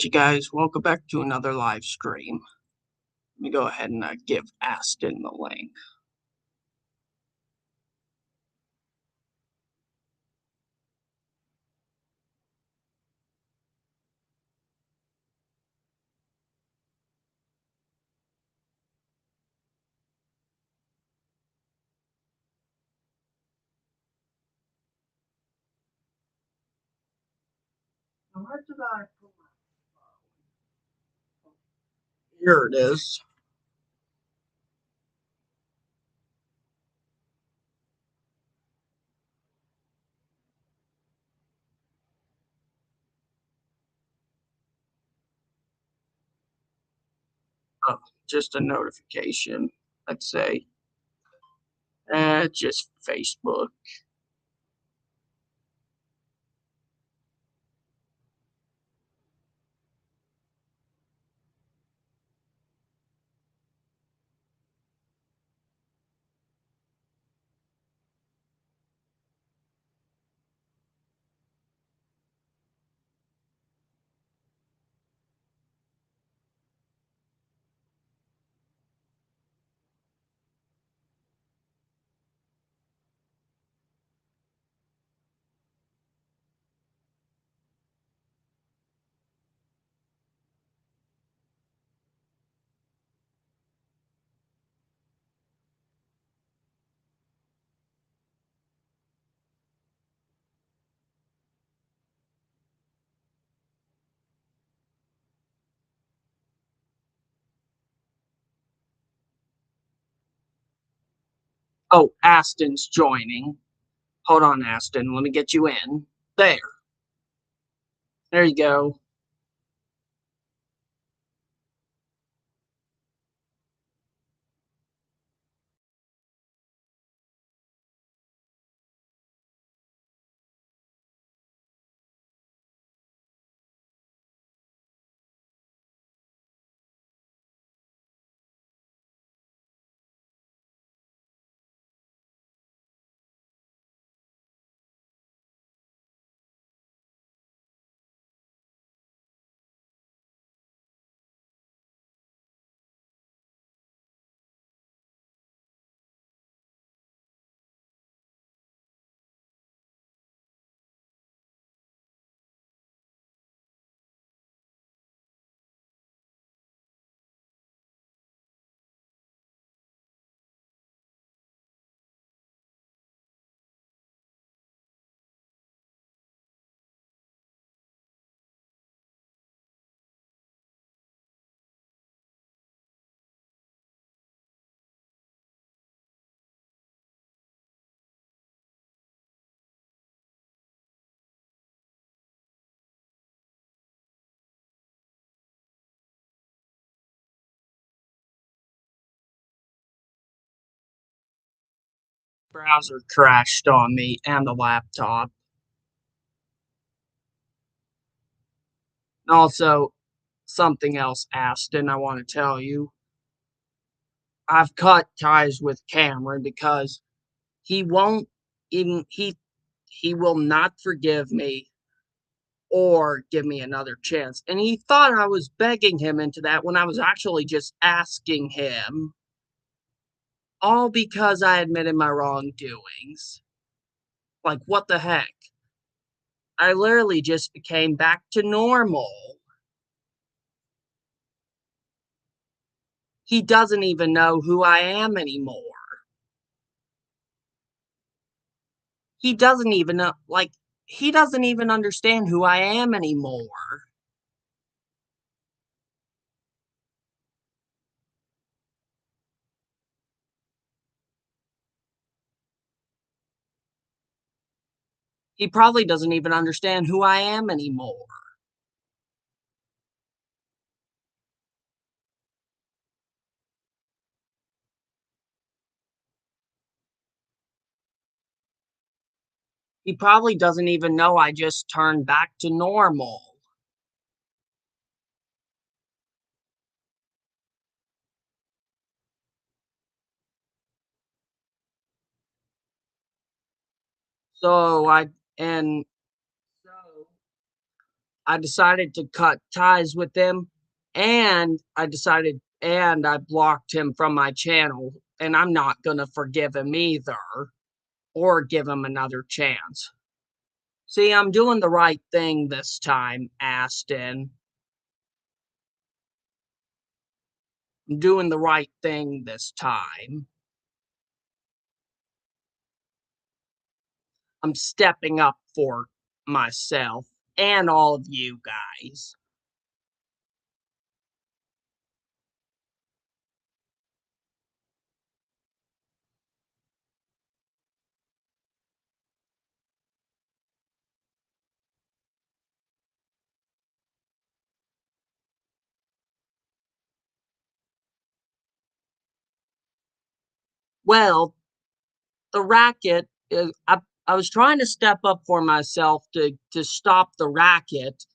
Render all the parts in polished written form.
You guys, welcome back to another live stream. Let me go ahead and give Aston the link. Where did I put my phone? Here it is. Oh, just a notification. Let's say, just Facebook. Oh, Aston's joining. Hold on, Aston. Let me get you in. There. There you go. Browser crashed on me and the laptop. And also, something else, Aston, I want to tell you. I've cut ties with Cameron because he won't even he will not forgive me or give me another chance. And he thought I was begging him into that when I was actually just asking him, all because I admitted my wrongdoings. Like, what the heck? I literally just became back to normal. He doesn't even know who I am anymore. He doesn't even know, like, he doesn't even understand who I am anymore. He probably doesn't even understand who I am anymore. He probably doesn't even know I just turned back to normal. So I and so I decided to cut ties with him, and I blocked him from my channel, and I'm not gonna forgive him either or give him another chance. See, I'm doing the right thing this time, Aston. I'm doing the right thing this time. I'm stepping up for myself and all of you guys. Well, the racket is I was trying to step up for myself to stop the racket,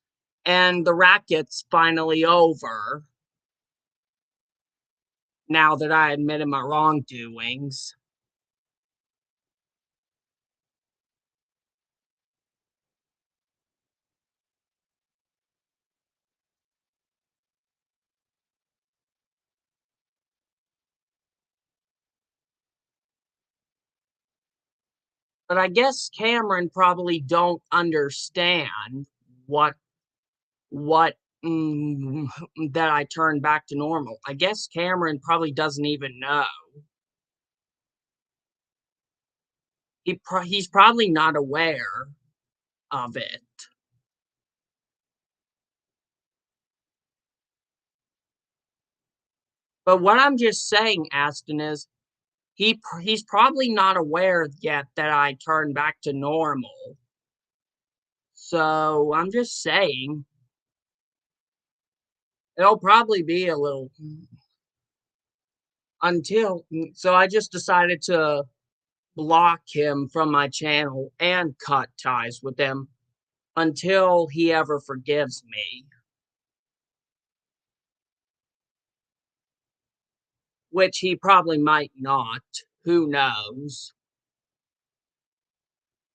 and the racket's finally over now that I admitted my wrongdoings. But I guess Cameron probably don't understand what what mm, that I turned back to normal. I guess Cameron probably doesn't even know. He's probably not aware of it. But what I'm just saying, Aston, is he's probably not aware yet that I turned back to normal. So I'm just saying it'll probably be a little until. So I just decided to block him from my channel and cut ties with him until he ever forgives me, which he probably might not. Who knows?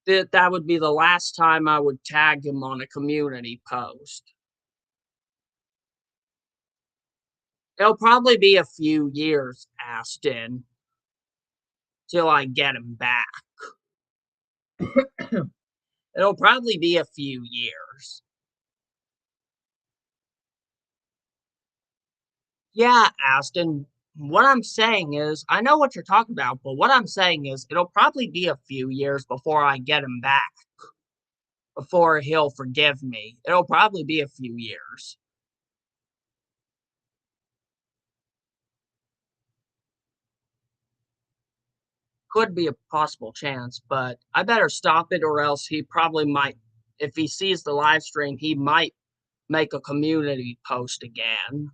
That would be the last time I would tag him on a community post. It'll probably be a few years, Aston, till I get him back. It'll probably be a few years. Yeah, Aston. What I'm saying is, I know what you're talking about, but what I'm saying is, it'll probably be a few years before I get him back, before he'll forgive me. It'll probably be a few years. Could be a possible chance, but I better stop it or else he probably might, if he sees the live stream, he might make a community post again.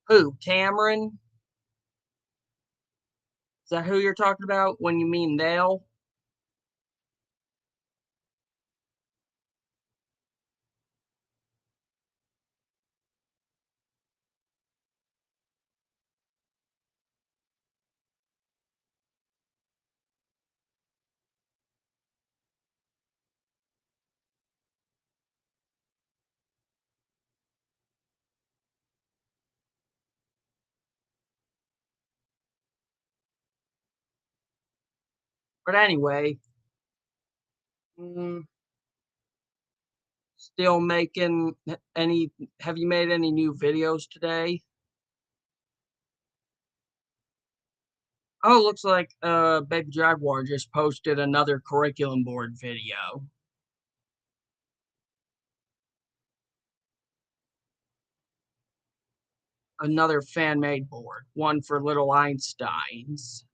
Who? Cameron? Is that who you're talking about when you mean they'll? But anyway, mm, still making any, have you made any new videos today? Oh, looks like Baby Jaguar just posted another curriculum board video. Another fan made board, one for little Einsteins.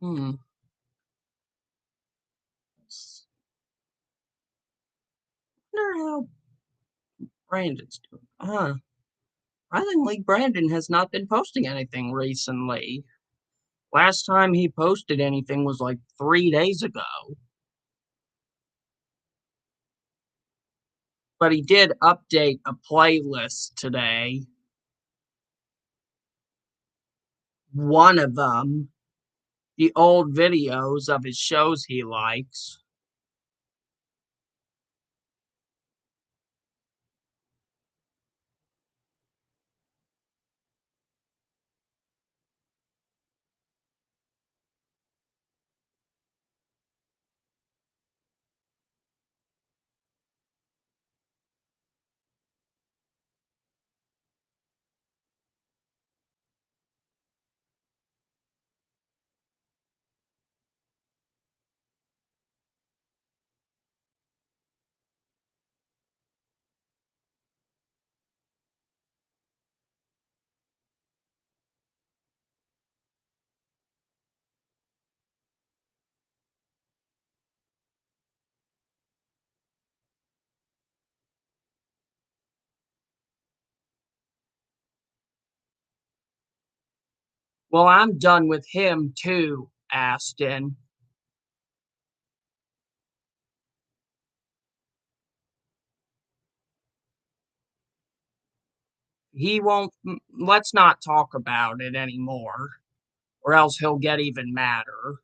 Hmm. Wonder how Brandon's doing. Surprisingly, Brandon has not been posting anything recently. Last time he posted anything was like 3 days ago. But he did update a playlist today. One of them, the old videos of his shows he likes. Well, I'm done with him too, Aston. He won't. Let's not talk about it anymore, or else he'll get even madder.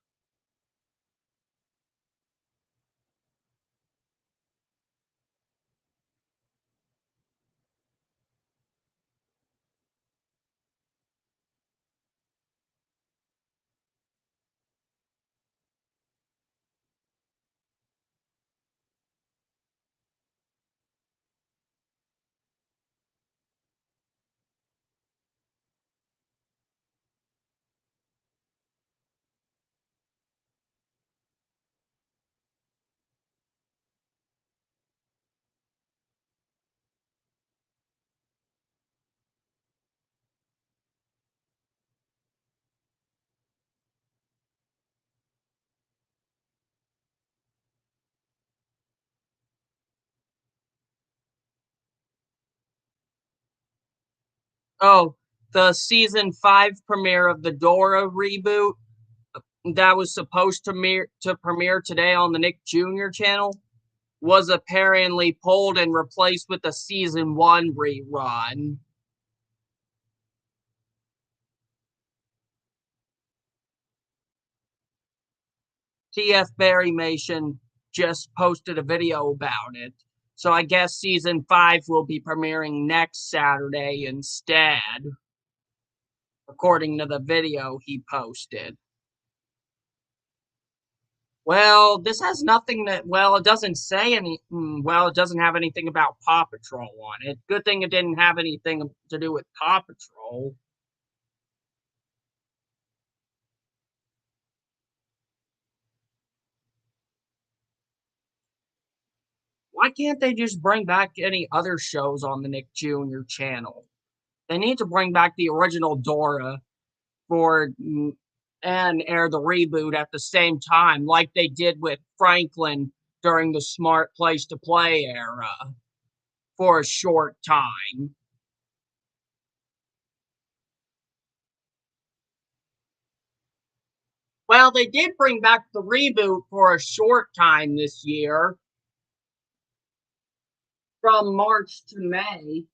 Oh, the season 5 premiere of the Dora reboot that was supposed to premiere today on the Nick Jr. channel was apparently pulled and replaced with a season 1 rerun. TF Barrymation just posted a video about it. So I guess season 5 will be premiering next Saturday instead, according to the video he posted. Well, this has nothing that, well, it doesn't say any, well, it doesn't have anything about Paw Patrol on it. Good thing it didn't have anything to do with Paw Patrol. Why can't they just bring back any other shows on the Nick Jr. channel? They need to bring back the original Dora for and air the reboot at the same time, like they did with Franklin during the Smart Place to Play era for a short time. Well, they did bring back the reboot for a short time this year from March to May.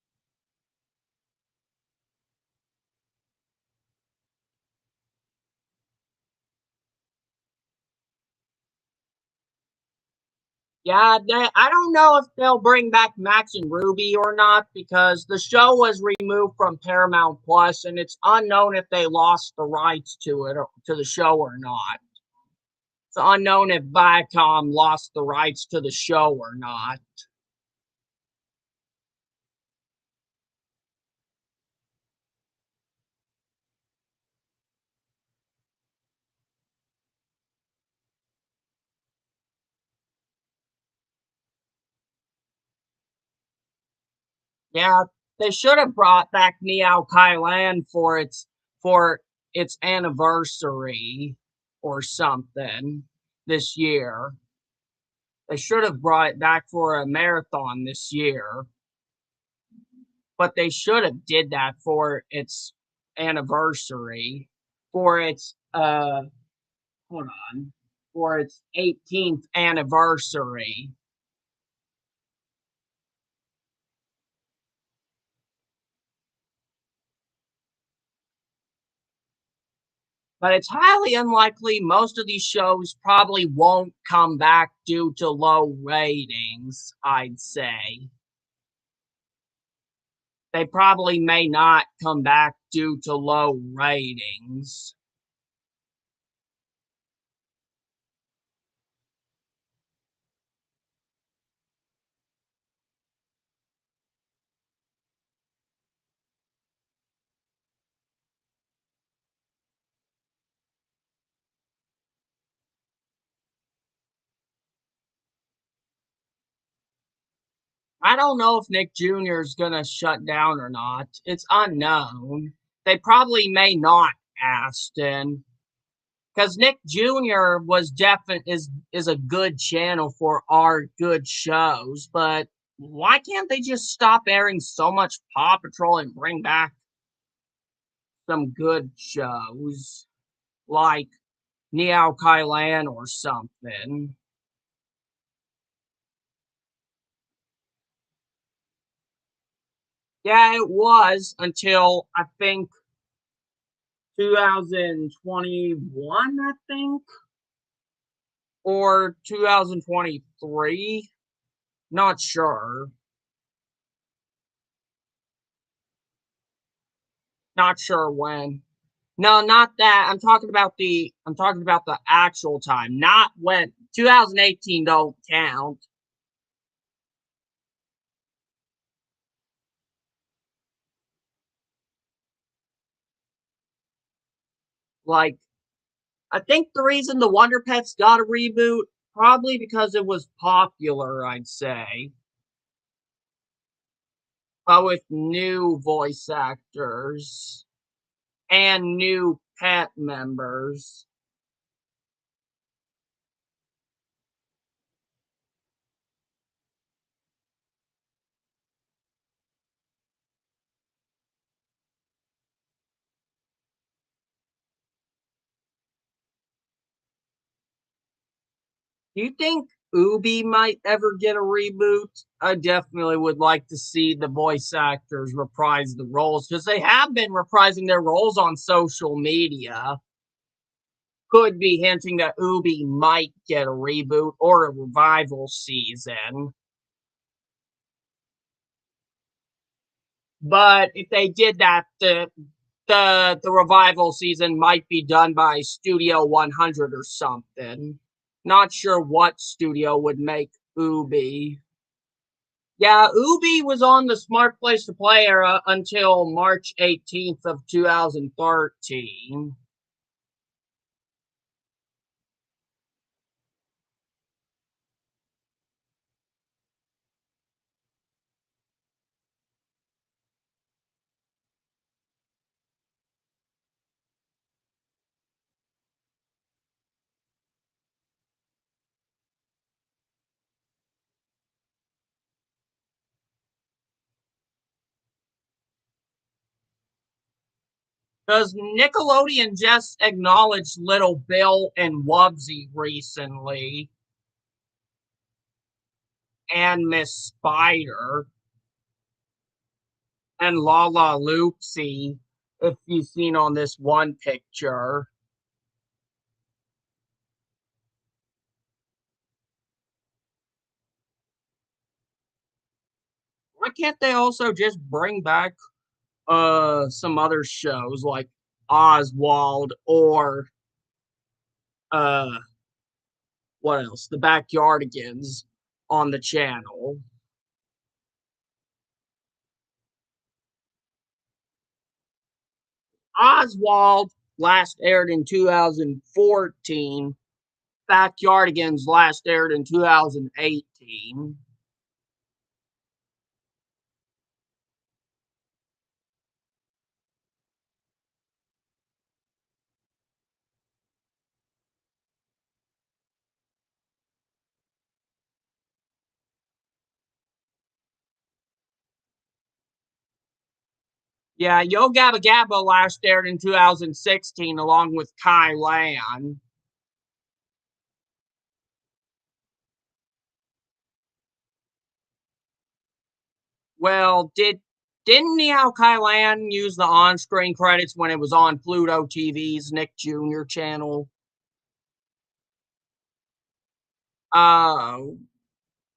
Yeah, I don't know if they'll bring back Max and Ruby or not because the show was removed from Paramount Plus, and it's unknown if they lost the rights to it or to the show or not. It's unknown if Viacom lost the rights to the show or not. Yeah, they should have brought back Meow Kailan for its anniversary. or something this year. They should have brought it back for a marathon this year, but they should have did that for its anniversary, for its hold on, for its 18th anniversary. But it's highly unlikely most of these shows probably won't come back due to low ratings, I'd say. They probably may not come back due to low ratings. I don't know if Nick Jr. is going to shut down or not. It's unknown. They probably may not, Aston, because Nick Jr. was is a good channel for our good shows, but why can't they just stop airing so much Paw Patrol and bring back some good shows like Meow Kailan or something? Yeah, it was until I think 2021, I think, or 2023. Not sure. Not sure when. No, not that. I'm talking about the actual time, not when 2018 don't count. Like I think the reason the Wonder Pets got a reboot probably because it was popular, I'd say. But with new voice actors and new pet members. Do you think Ubi might ever get a reboot? I definitely would like to see the voice actors reprise the roles because they have been reprising their roles on social media. Could be hinting that Ubi might get a reboot or a revival season. But if they did that, the revival season might be done by Studio 100 or something. Not sure what studio would make Ubi. Yeah, Ubi was on the Smart Place to Play era until March 18th of 2013. Because Nickelodeon just acknowledged Little Bill and Wubsy recently, and Miss Spider, and Lala Loopsy, if you've seen on this one picture. Why can't they also just bring back some other shows like Oswald or uh what else? The Backyardigans on the channel. Oswald last aired in 2014. Backyardigans last aired in 2018. Yeah, Yo Gabba Gabba last aired in 2016 along with Kai Lan. Well, didn't Meow Kai Lan use the on-screen credits when it was on Pluto TV's Nick Jr. channel? Oh,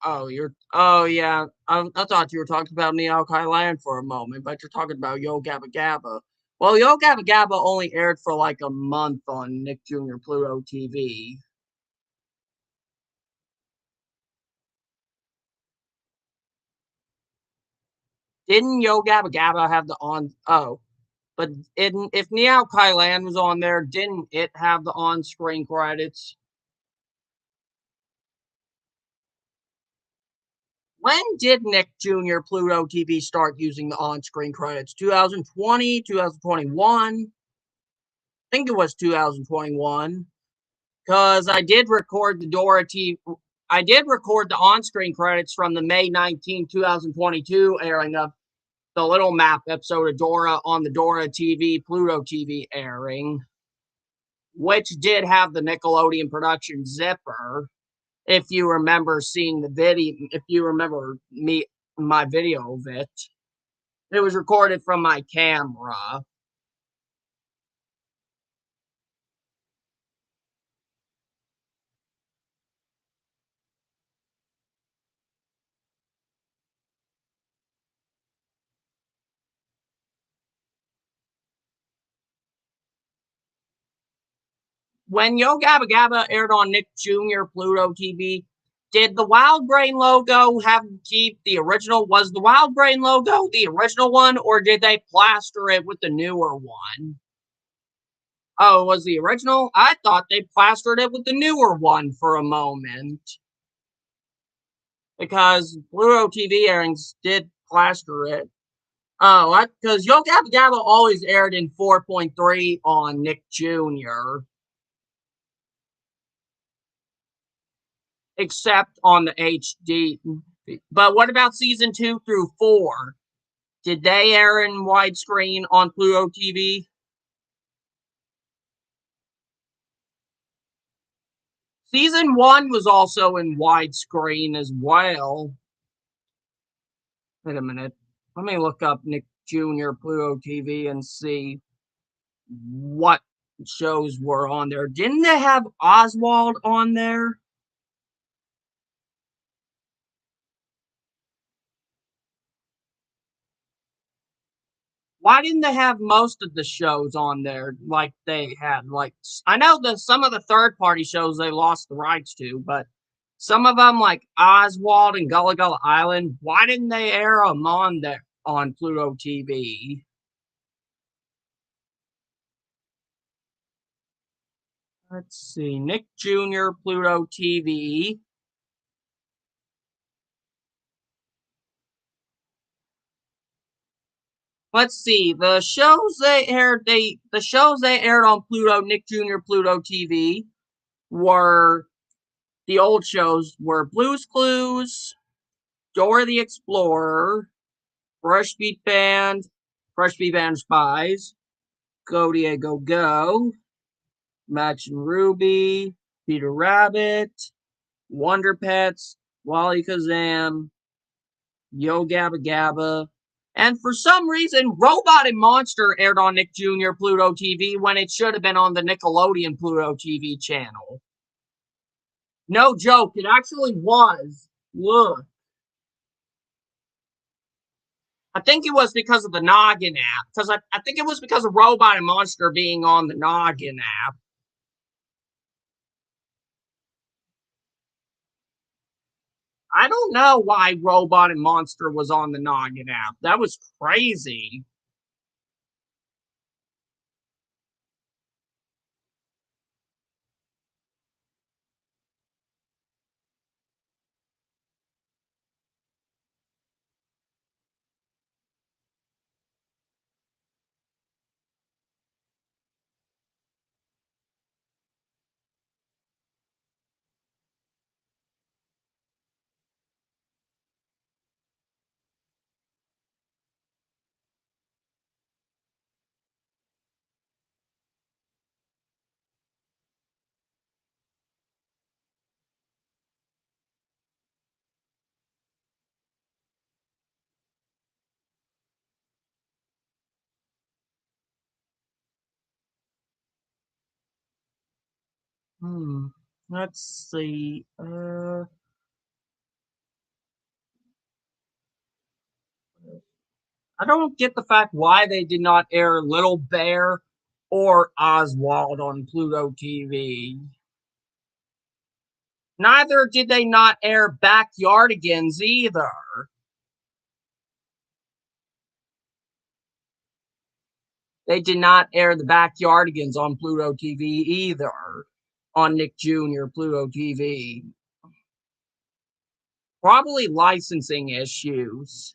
oh yeah. I thought you were talking about Meow Kai Lan for a moment, but you're talking about Yo Gabba Gabba. Well, Yo Gabba Gabba only aired for like a month on Nick Jr. Pluto TV. Didn't Yo Gabba Gabba have the on? Oh, but if Meow Kai Lan was on there, didn't it have the on-screen credits? When did Nick Jr. Pluto TV start using the on-screen credits? 2020, 2021? I think it was 2021 because I did record the on-screen credits from the May 19, 2022 airing of the Little Map episode of Dora on the Dora TV Pluto TV airing, which did have the Nickelodeon production zipper. If you remember seeing the video, if you remember my video of it, it was recorded from my camera. When Yo Gabba Gabba aired on Nick Jr. Pluto TV, did the Wild Brain logo have to keep the original? Was the Wild Brain logo the original one, or did they plaster it with the newer one? Oh, it was the original? I thought they plastered it with the newer one for a moment. Because Pluto TV airings did plaster it. Oh, because Yo Gabba Gabba always aired in 4.3 on Nick Jr., except on the HD. But what about season 2 through 4? Did they air in widescreen on Pluto TV? Season 1 was also in widescreen as well. Wait a minute. Let me look up Nick Jr. Pluto TV and see what shows were on there. Didn't they have Oswald on there? Why didn't they have most of the shows on there like they had? Like I know that some of the third party shows they lost the rights to, but some of them like Oswald and Gullah Gullah Island, why didn't they air them on there on Pluto TV? Let's see, Nick Jr. Pluto TV. Let's see, the shows they aired on Pluto Nick Jr. Pluto TV were the old shows were Blue's Clues, Dora the Explorer, Fresh Beat Band, Fresh Beat Band Spies, Go Diego Go, Match and Ruby, Peter Rabbit, Wonder Pets, Wally Kazam, Yo Gabba Gabba, and for some reason, Robot and Monster aired on Nick Jr. Pluto TV when it should have been on the Nickelodeon Pluto TV channel. No joke, it actually was. Look. I think it was because of the Noggin app. Because I think it was because of Robot and Monster being on the Noggin app. I don't know why Robot and Monster was on the Noggin app. That was crazy. Let's see. I don't get the fact why they did not air Little Bear or Oswald on Pluto TV. Neither did they not air Backyardigans either. They did not air the Backyardigans on Pluto TV either. On Nick Jr. Pluto TV. Probably licensing issues.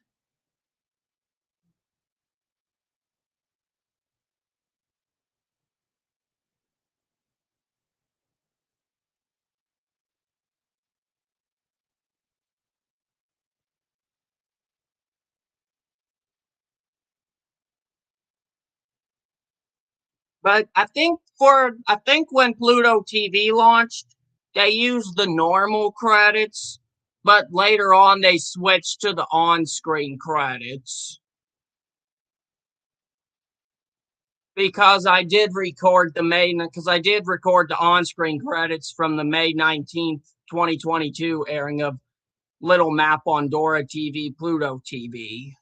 But I think when Pluto TV launched, they used the normal credits, but later on they switched to the on-screen credits. Because I did record the on-screen credits from the May 19th, 2022 airing of Little Map on Dora TV, Pluto TV.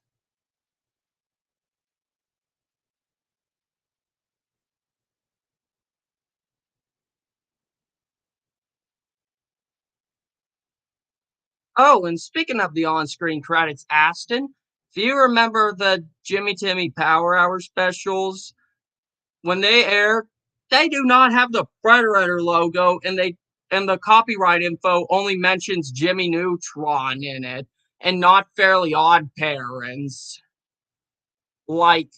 Oh, and speaking of the on-screen credits, Aston, do you remember the Jimmy Timmy Power Hour specials? When they air, they do not have the Predator logo, and the copyright info only mentions Jimmy Neutron in it, and not Fairly Odd Parents. Like,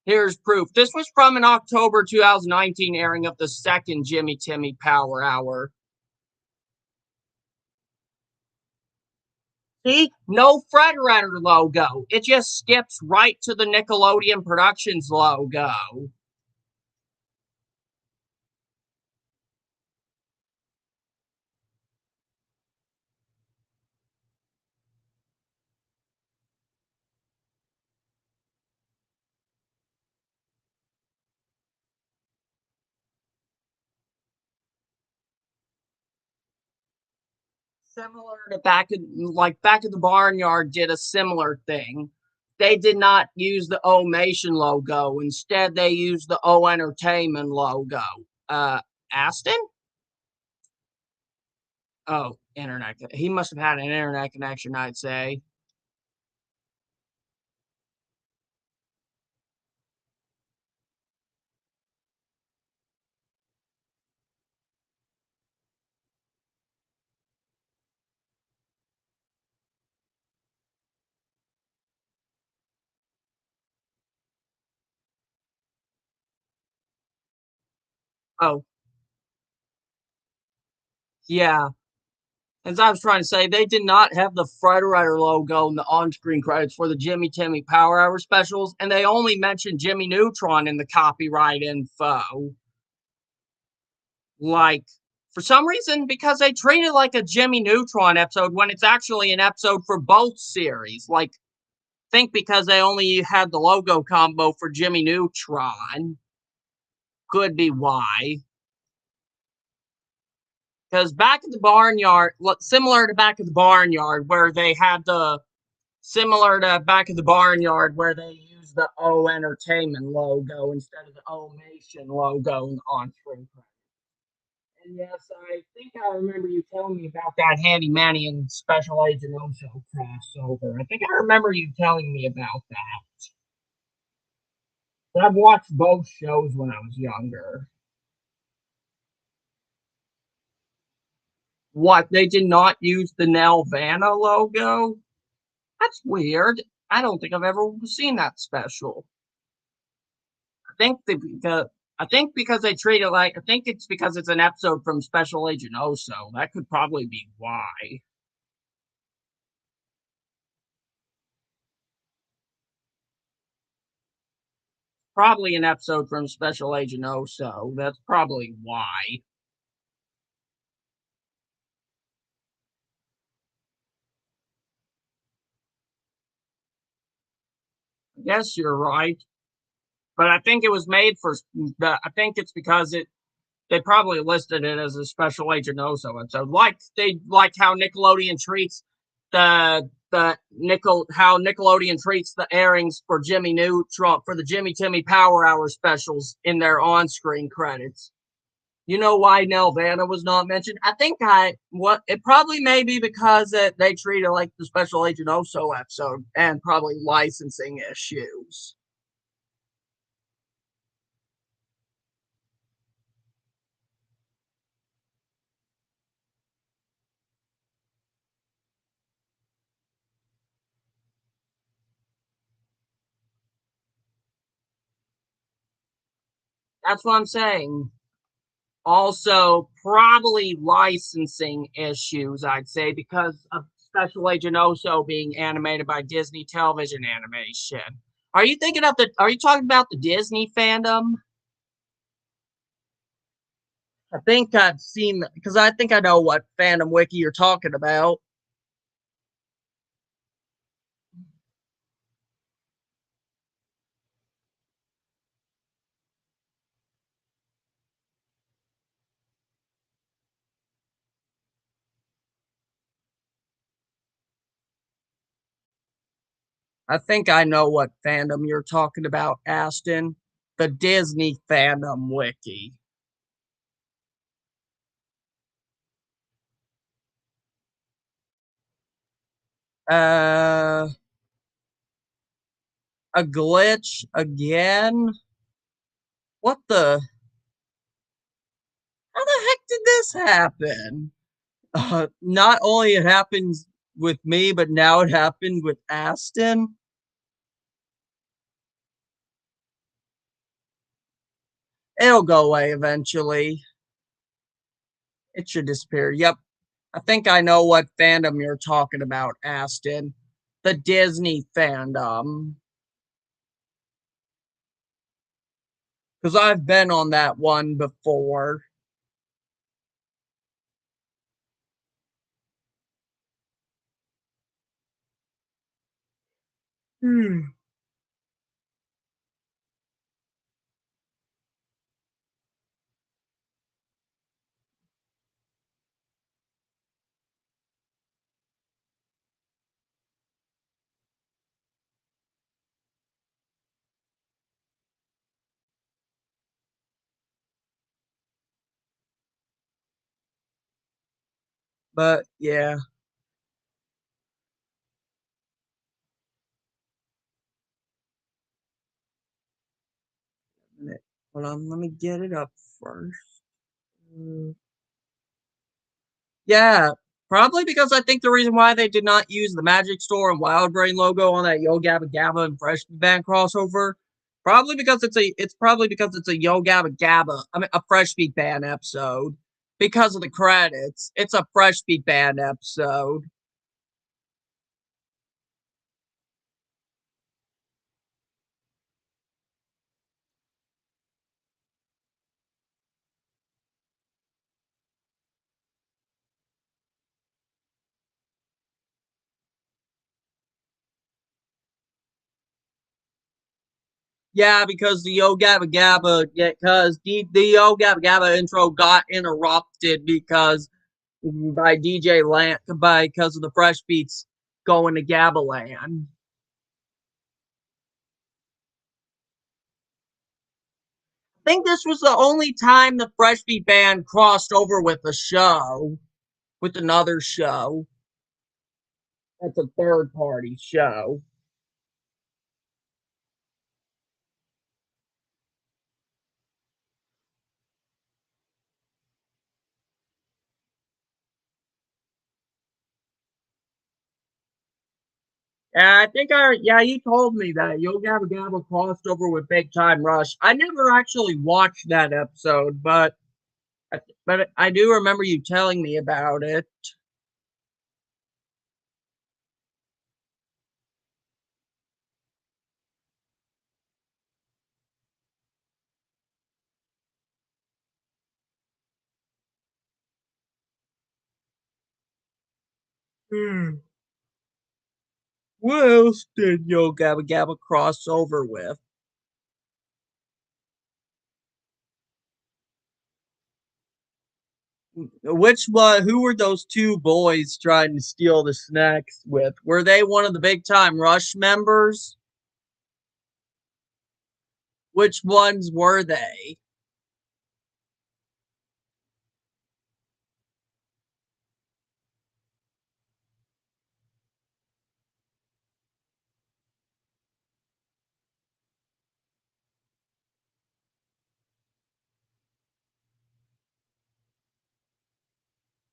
here's proof. This was from an October 2019 airing of the second Jimmy Timmy Power Hour. See, no Predator logo. It just skips right to the Nickelodeon Productions logo. Similar to Back of the Barnyard did a similar thing. They did not use the O Mation logo. Instead, they used the O Entertainment logo. Uh, Aston? Oh, internet. He must have had an internet connection, I'd say. Oh, yeah. As I was trying to say, they did not have the Frederator logo in the on-screen credits for the Jimmy Timmy Power Hour specials, and they only mentioned Jimmy Neutron in the copyright info. Like, for some reason, because they treat it like a Jimmy Neutron episode when it's actually an episode for both series. Like, think because they only had the logo combo for Jimmy Neutron. Could be why. Because Back at the Barnyard, similar to Back at the Barnyard, where they had the similar to Back at the Barnyard, where they used the O Entertainment logo instead of the O Nation logo on screen. And yes, I think I remember you telling me about that Handy Manny and Special Agent Oso crossover. I think I remember you telling me about that. I've watched both shows when I was younger. What, they did not use the Nelvana logo? That's weird. I don't think I've ever seen that special. I think they, because I think because they treat it like I think it's because it's an episode from Special Agent Oso. That could probably be why. Probably an episode from Special Agent Oso. That's probably why. I guess you're right, but I think it was made for. I think it's because it. They probably listed it as a Special Agent Oso episode, like how Nickelodeon treats how Nickelodeon treats the airings for Jimmy Neutron for the Jimmy Timmy Power Hour specials in their on-screen credits. You know why Nelvana was not mentioned? I think it probably may be because they treat it like the Special Agent Oso episode and probably licensing issues. That's what I'm saying. Also, probably licensing issues, I'd say, because of Special Agent Oso being animated by Disney Television Animation. Are you talking about the Disney fandom? I think I've seen, because I think I know what fandom wiki you're talking about. I think I know what fandom you're talking about, Aston. The Disney fandom wiki. Uh, a glitch again? What the? How the heck did this happen? Not only it happens with me, but now it happened with Aston. It'll go away eventually. It should disappear. Yep. I think I know what fandom you're talking about, Aston. The Disney fandom. Because I've been on that one before. Hmm. But yeah. Hold on, let me get it up first. Mm. Yeah, probably because I think the reason why they did not use the Magic Store and Wild Brain logo on that Yo Gabba Gabba and Fresh Band crossover, probably because it's a Yo Gabba Gabba, I mean a Fresh Beat Band episode. Because of the credits, it's a Fresh Beat Band episode. Yeah, because the Yo Gabba Gabba, yeah, because the Yo Gabba Gabba intro got interrupted because by DJ Land by because of the Fresh Beats going to Gabaland. I think this was the only time the Fresh Beat Band crossed over with a show, with another show. That's a third party show. Yeah, yeah, you told me that Yo Gabba Gabba crossed over with Big Time Rush. I never actually watched that episode, but I do remember you telling me about it. Hmm. What else did Yo Gabba Gabba cross over with? Which one? Who were those two boys trying to steal the snacks with? Were they one of the Big Time Rush members? Which ones were they?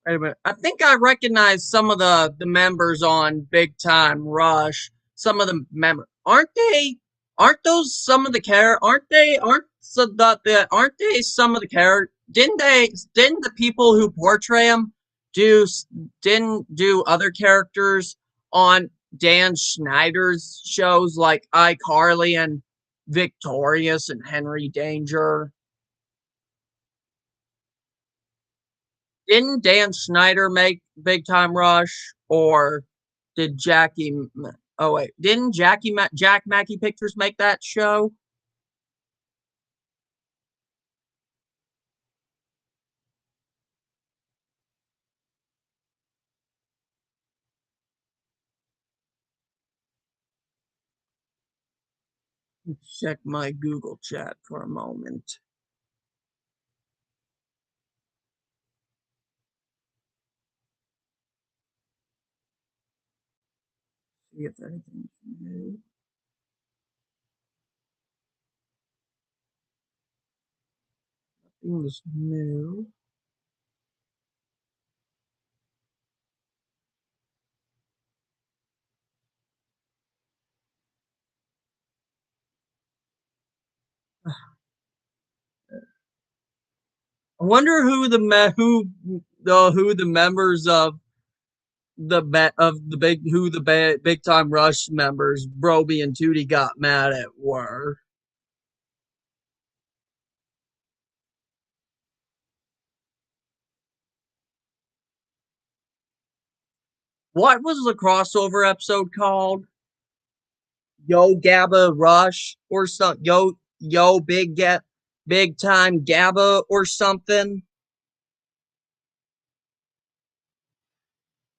Wait a minute. I think I recognize some of the members on Big Time Rush. Some of the members aren't they? Aren't those some of the Aren't they? Aren't so Aren't they some of the character? Didn't they? Didn't the people who portray them do? Didn't do other characters on Dan Schneider's shows like iCarly and Victorious and Henry Danger? Didn't Dan Schneider make Big Time Rush, or did Jackie? Oh wait, didn't Jack Mackey Pictures make that show? Check my Google chat for a moment. See if anything's new. Nothing was new. I wonder who the members of the big time Rush members Broby and Tootie got mad at were. What was the crossover episode called? Yo Gabba Rush or something. Yo Big Time Gabba or something,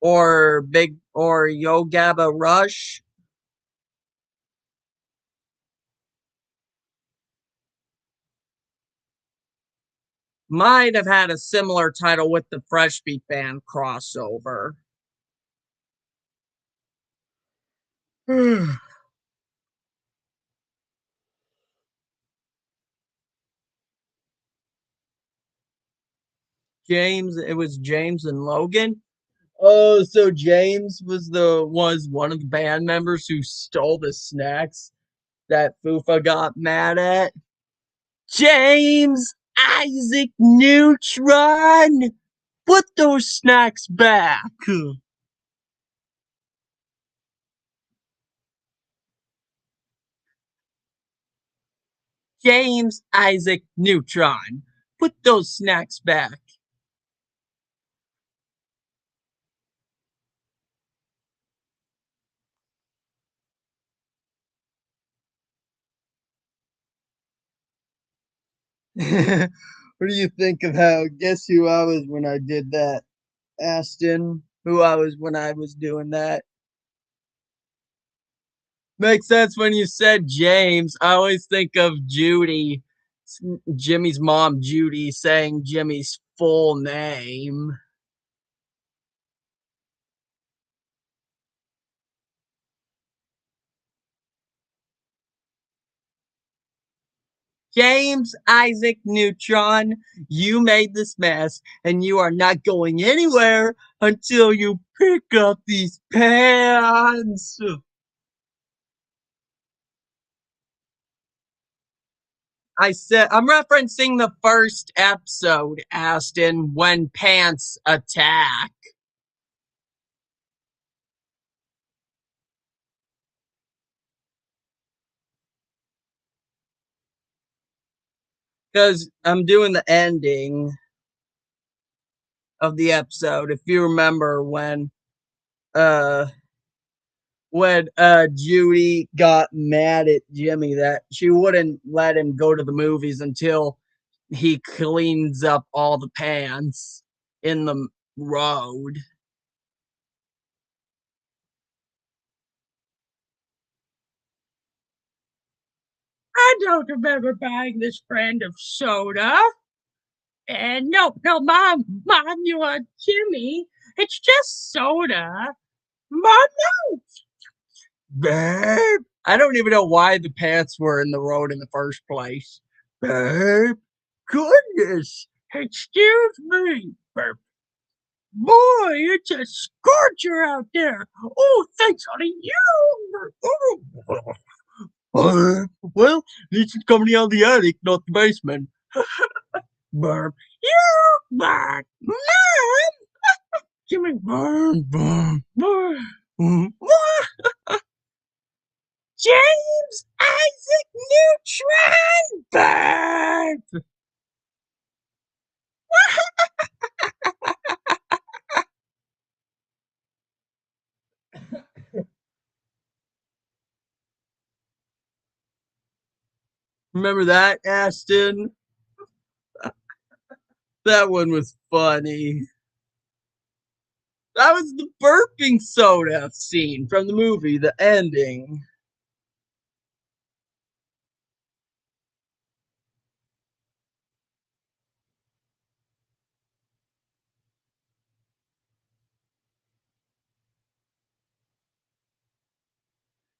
or Yo Gabba Rush. Might have had a similar title with the Fresh Beat Band crossover. It was James and Logan. Oh, so James was one of the band members who stole the snacks that Fufa got mad at. James Isaac Neutron, put those snacks back. James Isaac Neutron, put those snacks back. What do you think of how? Guess who I was when I did that? Aston. Who I was when I was doing that? Makes sense when you said James. I always think of Judy, Jimmy's mom, Judy, saying Jimmy's full name. James Isaac Neutron, you made this mess, and you are not going anywhere until you pick up these pants. I said, I'm referencing the first episode, Aston, when pants attack. Because I'm doing the ending of the episode. If you remember uh when Judy got mad at Jimmy that she wouldn't let him go to the movies until he cleans up all the pants in the road. I don't remember buying this brand of soda. And no, Mom, you want Jimmy? It's just soda. Mom, babe. I don't even know why the pants were in the road in the first place. Babe, goodness. Excuse me, babe. Boy, it's a scorcher out there. Oh, thanks, honey. You. Well, this is coming out of the attic, not the basement. Burp. You bark. Mom. Give me burp, burp, burp. James Isaac Neutron burp. Remember that, Aston? That one was funny. That was the burping soda scene from the movie, the ending.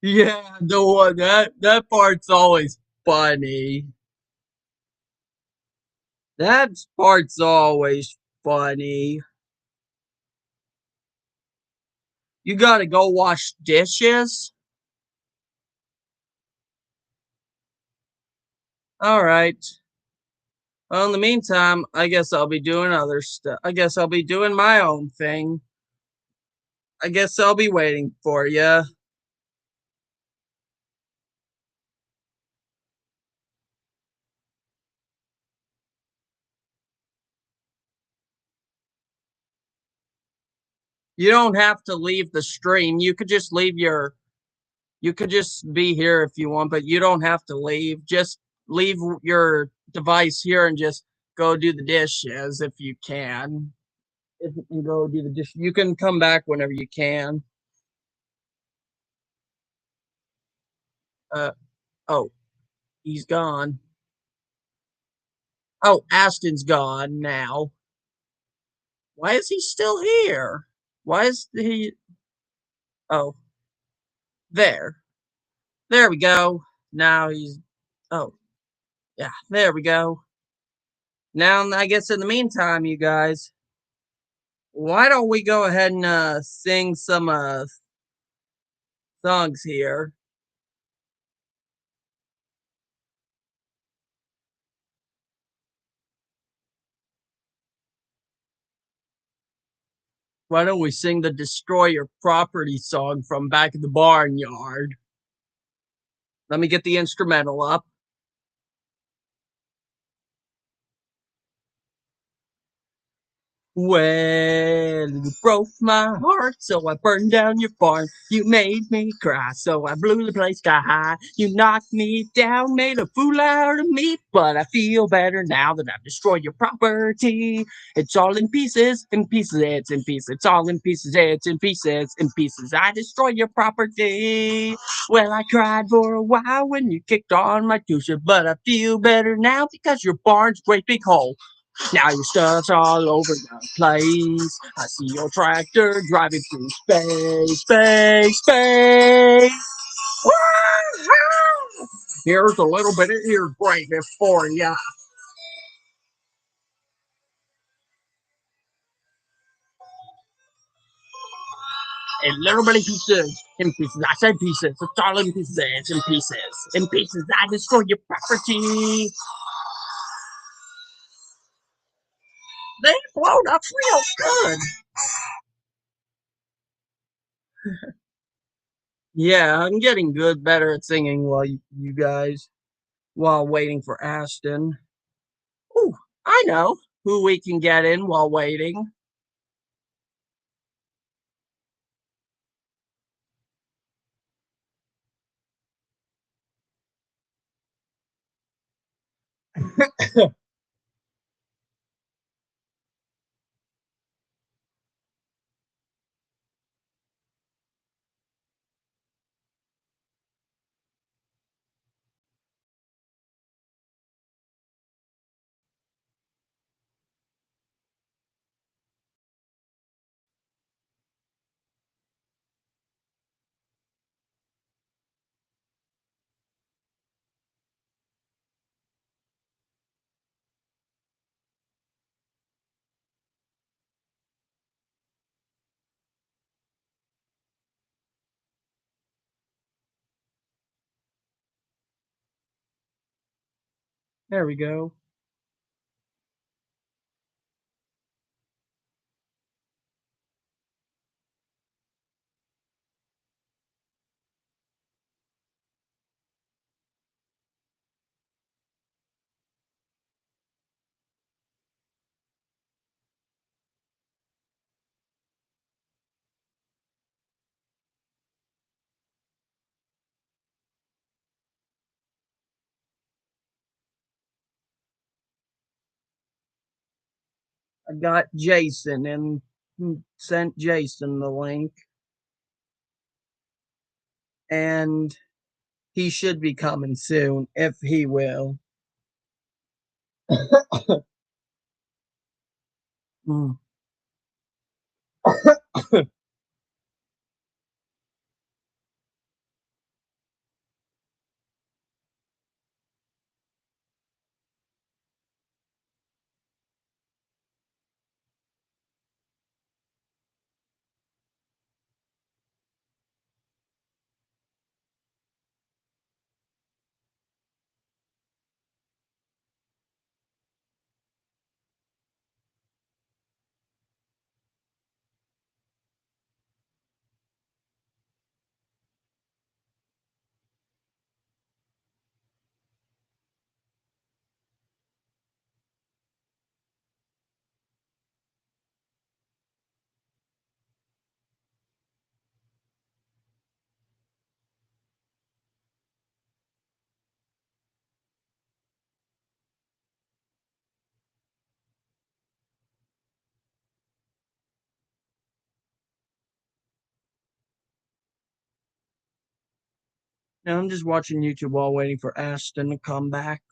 Yeah, the one that part's always funny. That part's always funny. You gotta go wash dishes? All right. Well, in the meantime, I guess I'll be doing other stuff. I guess I'll be doing my own thing. I guess I'll be waiting for you. You don't have to leave the stream. You could just be here if you want, but you don't have to leave. Just leave your device here and just go do the dishes if you can. If you can go do the dish, you can come back whenever you can. Uh oh, he's gone. Oh, Aston's gone now. Why is he still here? Why is he? Oh, there. There we go. Now he's. Oh, yeah. There we go. Now, I guess in the meantime, you guys, why don't we go ahead and sing some songs here? Why don't we sing the Destroy Your Property song from back in the barnyard? Let me get the instrumental up. Well, you broke my heart, so I burned down your barn. You made me cry, so I blew the place sky high. You knocked me down, made a fool out of me, but I feel better now that I've destroyed your property. It's all in pieces, it's in pieces. It's all in pieces, it's in pieces, in pieces. I destroyed your property. Well, I cried for a while when you kicked on my tusha, but I feel better now because your barn's a great big hole. Now your stuff's all over the place. I see your tractor driving through space, space, space. Woo-hoo! Here's a little bit of ear gravy for ya. A little bit of pieces. In pieces. I said pieces. It's all in pieces. It's in pieces. In pieces. I destroy your property. They blown up real good. Yeah, I'm getting good, better at singing while you guys, while waiting for Ashton. Ooh, I know who we can get in while waiting. There we go. I got Jason and sent Jason the link, and he should be coming soon if he will. Mm. Now I'm just watching YouTube while waiting for Aston to come back.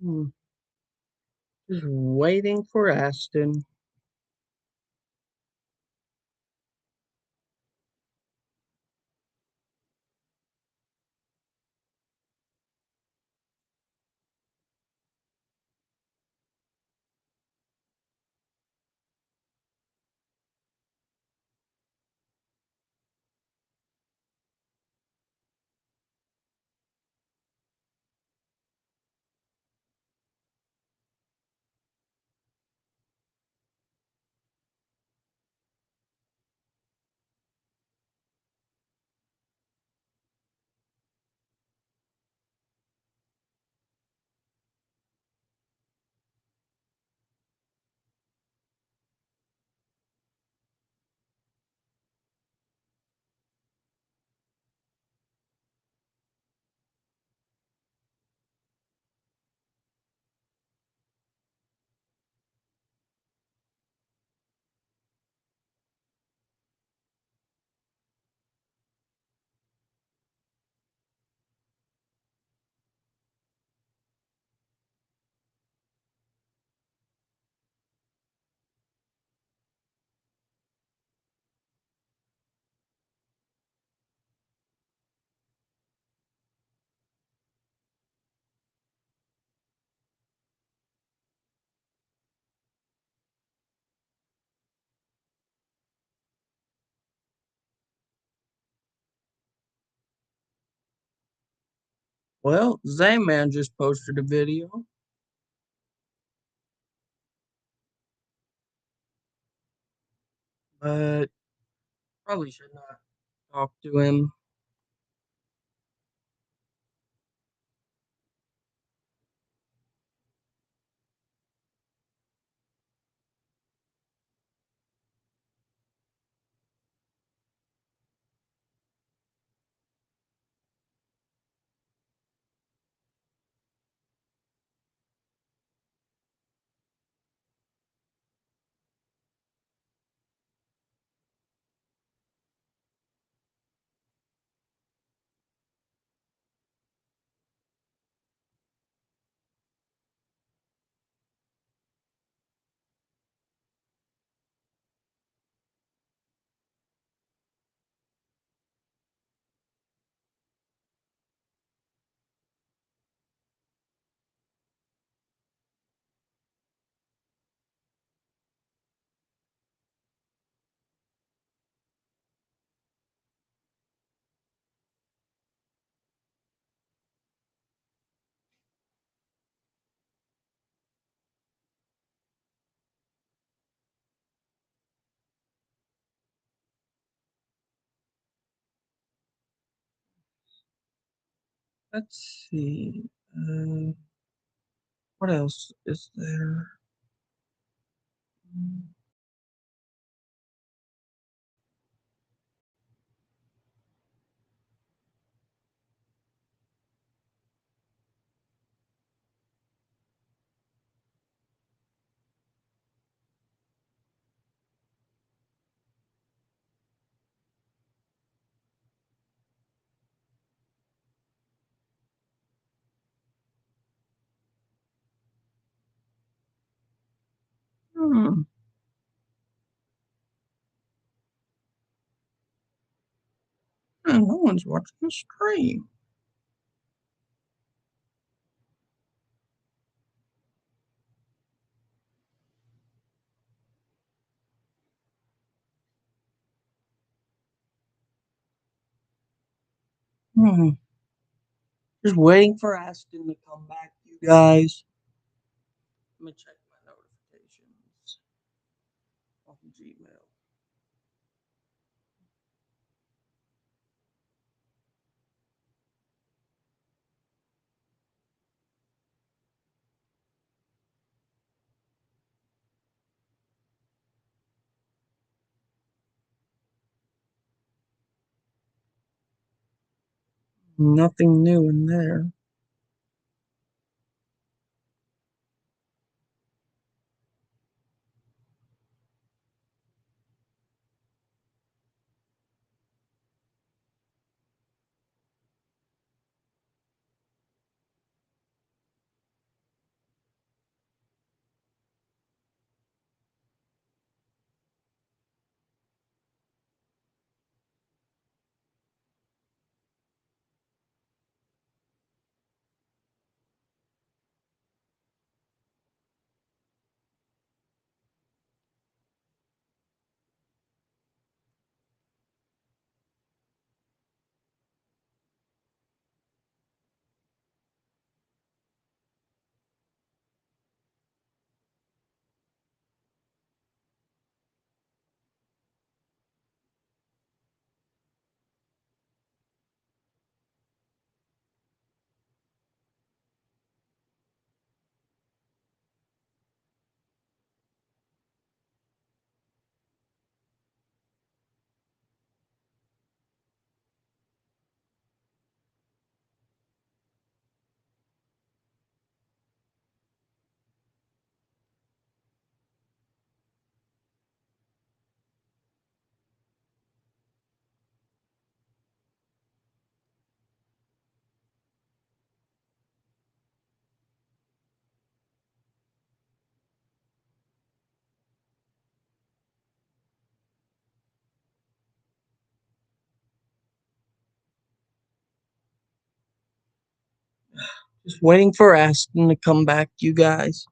Hmm. Just waiting for Aston. Well, Zayman just posted a video, but probably should not talk to him. Let's see. What else is there? Hmm. No one's watching the stream. Hmm. Just waiting for Aston to come back, you guys. Let me check my notifications on Gmail. Nothing new in there. Just waiting for Aston to come back, you guys.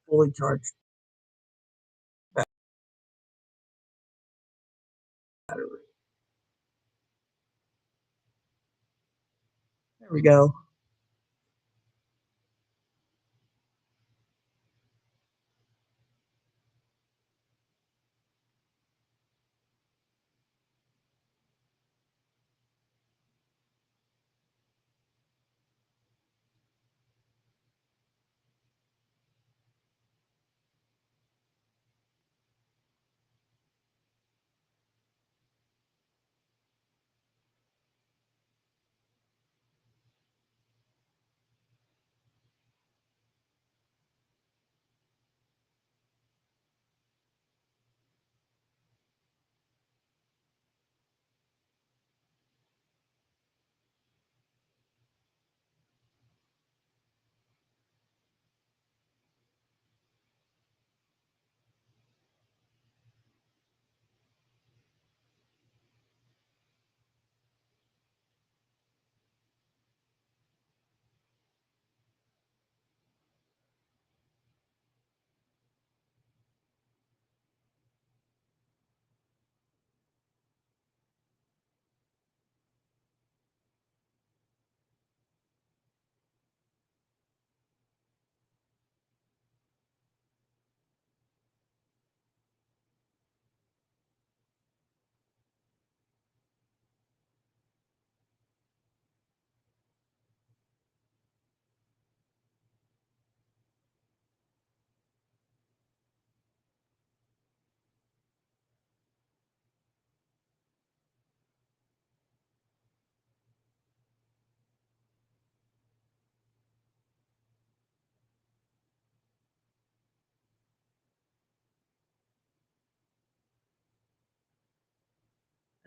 fully charged battery. There we go.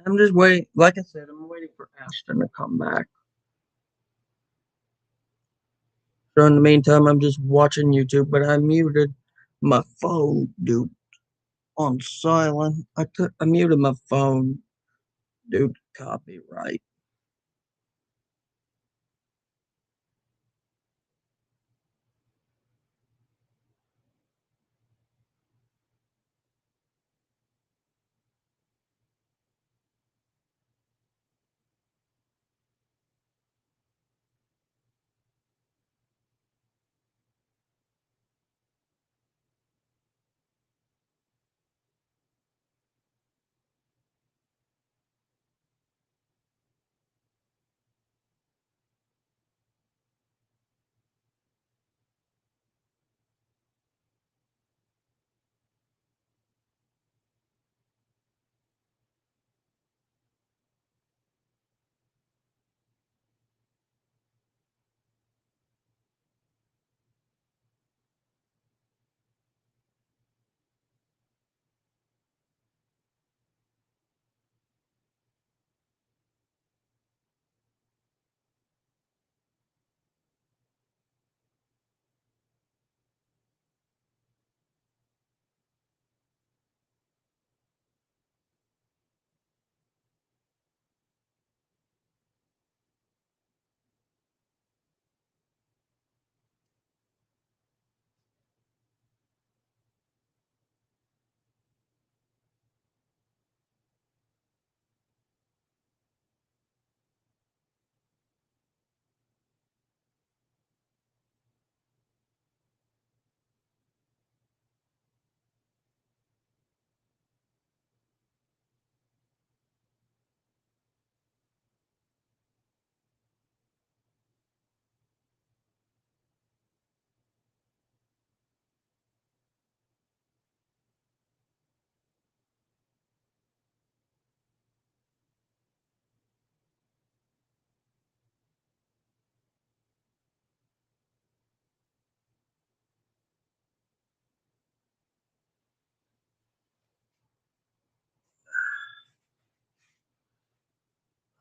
I'm just waiting. Like I said, I'm waiting for Ashton to come back. So in the meantime, I'm just watching YouTube, but I muted my phone, dude, on silent. I muted my phone, dude. Copyright.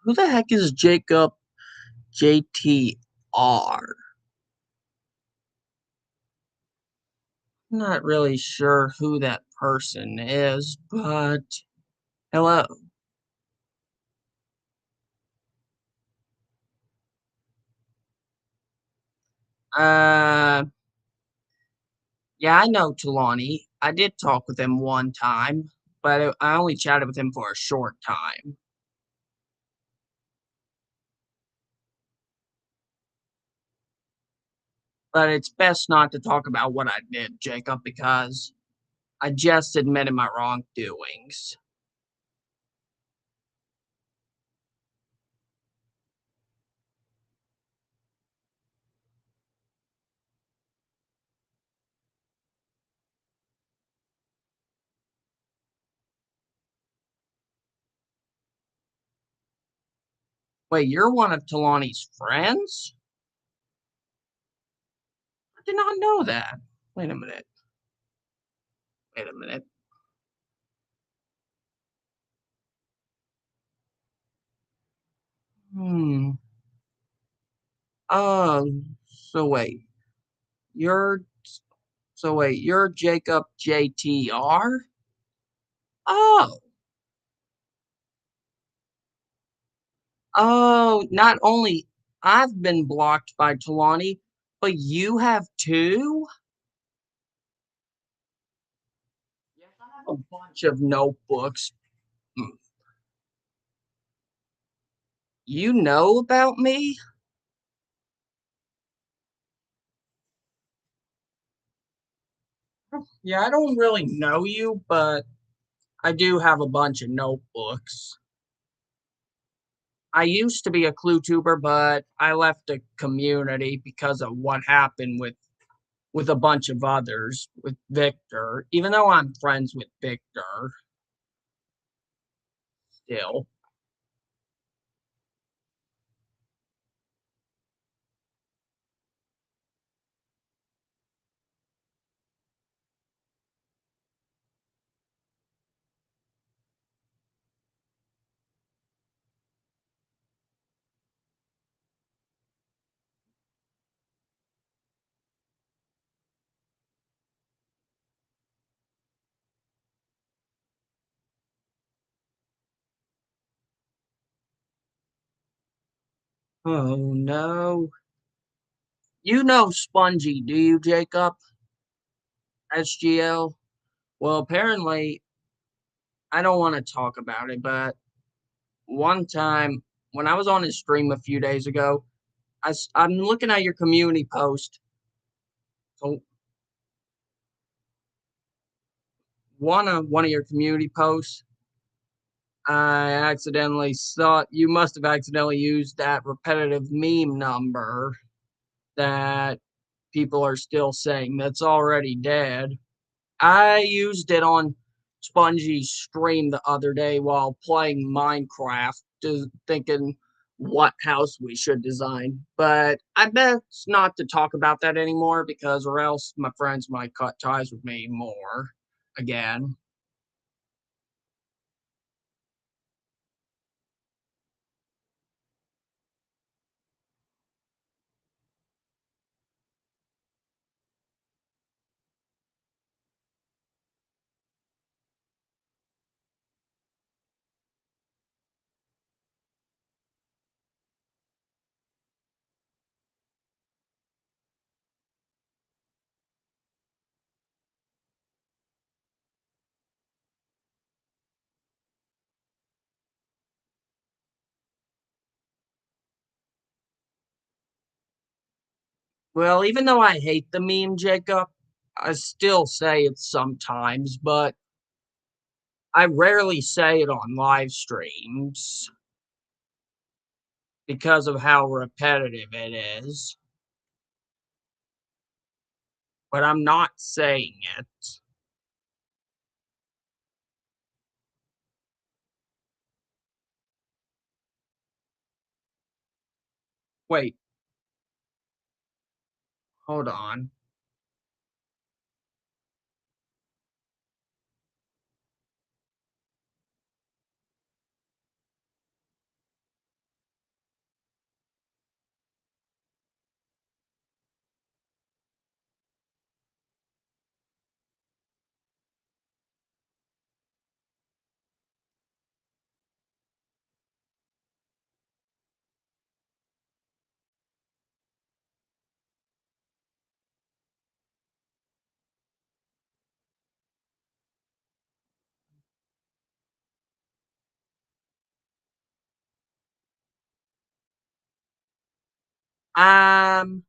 Who the heck is Jacob JTR? Not really sure who that person is, but hello. Uh, Yeah, I know Talani. I did talk with him one time, but I only chatted with him for a short time. But it's best not to talk about what I did, Jacob, because I just admitted my wrongdoings. Wait, you're one of Talani's friends? I did not know that. Wait a minute. Wait a minute. Hmm. So wait. You're you're Jacob JTR? Oh. Oh, not only I've been blocked by Talani, but you have too? Yes, I have a bunch of notebooks. Mm, You know about me? Yeah, I don't really know you, but I do have a bunch of notebooks. I used to be a clue tuber, but I left the community because of what happened with a bunch of others, with Victor. Even though I'm friends with Victor still. Oh no. You know Spongy, do you, Jacob? SGL? Well, apparently, I don't want to talk about it, but one time when I was on his stream a few days ago, I'm looking at your community post. So one of your community posts, I accidentally saw you must have accidentally used that repetitive meme number that people are still saying that's already dead. I used it on Spongy's stream the other day while playing Minecraft, just thinking what house we should design. But I best not to talk about that anymore because, or else my friends might cut ties with me more again. Well, even though I hate the meme, Jacob, I still say it sometimes, but I rarely say it on live streams because of how repetitive it is. But I'm not saying it. Wait, hold on. Um,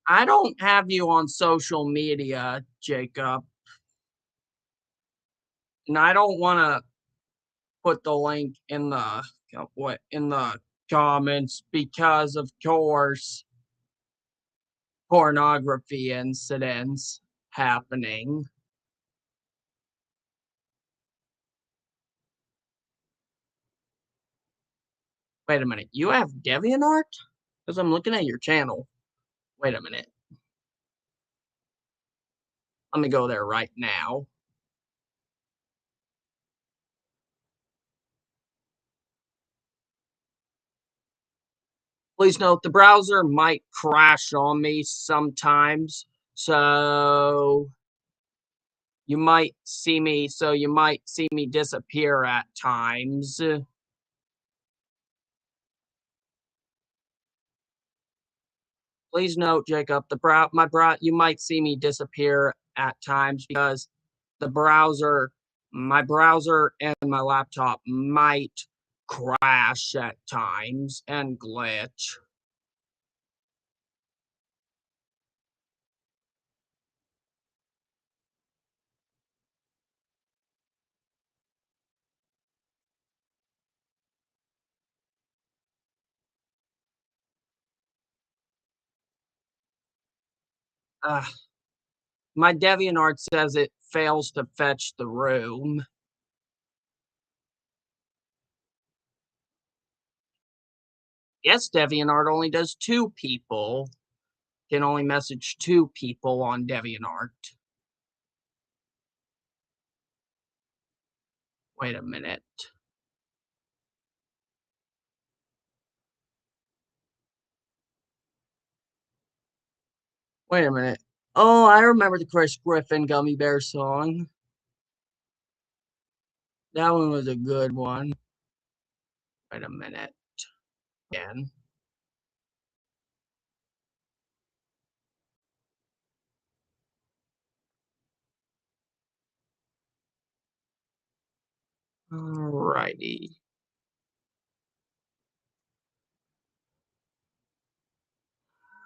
I don't have you on social media, Jacob, and I don't want to put the link in the what in the comments because, of course, pornography incidents happening. Wait a minute, you have DeviantArt? Because I'm looking at your channel. Wait a minute. Let me go there right now. Please note the browser might crash on me sometimes, so you might see me disappear at times. Please note, Jacob, you might see me disappear at times because the browser, my browser and my laptop might crash at times and glitch. Uh, my DeviantArt says it fails to fetch the room. Yes, DeviantArt only does two people. Can only message two people on DeviantArt. Wait a minute. Wait a minute. Oh, I remember the Chris Griffin Gummy Bear song. That one was a good one. Wait a minute. Again. Alrighty.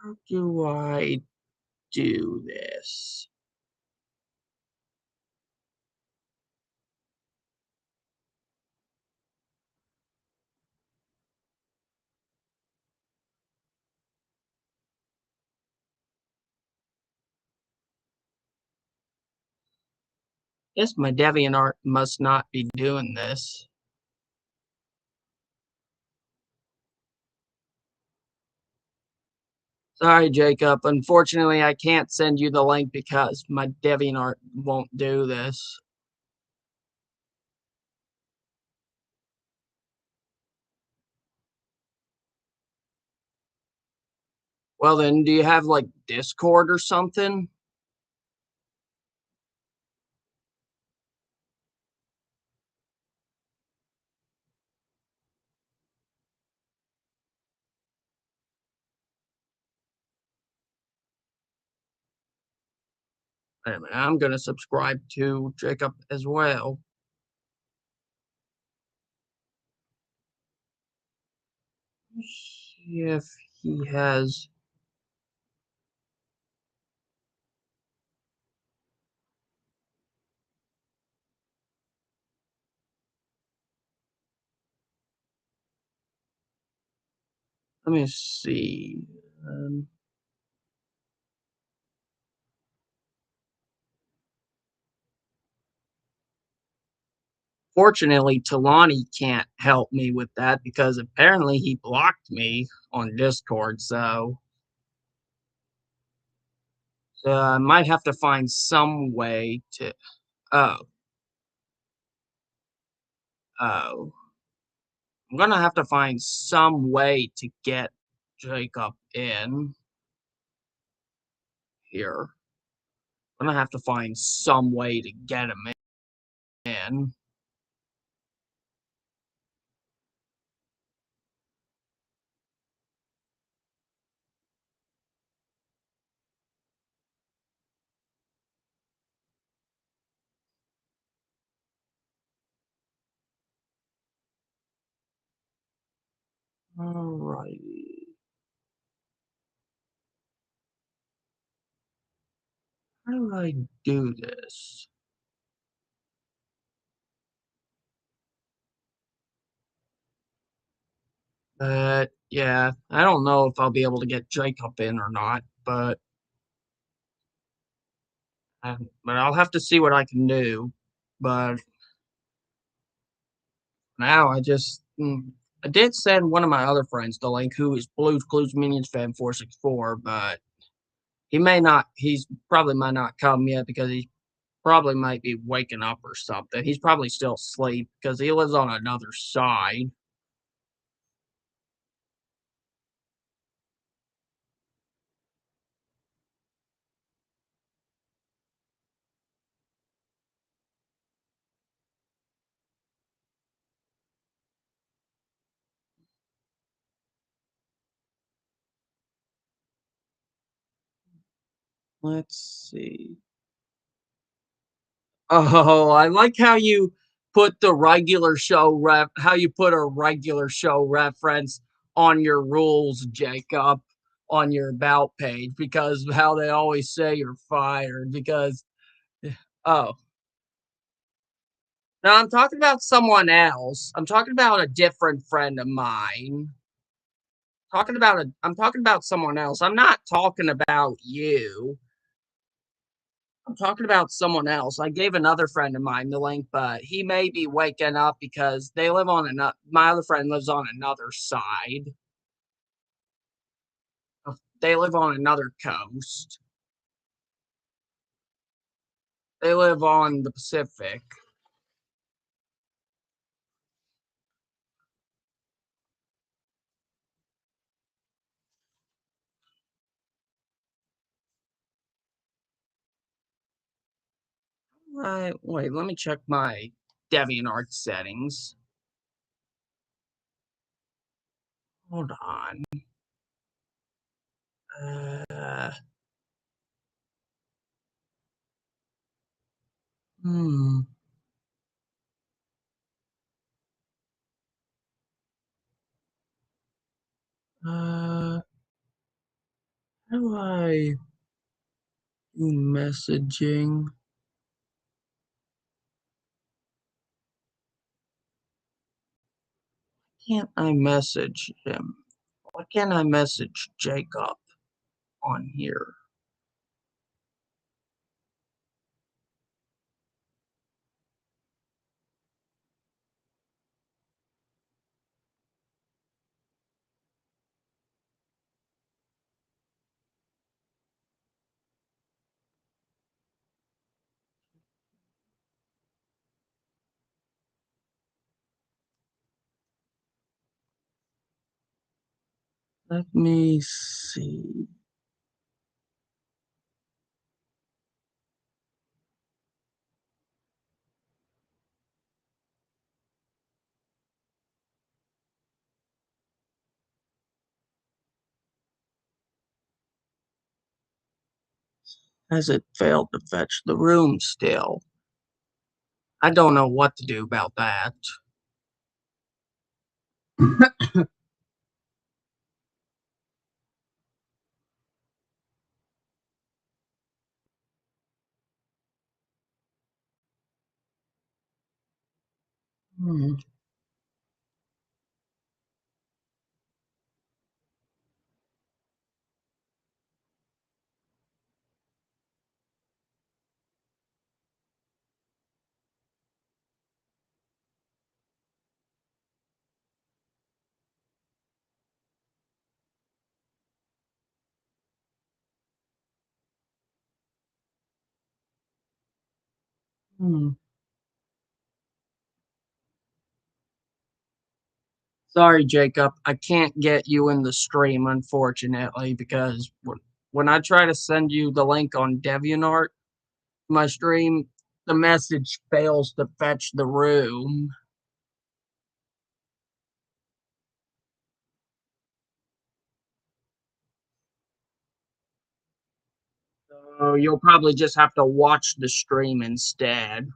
How do I do this? Guess my DeviantArt must not be doing this. Sorry, Jacob. Unfortunately, I can't send you the link because my DeviantArt won't do this. Well, then, do you have like Discord or something? Wait a minute, I'm gonna subscribe to Jacob as well. See if he has. Let me see. Um, Fortunately, Talani can't help me with that because apparently he blocked me on Discord. So I might have to find some way to. Oh, oh. I'm gonna have to find some way to get Jacob in here. I'm gonna have to find some way to get him in. Alrighty. do I do this? Yeah, I don't know if I'll be able to get Jacob in or not, but I'll have to see what I can do. But now I did send one of my other friends the link who is Blues Clues Minions Fan 464, but he's probably might not come yet because he probably might be waking up or something. He's probably still asleep because he lives on another side. Let's see. Oh, I like how you put the regular show how you put a regular show reference on your rules, Jacob, on your about page because how they always say you're fired because oh, no, I'm talking about someone else. I'm talking about a different friend of mine. I'm talking about someone else. I'm not talking about you. I'm talking about someone else. I gave another friend of mine the link, but he may be waking up because they live on another. My other friend lives on another side. They live on another coast. They live on the Pacific. Right. Wait, let me check my DeviantArt settings. Hold on. Uh, hmm. How do I do messaging? Can't I message him? Why can't I message Jacob on here? Let me see. Has it failed to fetch the room still? I don't know what to do about that. Hmm. Hmm. Sorry, Jacob. I can't get you in the stream, unfortunately, because when I try to send you the link on DeviantArt, my stream, the message fails to fetch the room. So you'll probably just have to watch the stream instead.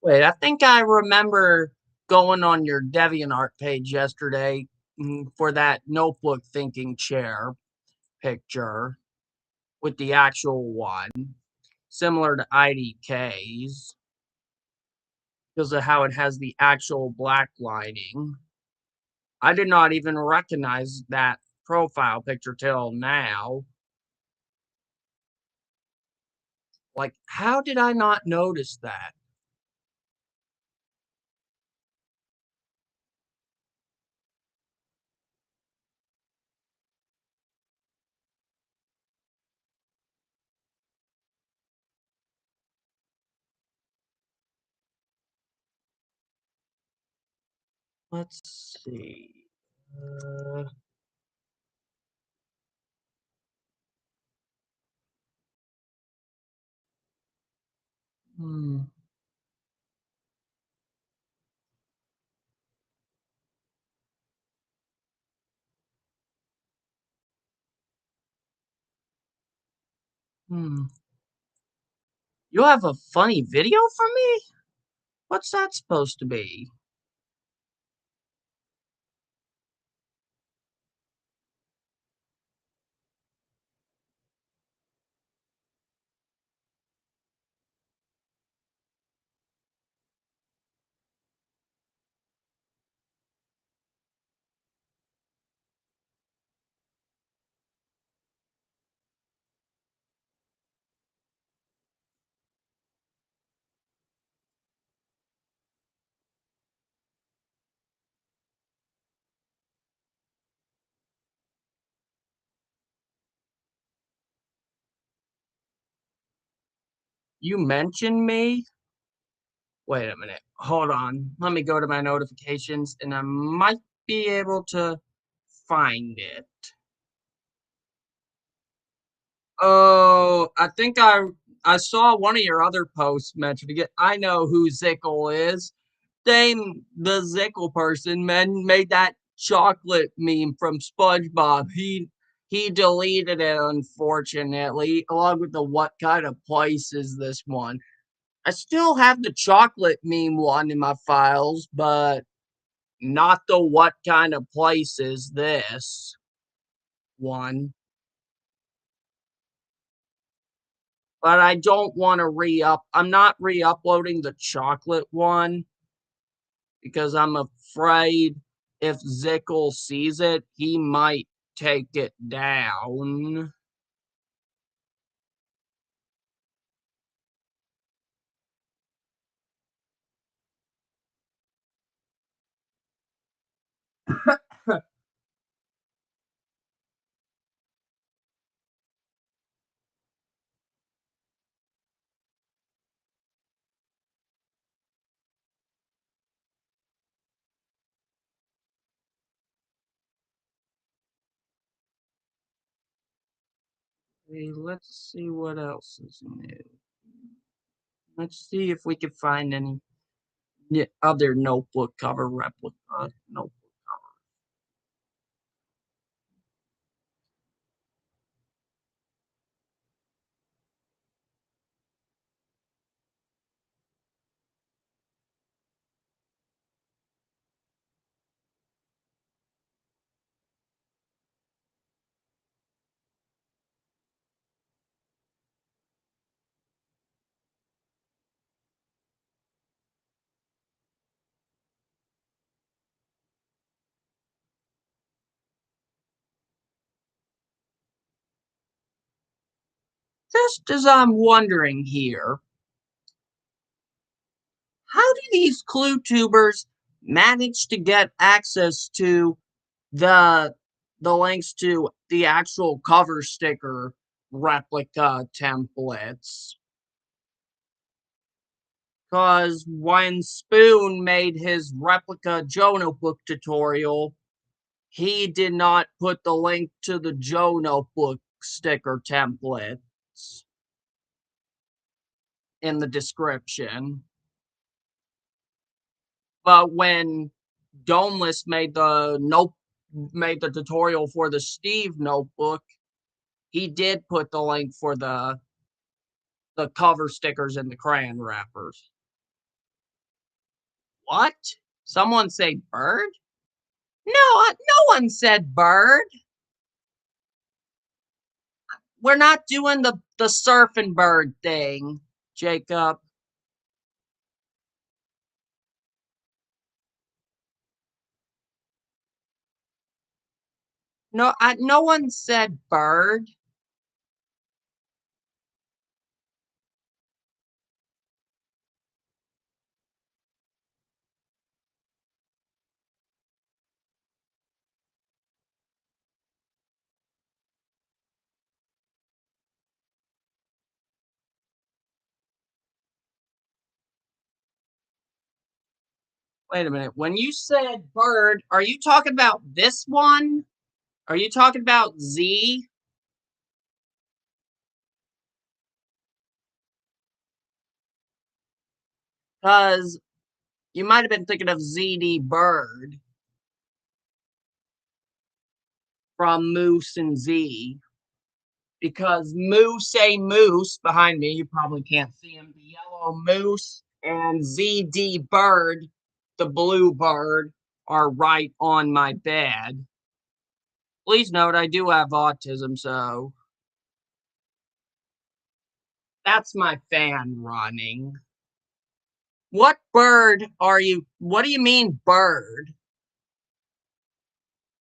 Wait, I think I remember going on your DeviantArt page yesterday for that notebook thinking chair picture with the actual one, similar to IDK's because of how it has the actual black lining. I did not even recognize that profile picture till now. Like, how did I not notice that? Let's see. Uh, hmm. Hmm. You have a funny video for me? What's that supposed to be? You mentioned me? Wait a minute. Hold on. Let me go to my notifications and I might be able to find it. Oh, I saw one of your other posts mentioning it. I know who Zickle is. Same the Zickle person made that chocolate meme from SpongeBob. He deleted it unfortunately, along with the what kind of place is this one. I still have the chocolate meme one in my files, but not the what kind of place is this one. But I don't want to re-up. I'm not re-uploading the chocolate one because I'm afraid if Zickle sees it, he might take it down. Okay, let's see what else is new. Let's see if we can find any other notebook cover replica. Notebook. Just as I'm wondering here, how do these clue tubers manage to get access to the links to the actual cover sticker replica templates? Because when Spoon made his replica Joe Notebook tutorial, he did not put the link to the Joe Notebook sticker templates in the description. But when Domeless made the tutorial for the Steve notebook, he did put the link for the The cover stickers and the crayon wrappers. What? Someone say bird? No, no one said bird. We're not doing the surfing bird thing, Jacob. No, no one said bird. Wait a minute. When you said bird, are you talking about this one? Are you talking about Z? Because you might have been thinking of ZD Bird from Moose and Z. Because Moose A Moose behind me, you probably can't see him, the yellow moose, and ZD Bird, the blue bird, are right on my bed. Please note I do have autism, so that's my fan running. What bird are you? What do you mean, bird?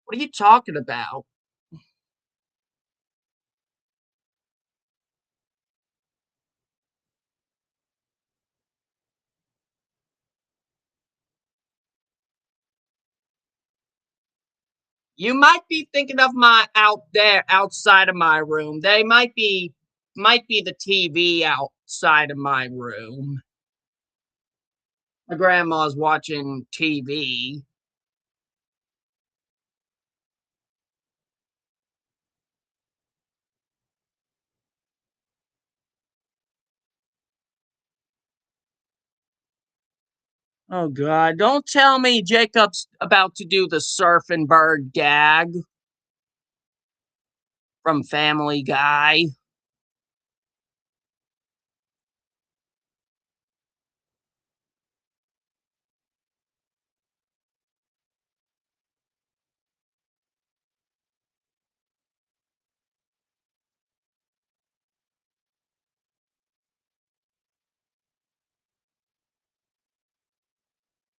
What are you talking about? You might be thinking of my out there outside of my room. They might be the TV outside of my room. My grandma's watching TV. Oh God, don't tell me Jacob's about to do the surfing bird gag from Family Guy.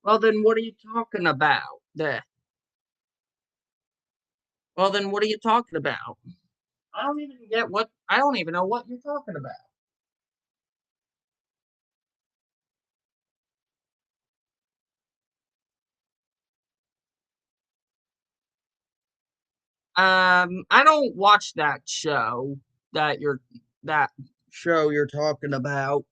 Well then what are you talking about? Well then what are you talking about? I don't even know what you're talking about. I don't watch that you're that show you're talking about.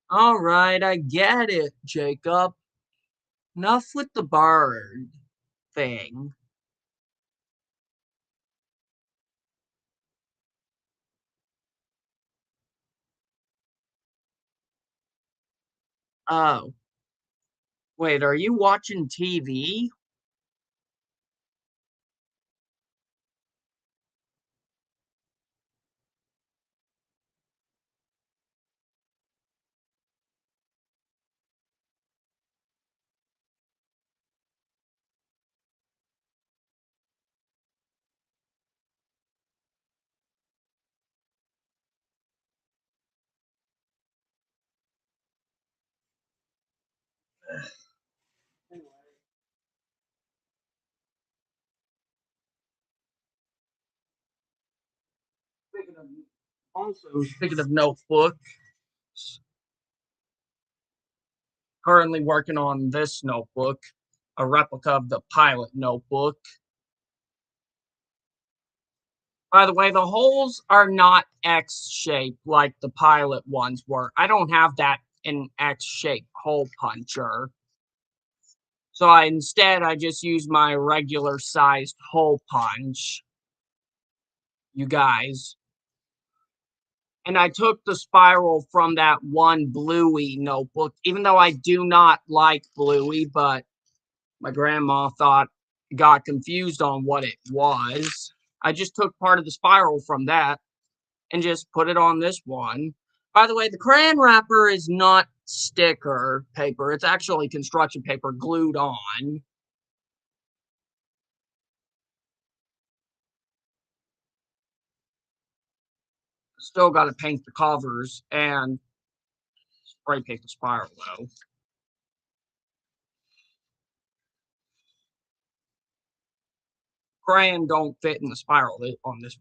All right, I get it, Jacob. Enough with the bird thing. Oh, wait, are you watching TV? Speaking of, speaking of notebook, currently working on this notebook, a replica of the pilot notebook. By the way, the holes are not X-shaped like the pilot ones were. I don't have that in X-shaped hole puncher. So instead I just use my regular sized hole punch, you guys. And I took the spiral from that one Bluey notebook, even though I do not like Bluey, but my grandma got confused on what it was. I just took part of the spiral from that and just put it on this one. By the way, the crayon wrapper is not sticker paper. It's actually construction paper glued on. Still got to paint the covers and spray paint the spiral, though. Crayon don't fit in the spiral on this.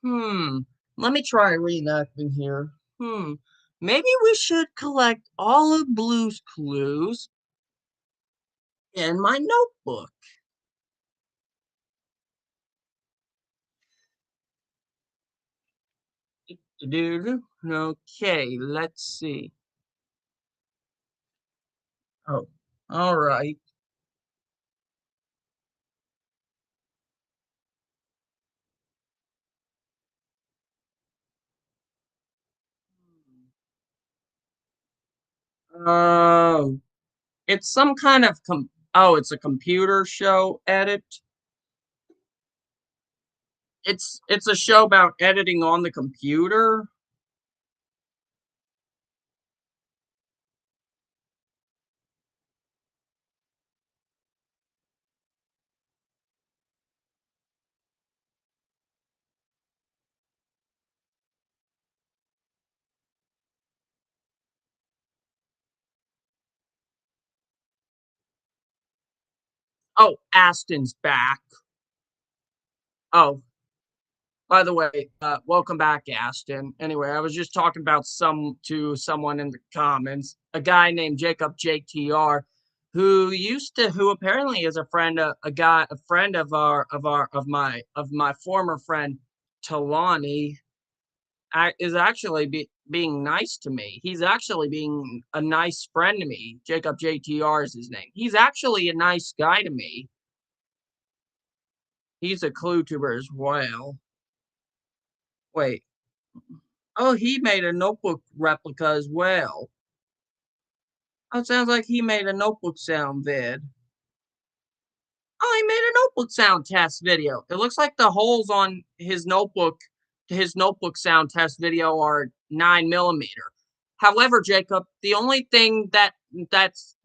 Let me try reenacting here. Maybe we should collect all of Blue's clues in my notebook. Okay, let's see. Oh, all right. Um, it's some kind of it's a computer show edit. It's a show about editing on the computer. Oh, Aston's back. Oh, by the way, welcome back, Aston. Anyway, I was just talking about someone in the comments, a guy named Jacob JTR, who apparently is a friend, a friend of my former friend Talani, is actually being nice to me. He's actually being a nice friend to me. Jacob JTR is his name. He's actually a nice guy to me. He's a clue tuber as well. Wait. Oh, he made a notebook replica as well. Oh, it sounds like he made a notebook sound vid. Oh, he made a notebook sound test video. It looks like the holes on his notebook sound test video are 9mm. However, Jacob, the only thing that's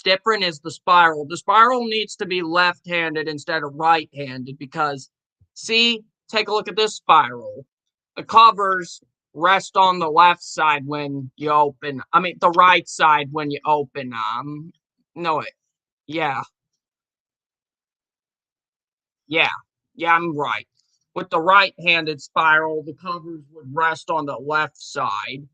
different is the spiral. The spiral needs to be left-handed instead of right-handed because, see, take a look at this spiral. The covers rest on the left side when you open. I mean, the right side when you open. No, yeah, yeah, yeah, I'm right. With the right-handed spiral, the covers would rest on the left side.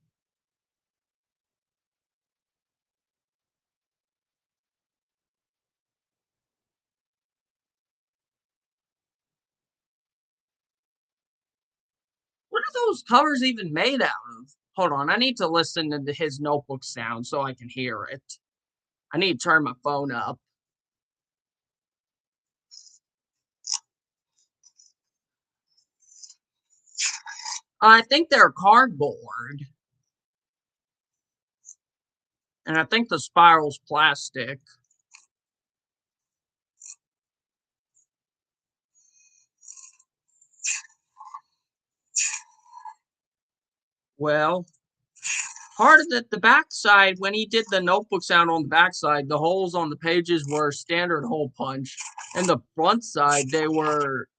What are those covers even made out of? Hold on, I need to listen to his notebook sound so I can hear it. I need to turn my phone up. I think they're cardboard. And I think the spiral's plastic. Well, part of the backside, when he did the notebook sound on the backside, the holes on the pages were standard hole punch. And the front side, they were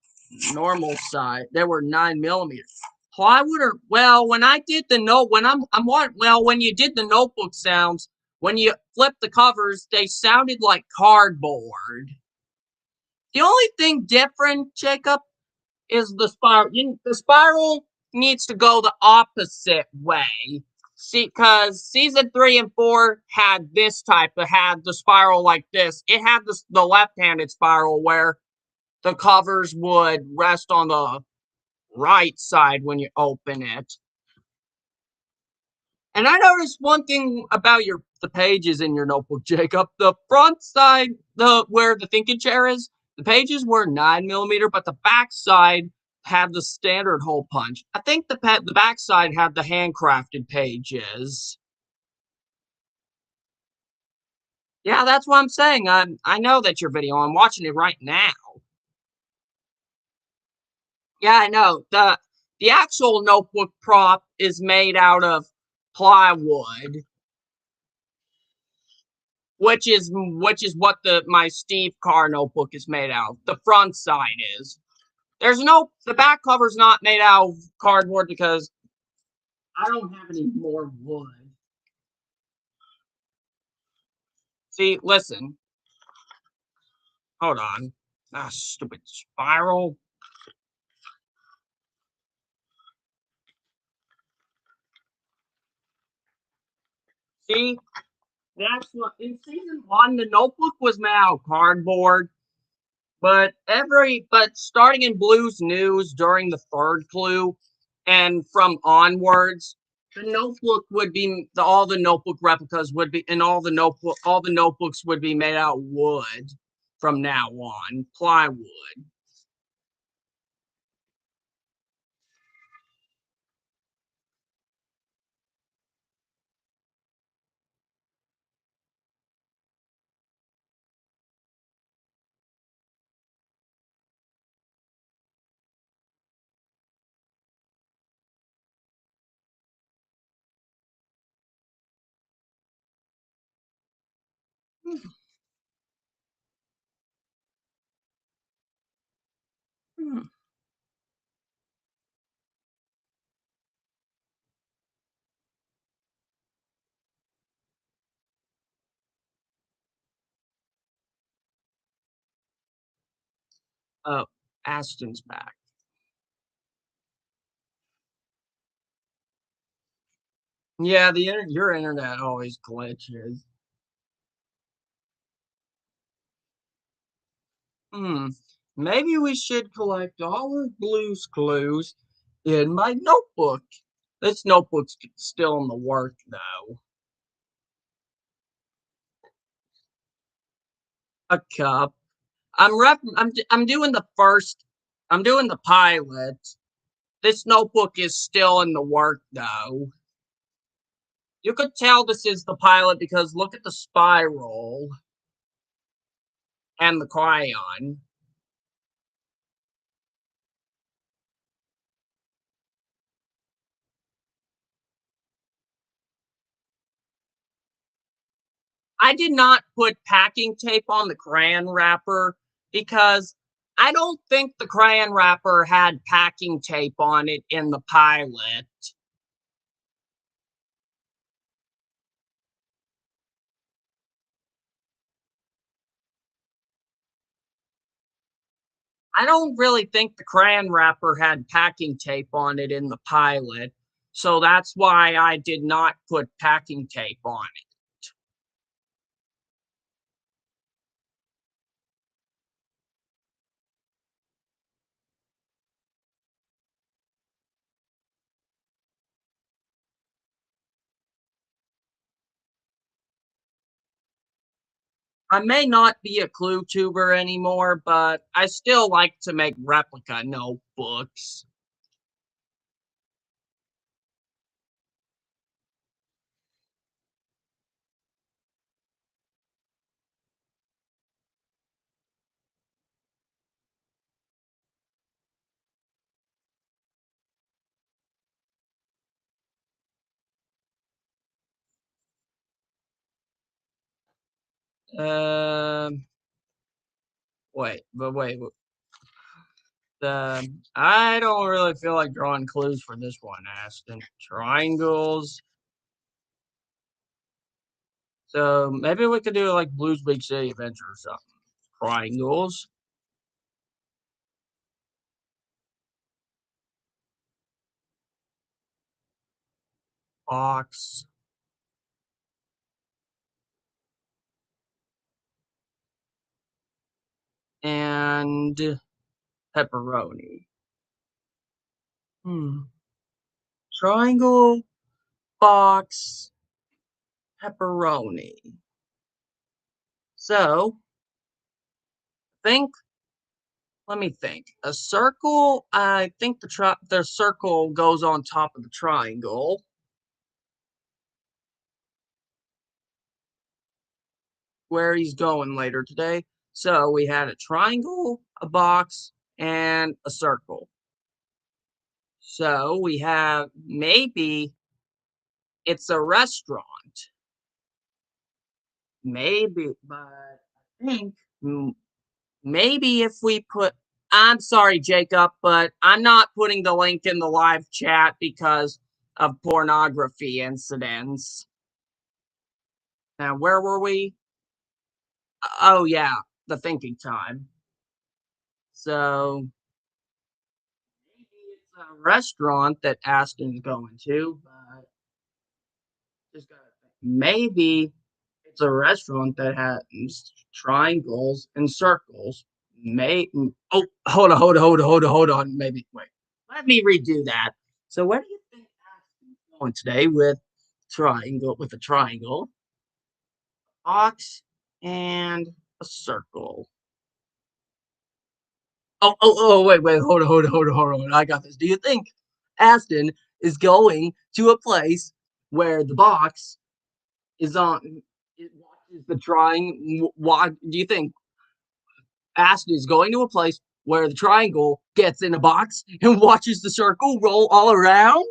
normal side. They were 9mm. Plywood or well, when I did the note, when you did the notebook sounds, when you flipped the covers, they sounded like cardboard. The only thing different, Jacob, is the spiral. The spiral needs to go the opposite way. See, because season 3 and 4 had this type, it had the spiral like this. It had the left-handed spiral where the covers would rest on the right side when you open it. And I noticed one thing about the pages in your notebook, Jacob. The front side, the where the thinking chair is, the pages were 9mm, but the back side had the standard hole punch. I think the back side had the handcrafted pages. Yeah, that's what I'm saying. I know that's your video. I'm watching it right now. Yeah, I know. The actual notebook prop is made out of plywood, which is what the my Steve Carr notebook is made out of. The front side is. The back cover's not made out of cardboard because I don't have any more wood. See, listen. Hold on. Ah, stupid spiral. See, that's what in season one the notebook was made out of cardboard. But starting in Blue's News during the third clue and from onwards, the notebook would be all the notebook replicas would be and all the notebooks would be made out of wood from now on, plywood. Oh, Ashton's back. Yeah, your internet always glitches. Hmm. Maybe we should collect all of Blue's clues in my notebook. This notebook's still in the work though. A cup. I'm doing the first. I'm doing the pilot. This notebook is still in the work though. You could tell this is the pilot because look at the spiral and the crayon. I did not put packing tape on the crayon wrapper because I don't think the crayon wrapper had packing tape on it in the pilot. I don't really think the crayon wrapper had packing tape on it in the pilot, so that's why I did not put packing tape on I may not be a clue tuber anymore, but I still like to make replica notebooks. Um, wait. I don't really feel like drawing clues for this one, Aston. Triangles. So maybe we could do like Blues Big City Adventure or something. Triangles. Box. And pepperoni. Hmm. Triangle, box, pepperoni. So, think let me think. A circle, I think the circle goes on top of the triangle. Where he's going later today. So we had a triangle, a box, and a circle. So we have maybe it's a restaurant. Maybe, but I think maybe if we put, I'm sorry, Jacob, but I'm not putting the link in the live chat because of pornography incidents. Now, where were we? Oh, yeah, the thinking time. So maybe it's a restaurant that Aston's going to, but just gotta think. Maybe it's a restaurant that has triangles and circles. Oh, hold on. Maybe wait. Let me redo that. So where do you think Aston's going today with a triangle, box, and a circle? Wait, hold on. I got this. Do you think Aston is going to a place where the box is on? It watches the trying. Why do you think Aston is going to a place where the triangle gets in a box and watches the circle roll all around?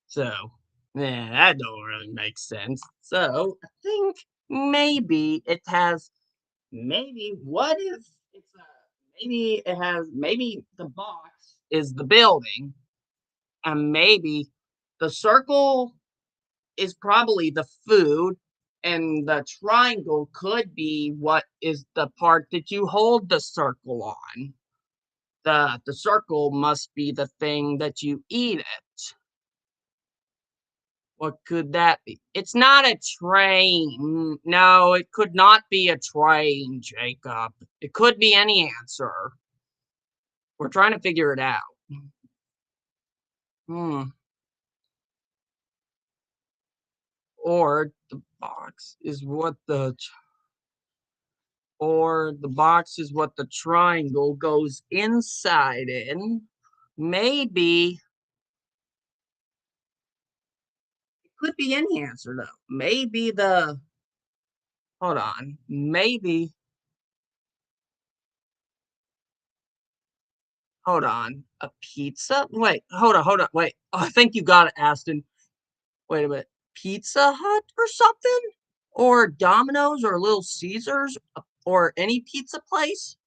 So, yeah, that don't really make sense. So, I think maybe it has. Maybe what if it's a maybe the box is the building and maybe the circle is probably the food and the triangle could be what is the part that you hold the circle on. The circle must be the thing that you eat it. What could that be? It's not a train. No, it could not be a train, Jacob. It could be any answer. We're trying to figure it out. Hmm. Or the box is what the box is what the triangle goes inside in. Maybe it could be any answer though. Maybe the hold on. Maybe hold on. A pizza? Wait, hold on. Wait. Oh, I think you got it, Aston. Wait a minute. Pizza Hut or something? Or Domino's or Little Caesars or any pizza place?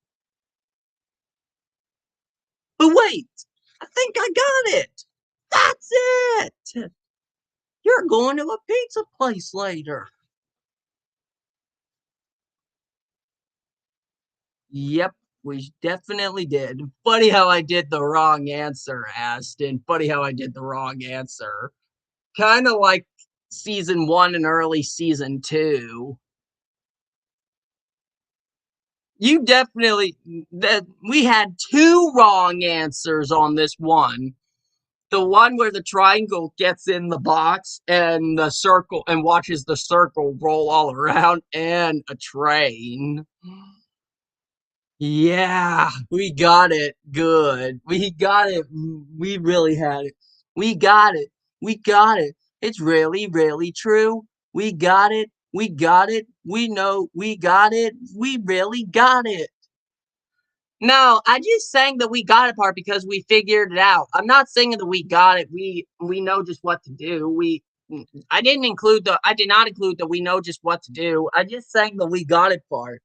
But wait, I think I got it. That's it. You're going to a pizza place later. Yep, we definitely did. Funny how I did the wrong answer, Aston. Funny how I did the wrong answer. Kind of like season one and early season two. You definitely that we had two wrong answers on this one. The one where the triangle gets in the box and the circle and watches the circle roll all around and a train. Yeah, we got it. Good. We got it. We really had it. We got it. We got it. It's really, really true. We got it. We got it. We know we got it. We really got it. No, I just sang the "we got it" part because we figured it out. I'm not singing the "we got it." We know just what to do. I did not include the "we know just what to do." I just sang the "we got it" part.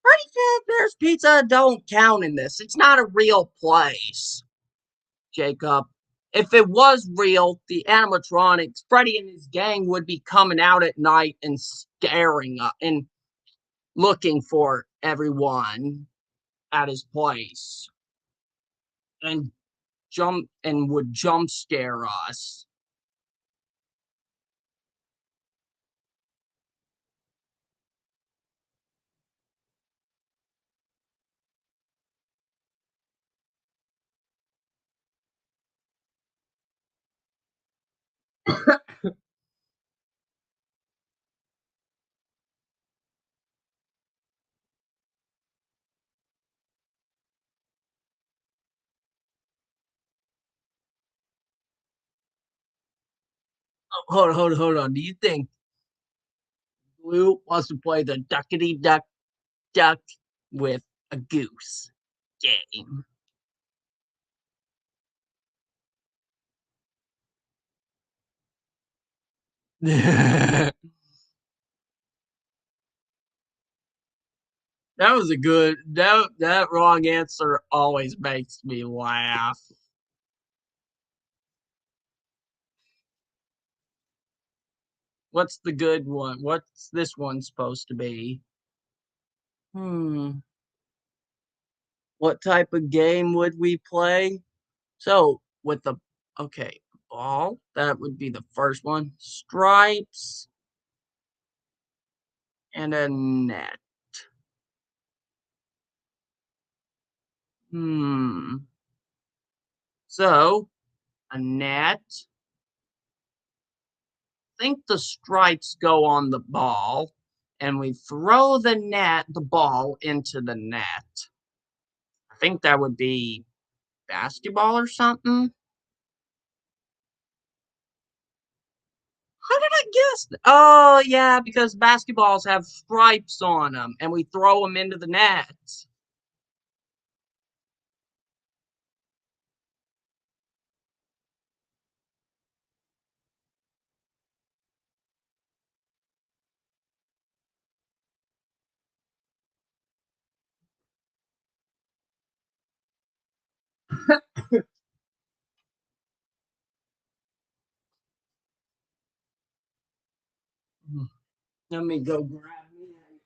Freddy Fazbear's Pizza don't count in this. It's not a real place, Jacob. If it was real, the animatronics, Freddy and his gang would be coming out at night and scaring us and looking for everyone at his place and would jump scare us. Oh, hold on. Do you think Blue wants to play the duckity duck with a goose game? That was a good that wrong answer always makes me laugh. What's the good one? What's this one supposed to be? Hmm. What type of game would we play? So with the okay, ball, that would be the first one. Stripes and a net. Hmm. So a net. Think the stripes go on the ball, and we throw the ball into the net. I think that would be basketball or something. How did I guess? Oh yeah, because basketballs have stripes on them, and we throw them into the net. Let me go grab me a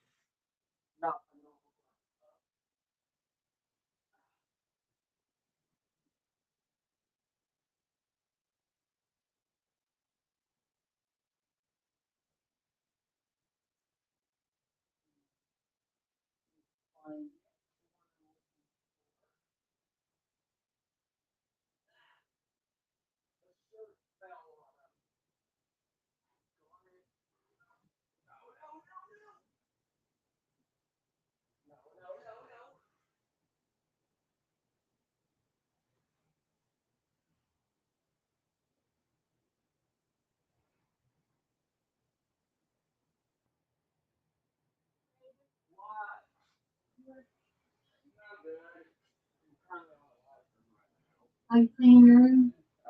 I cleaner.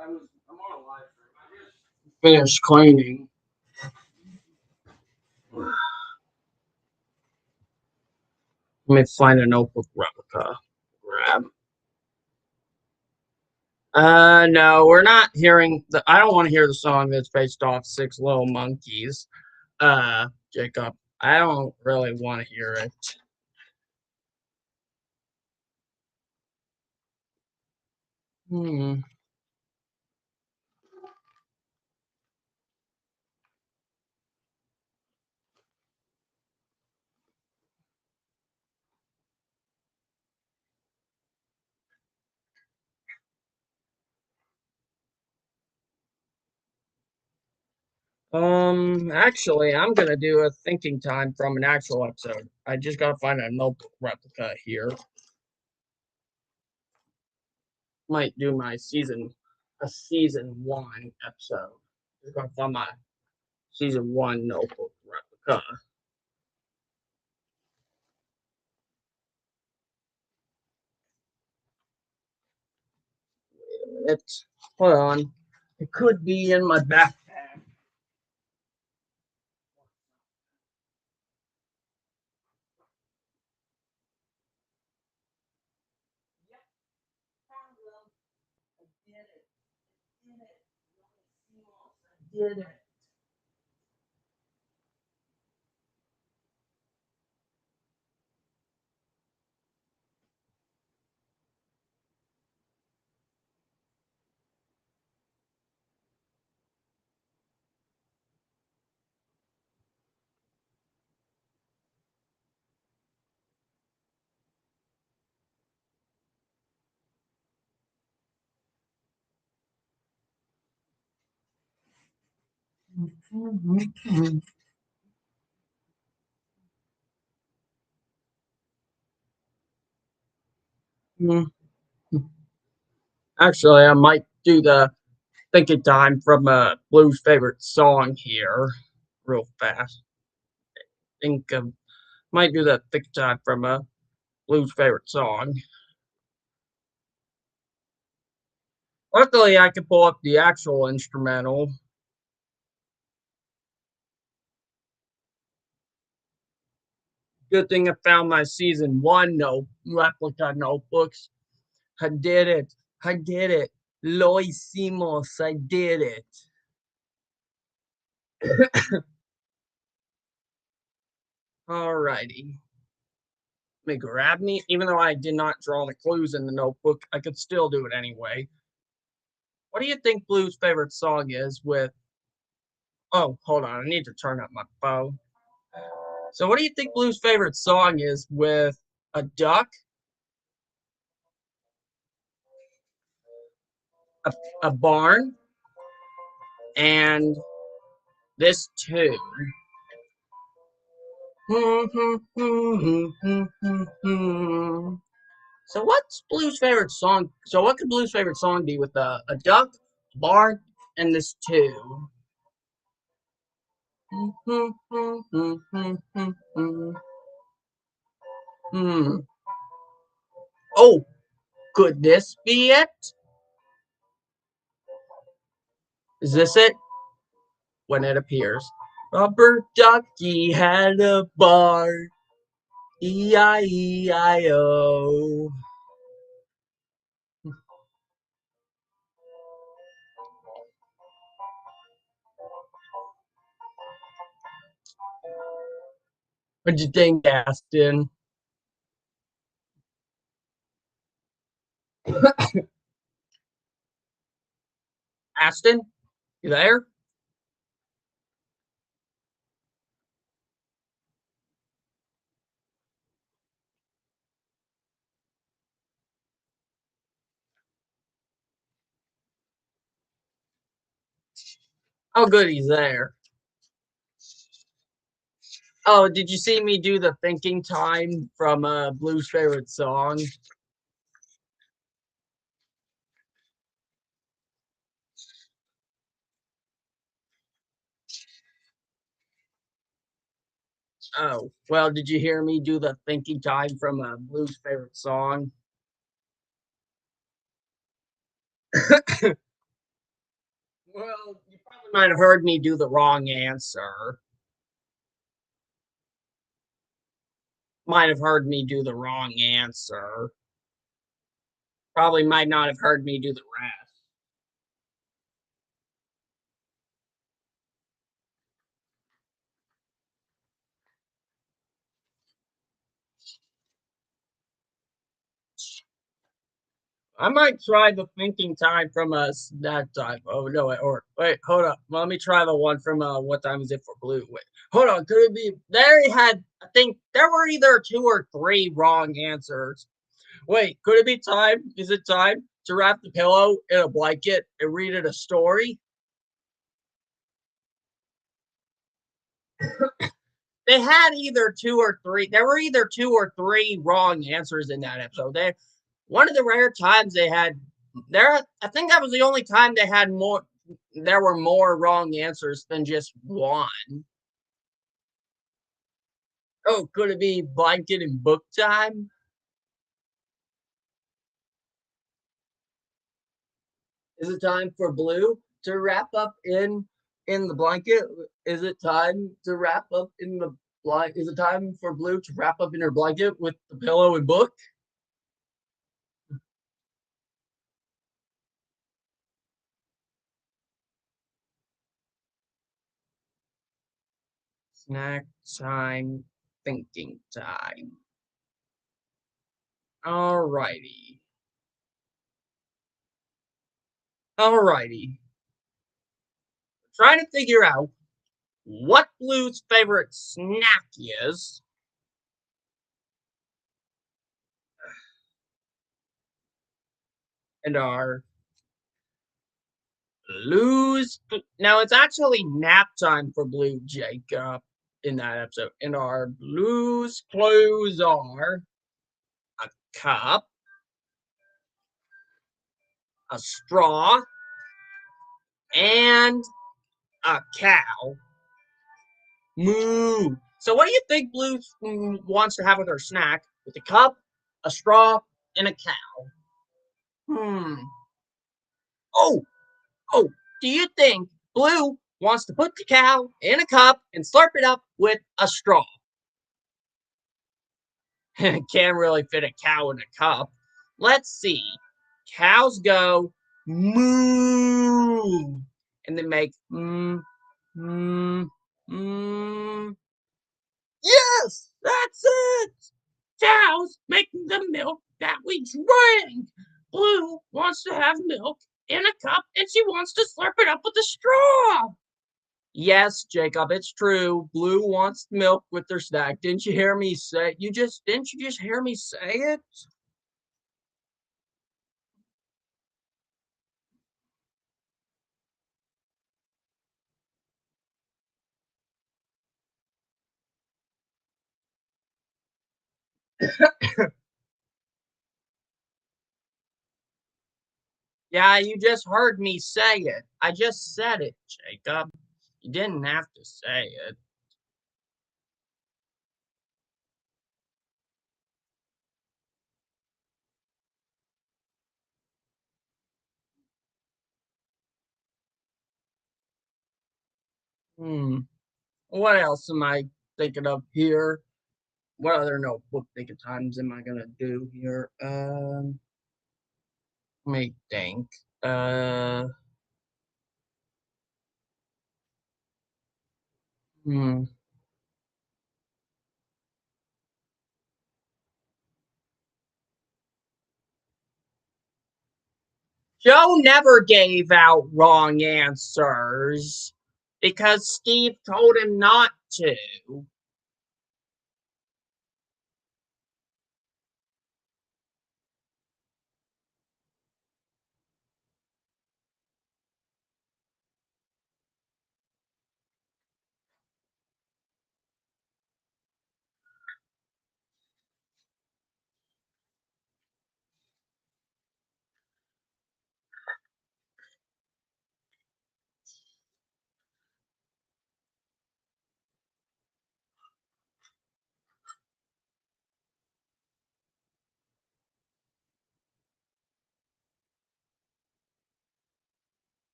I'm on a live stream. I just finished cleaning. Let me find a notebook replica. Grab. No, we're not hearing the. I don't want to hear the song that's based off Six Little Monkeys. Jacob, I don't really want to hear it. Hmm. Actually, I'm gonna do a thinking time from an actual episode. I just gotta find a notebook replica here. Might do a season one episode. Just gotta find my season one notebook replica. It's hold on. It could be in my backpack. Yep, found them. I did it. I did it. I did it. Actually, I might do the thinking time from Blue's favorite song here, real fast. Think might do that thinking time from Blue's favorite song. Luckily, I can pull up the actual instrumental. Good thing I found my season 1 replica notebooks. I did it. I did it. Lo hicimos. I did it. Alrighty. Let me grab me. Even though I did not draw the clues in the notebook, I could still do it anyway. What do you think Blue's favorite song is with... Oh, hold on. I need to turn up my phone. So what do you think Blue's favorite song is with a duck, a barn, and this tune? So what's Blue's favorite song? So what could Blue's favorite song be with a duck, a barn, and this tune? Oh, could this be it? Is this it? When it appears. Rubber ducky had a barn. E-I-E-I-O. What'd you think, Aston? Aston, you there? Oh, good, he's there. Oh, did you see me do the thinking time from Blue's favorite song? Oh, well, did you hear me do the thinking time from Blue's favorite song? Well, you probably might have heard me do the wrong answer. Might have heard me do the wrong answer. Probably might not have heard me do the rest. I might try the thinking time from us that time. Oh no, or wait, hold up. Let me try the one from what time is it for Blue? Wait, hold on. Could it be there? He had, I think there were either 2 or 3 wrong answers. Wait, could it be time? Is it time to wrap the pillow in a blanket and read it a story? They had either 2 or 3. There were either 2 or 3 wrong answers in that episode. They one of the rare times they had there. I think that was the only time they had more. There were more wrong answers than just one. Oh, could it be blanket and book time? Is it time for Blue to wrap up in the blanket? Is it time to wrap up in the blanket? Is it time for Blue to wrap up in her blanket with the pillow and book? Snack time, thinking time. Alrighty. Alrighty. Trying to figure out what Blue's favorite snack is. And our Blue's. Now it's actually nap time for Blue Jacob in that episode. And our Blue's clues are a cup, a straw, and a cow. Moo. So what do you think Blue wants to have with her snack? With a cup, a straw, and a cow. Hmm. Oh, oh, do you think Blue wants to put the cow in a cup and slurp it up with a straw? Can't really fit a cow in a cup. Let's see. Cows go moo and they make mm, mm. Yes, that's it. Cows making the milk that we drink. Blue wants to have milk in a cup and she wants to slurp it up with a straw. Yes, Jacob, it's true. Blue wants milk with her snack. Didn't you hear me say? Didn't you just hear me say it? Yeah, you just heard me say it. I just said it, Jacob. You didn't have to say it. Hmm. What else am I thinking of here? What other notebook thinking times am I gonna do here? Let me think. Uh, hmm. Joe never gave out wrong answers because Steve told him not to.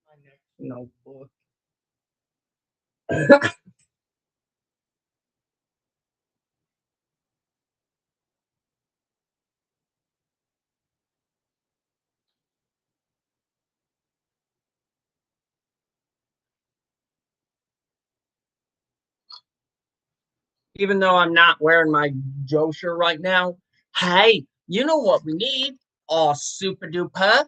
My next notebook. Even though I'm not wearing my Joe shirt right now. Hey, you know what we need? Oh, super duper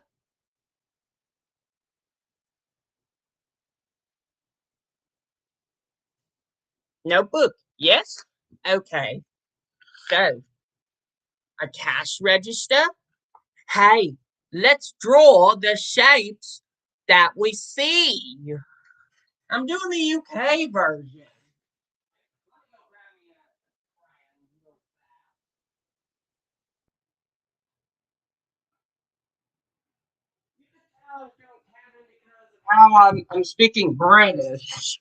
notebook. Yes? Okay. So, a cash register. Hey, let's draw the shapes that we see. I'm doing the UK version. How I'm speaking British.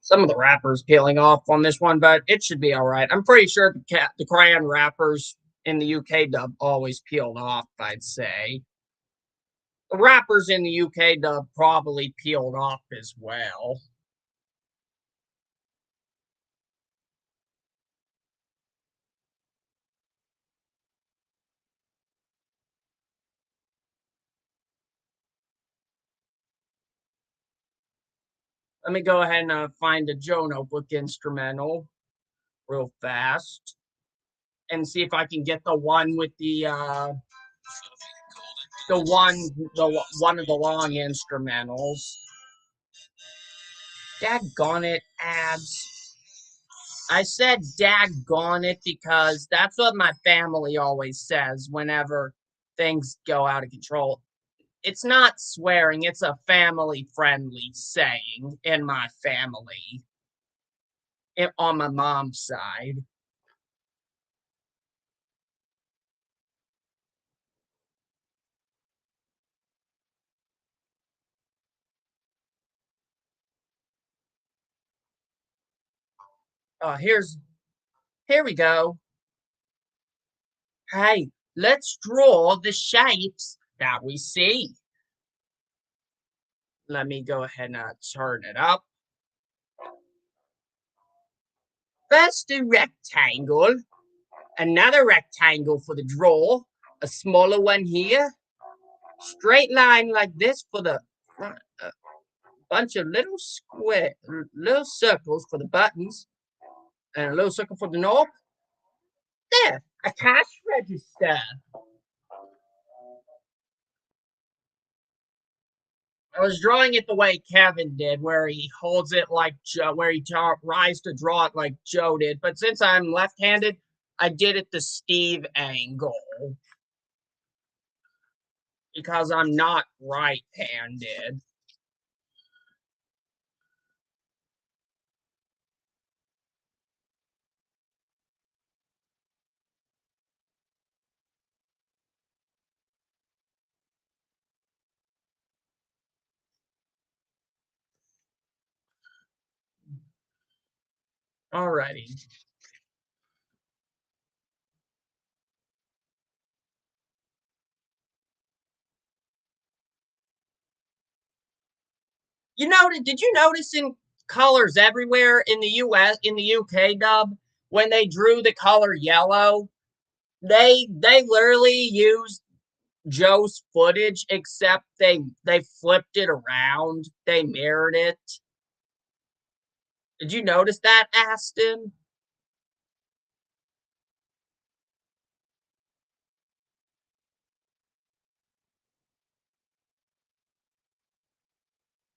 Some of the wrappers peeling off on this one, but it should be all right. I'm pretty sure the crayon wrappers in the UK dub always peeled off. I'd say the wrappers in the UK dub probably peeled off as well. Let me go ahead and find a Joe Notebook instrumental real fast and see if I can get the one with the one of the long instrumentals. Daggone it, ads. I said daggone it because that's what my family always says whenever things go out of control. It's not swearing, it's a family friendly saying in my family. on my mom's side. Here we go. Hey, let's draw the shapes that we see. Let me go ahead and turn it up. First, a rectangle, another rectangle for the draw, a smaller one here, straight line like this for the front, bunch of little circles for the buttons, and a little circle for the knob. There, a cash register. I was drawing it the way Kevin did, where he holds it like Joe, where he tries to draw it like Joe did. But since I'm left-handed, I did it the Steve angle because I'm not right-handed. Alrighty. Did you notice in colors everywhere in the US, in the UK dub, when they drew the color yellow, they literally used Joe's footage, except they flipped it around. They mirrored it. Did you notice that, Aston?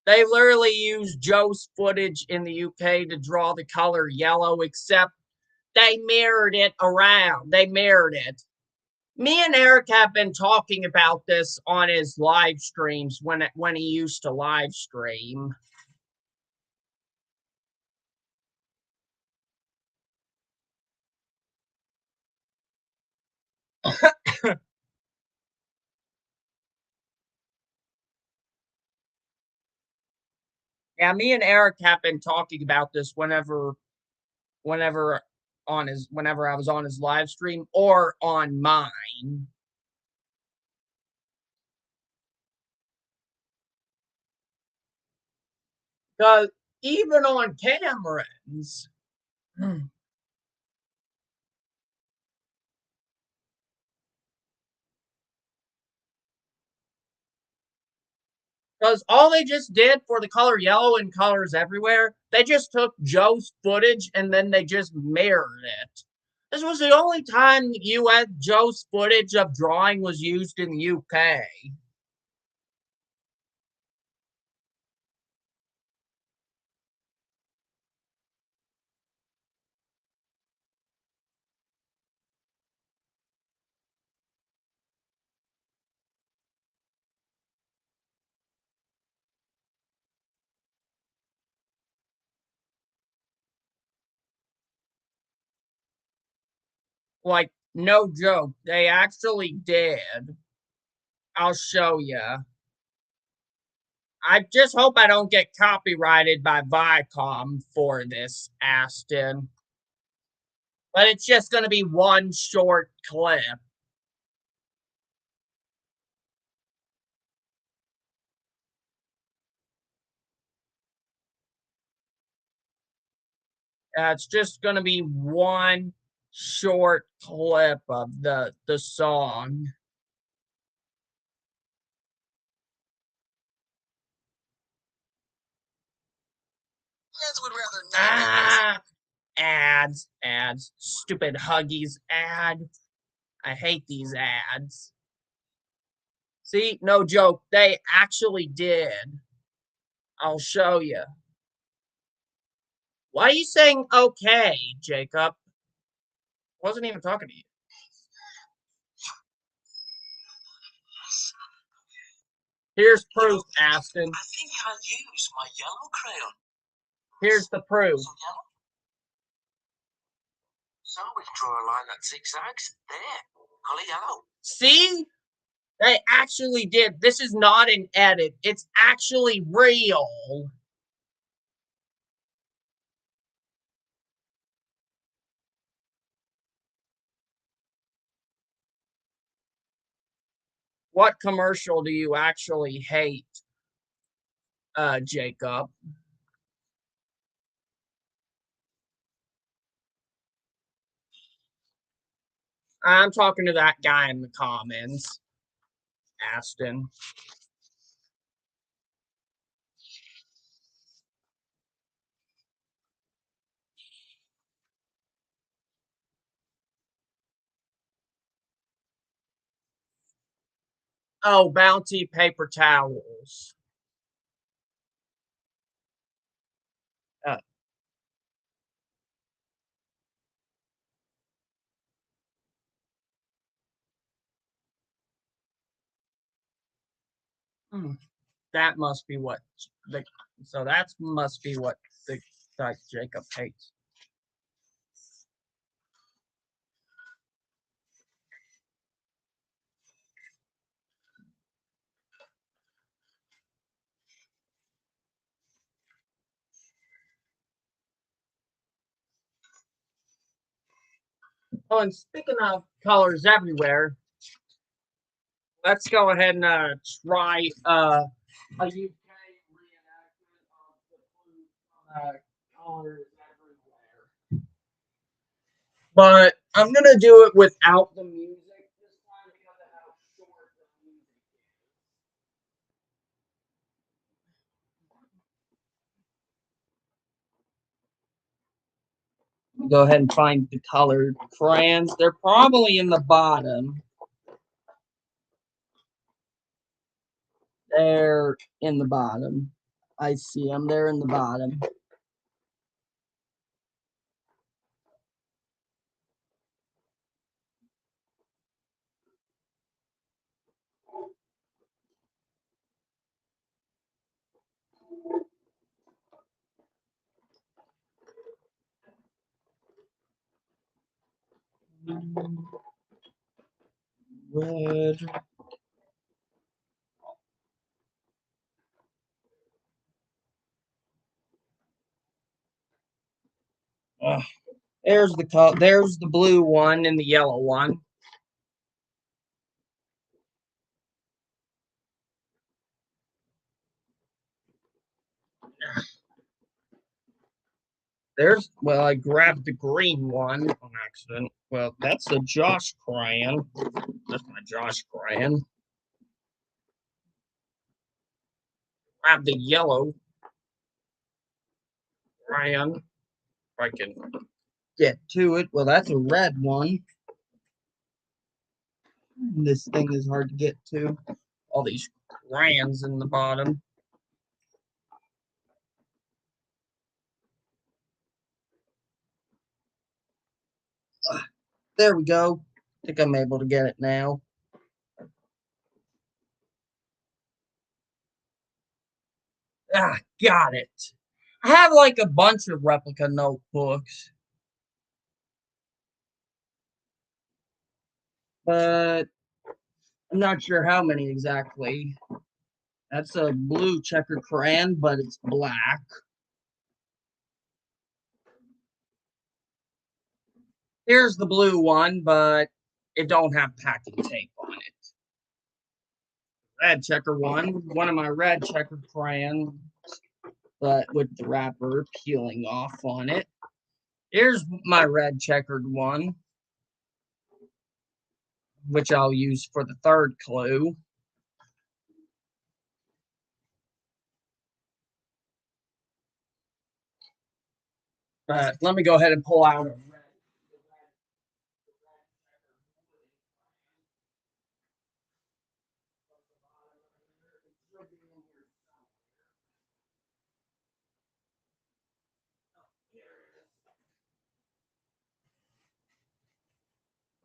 They literally used Joe's footage in the UK to draw the color yellow, except they mirrored it around. They mirrored it. Me and Eric have been talking about this on his live streams when he used to live stream. Yeah, me and Eric have been talking about this whenever whenever I was on his live stream or on mine. Because even on Cameron's, because all they just did for the color yellow and colors everywhere, they just took Joe's footage and then they just mirrored it. This was the only time US Joe's footage of drawing was used in the UK. Like, no joke, they actually did. I'll show you. I just hope I don't get copyrighted by Viacom for this, Aston. But it's just going to be one short clip. It's just going to be one short clip of the song. Would rather not ads, stupid Huggies ad. I hate these ads. See, no joke, they actually did. I'll show you. Why are you saying okay, Jacob? Wasn't even talking to you. Here's proof, Aston. I think I'll use my yellow crayon. Here's the proof. So we can draw a line that zigzags. There. Color yellow. See? They actually did. This is not an edit. It's actually real. What commercial do you actually hate, Jacob? I'm talking to that guy in the comments, Aston. Oh, Bounty paper towels. Uh, that must be what the. So that must be what the like Jacob hates. Oh, and speaking of colors everywhere, let's go ahead and try a UK reenactment of the blue colors everywhere. But I'm gonna do it without the music this time because of how short the music is. Go ahead and find the colored crayons. They're probably in the bottom. They're in the bottom. I see them. They're in the bottom. Red. There's the color. There's the blue one and the yellow one. Well, I grabbed the green one on accident. Well, that's the Josh crayon. That's my Josh crayon. Grab the yellow crayon. If I can get to it. Well, that's a red one. This thing is hard to get to. All these crayons in the bottom. There we go. I think I'm able to get it now. Got it. I have like a bunch of replica notebooks, but I'm not sure how many exactly. That's a blue checkered crayon, but it's black. Here's the blue one, but it don't have packing tape on it. Red checker one of my red checkered crayons, but with the wrapper peeling off on it. Here's my red checkered one, which I'll use for the third clue. But let me go ahead and pull out a red.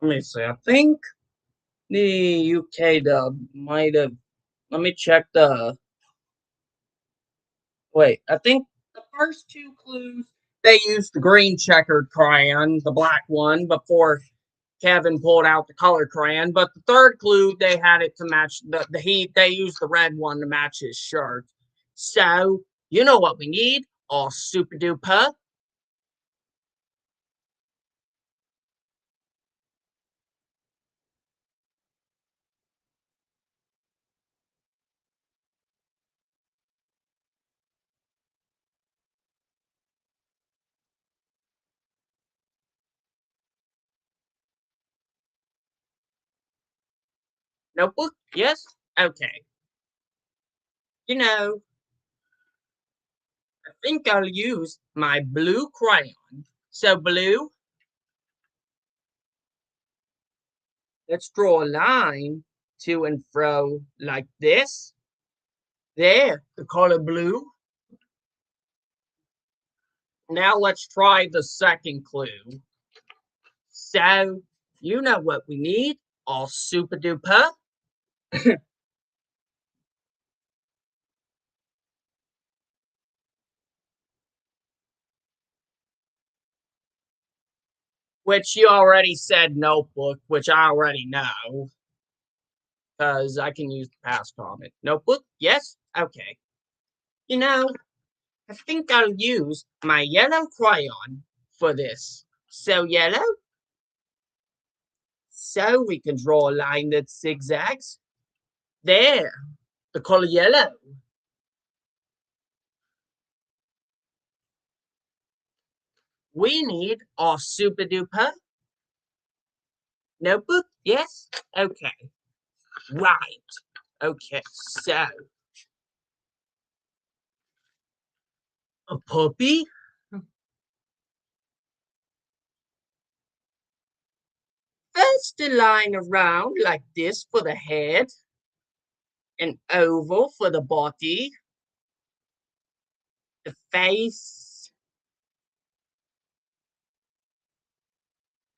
Let me see. I think the UK dub might have. Let me check the. Wait, I think the first two clues they used the green checkered crayon, the black one, before Kevin pulled out the color crayon. But the third clue, they had it to match the heat. They used the red one to match his shirt. So you know what we need? All super duper. Notebook? Yes? Okay. You know, I think I'll use my blue crayon. So, blue, let's draw a line to and fro like this. There, the color blue. Now let's try the second clue. So, you know what we need? All super duper. Which you already said notebook, which I already know because I can use the past comment. Notebook? Yes? Okay. You know, I think I'll use my yellow crayon for this. So yellow? So we can draw a line that zigzags. There, the color yellow. We need our super duper notebook. Yes? Okay. Right. Okay, so a puppy? First a line around like this for the head, an oval for the body, the face,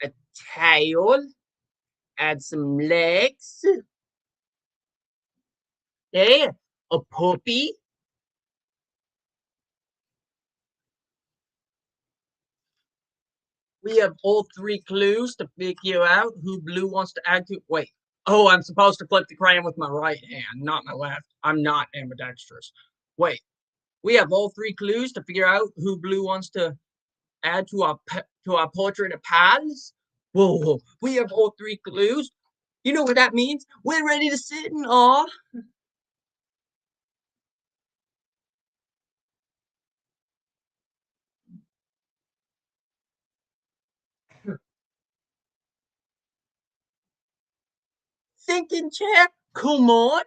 a tail, add some legs. There, a puppy. We have all three clues to figure out who Blue wants to add to. Wait. Oh, I'm supposed to flip the crayon with my right hand, not my left. I'm not ambidextrous. Wait. We have all three clues to figure out who Blue wants to add to our portrait of pals. Whoa, whoa. We have all three clues. You know what that means? We're ready to sit in awe. Thinking chair. Come on.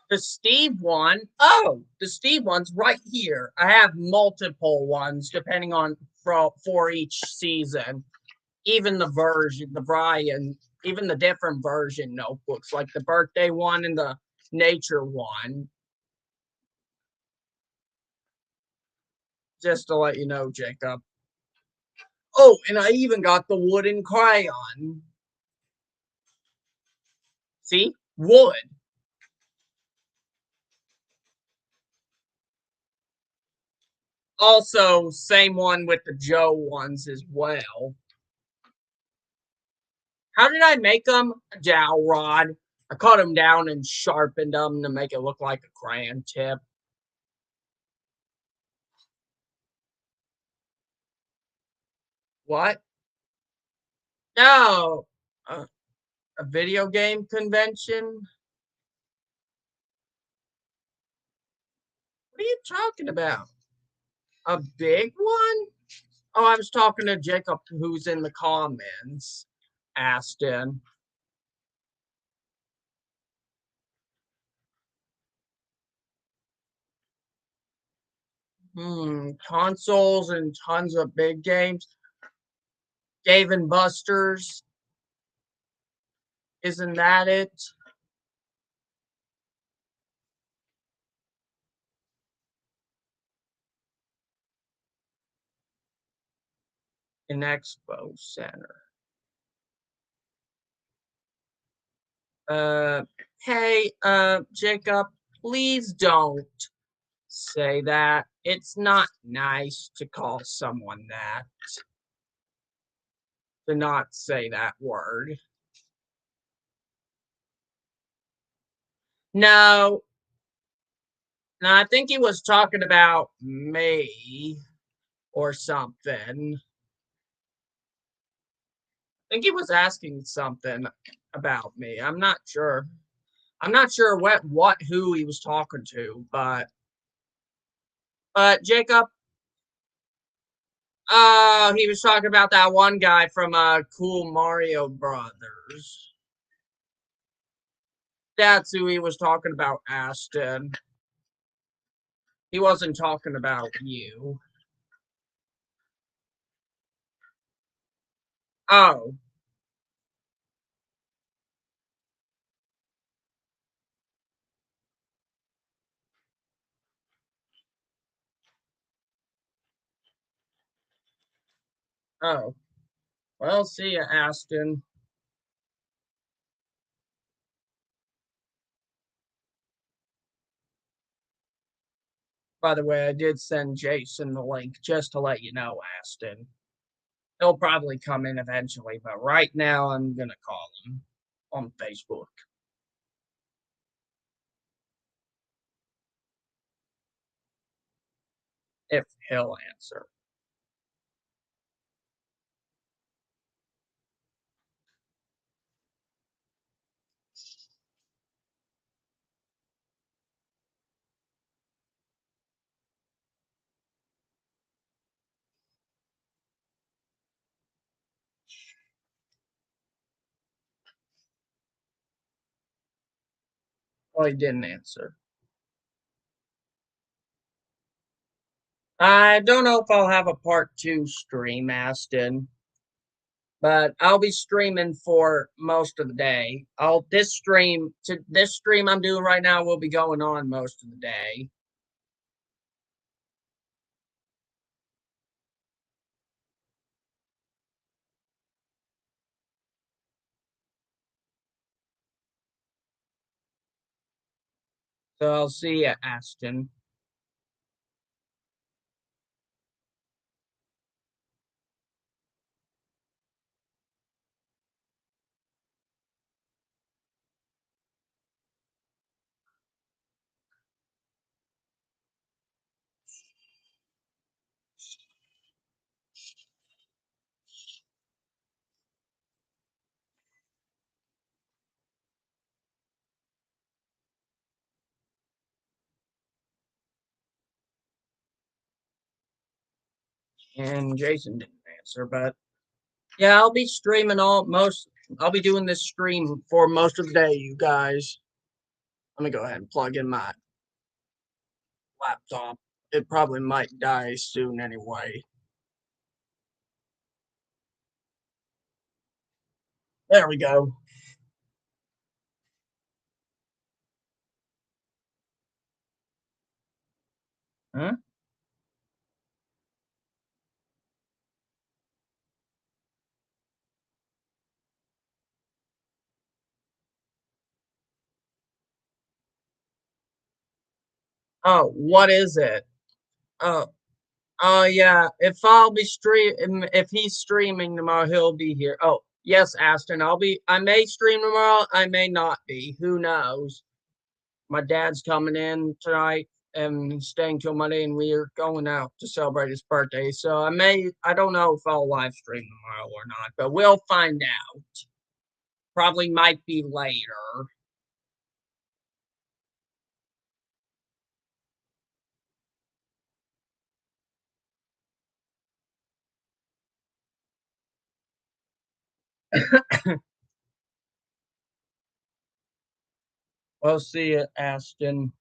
The Steve one. Oh, the Steve one's right here. I have multiple ones depending on for each season. Even the version, the Brian, even the different version notebooks, like the birthday one and the nature one. Just to let you know, Jacob. Oh, and I even got the wooden crayon. See? Wood. Also, same one with the Joe ones as well. How did I make them? A dowel rod. I cut them down and sharpened them to make it look like a crayon tip. What? No. A video game convention? What are you talking about? A big one? Oh, I was talking to Jacob, who's in the comments, Aston. Consoles and tons of big games. Dave and Buster's, isn't that it? An Expo Center. Uh, hey, Jacob, please don't say that. It's not nice to call someone that, to not say that word. No, no, I think he was talking about me or something. I think he was asking something about me. I'm not sure. I'm not sure who he was talking to, but Jacob, he was talking about that one guy from Cool Mario Brothers. That's who he was talking about, Ashton. He wasn't talking about you. Oh, oh. Well, see ya, Ashton. By the way, I did send Jason the link just to let you know, Ashton. He'll probably come in eventually, but right now I'm gonna call him on Facebook if he'll answer. Well, he didn't answer. I don't know if I'll have a part 2 stream, Aston, but I'll be streaming for most of the day. This stream I'm doing right now will be going on most of the day. So I'll see you, Aston. And Jason didn't answer, but yeah, I'll be doing this stream for most of the day, you guys. Let me go ahead and plug in my laptop. It probably might die soon anyway. There we go. Huh? Oh, what is it? Oh, oh yeah. If he's streaming tomorrow, he'll be here. Oh, yes, Aston. I may stream tomorrow. I may not be. Who knows? My dad's coming in tonight and staying till Monday, and we are going out to celebrate his birthday. So I don't know if I'll live stream tomorrow or not, but we'll find out. Probably might be later. We'll see you, Ashton.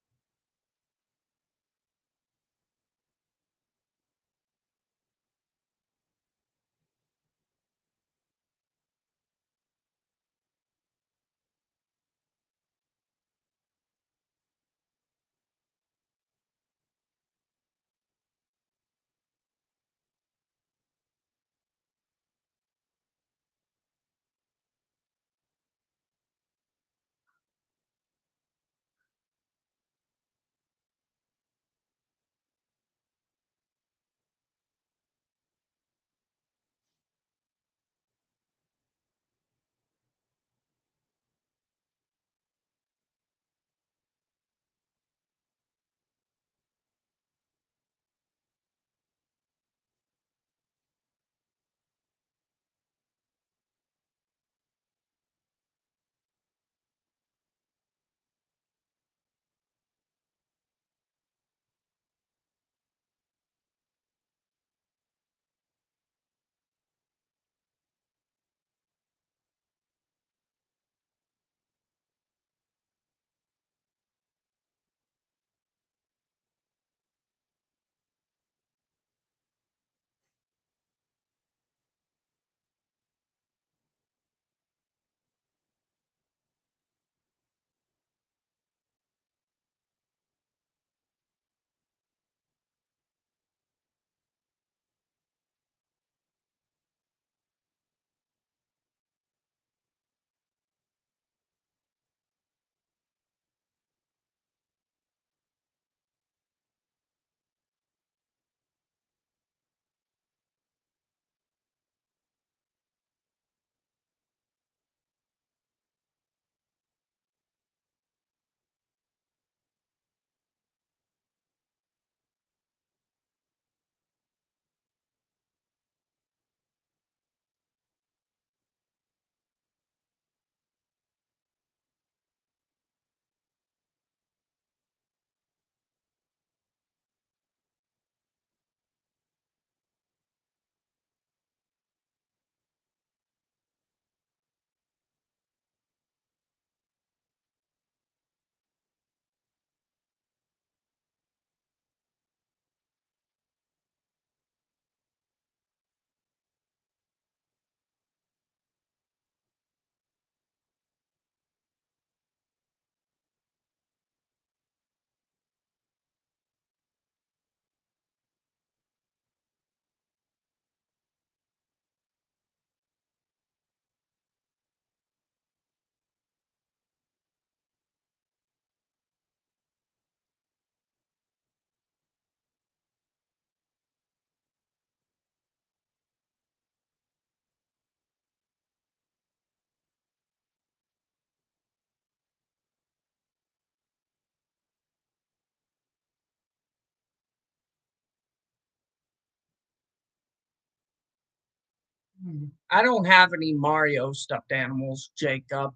I don't have any Mario stuffed animals, Jacob,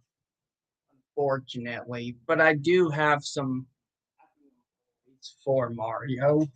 fortunately, but I do have some for Mario.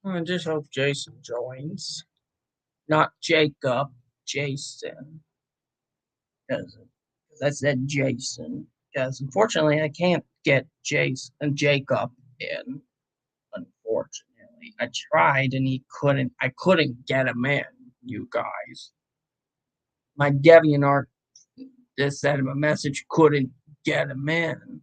I just hope Jason joins. Not Jacob, Jason. Because I said Jason. Because unfortunately, I can't get Jason and Jacob in. Unfortunately, I tried and he couldn't. I couldn't get him in. You guys, my DeviantArt just sent him a message. Couldn't get him in.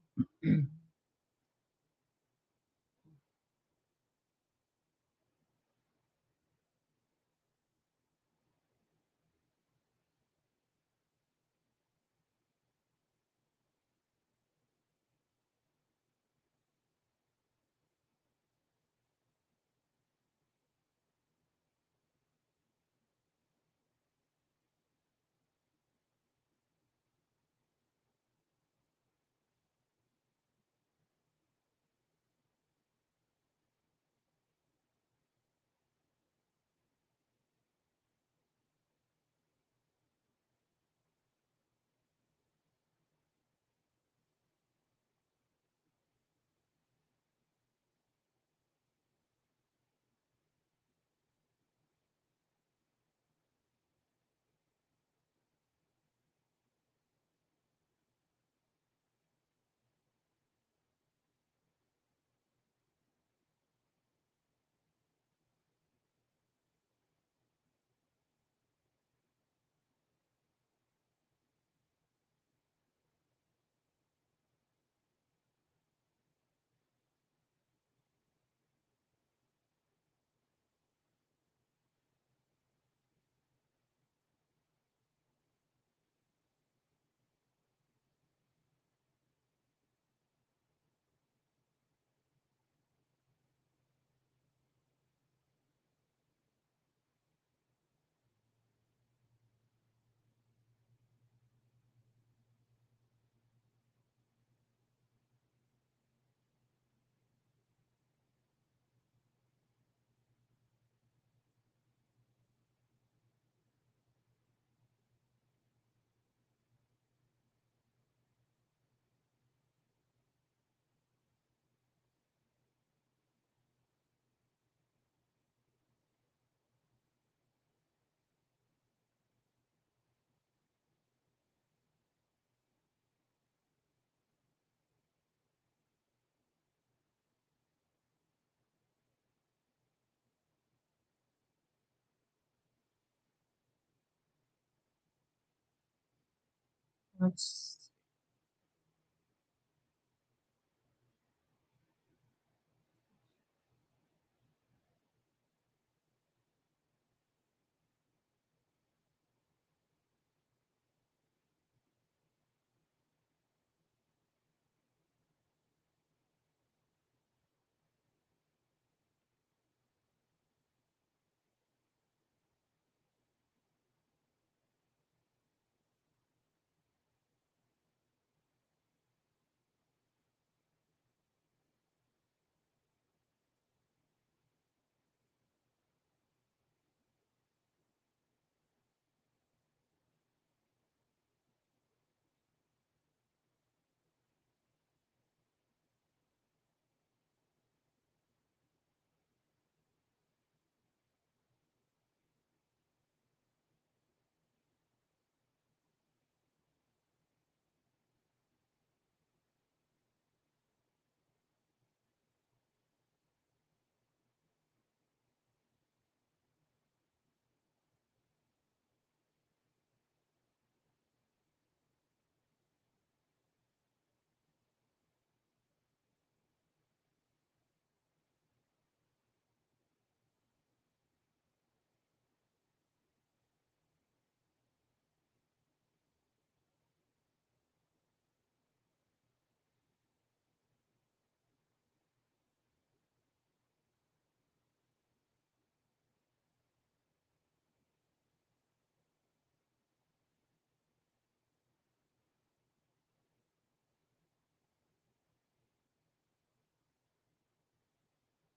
Let's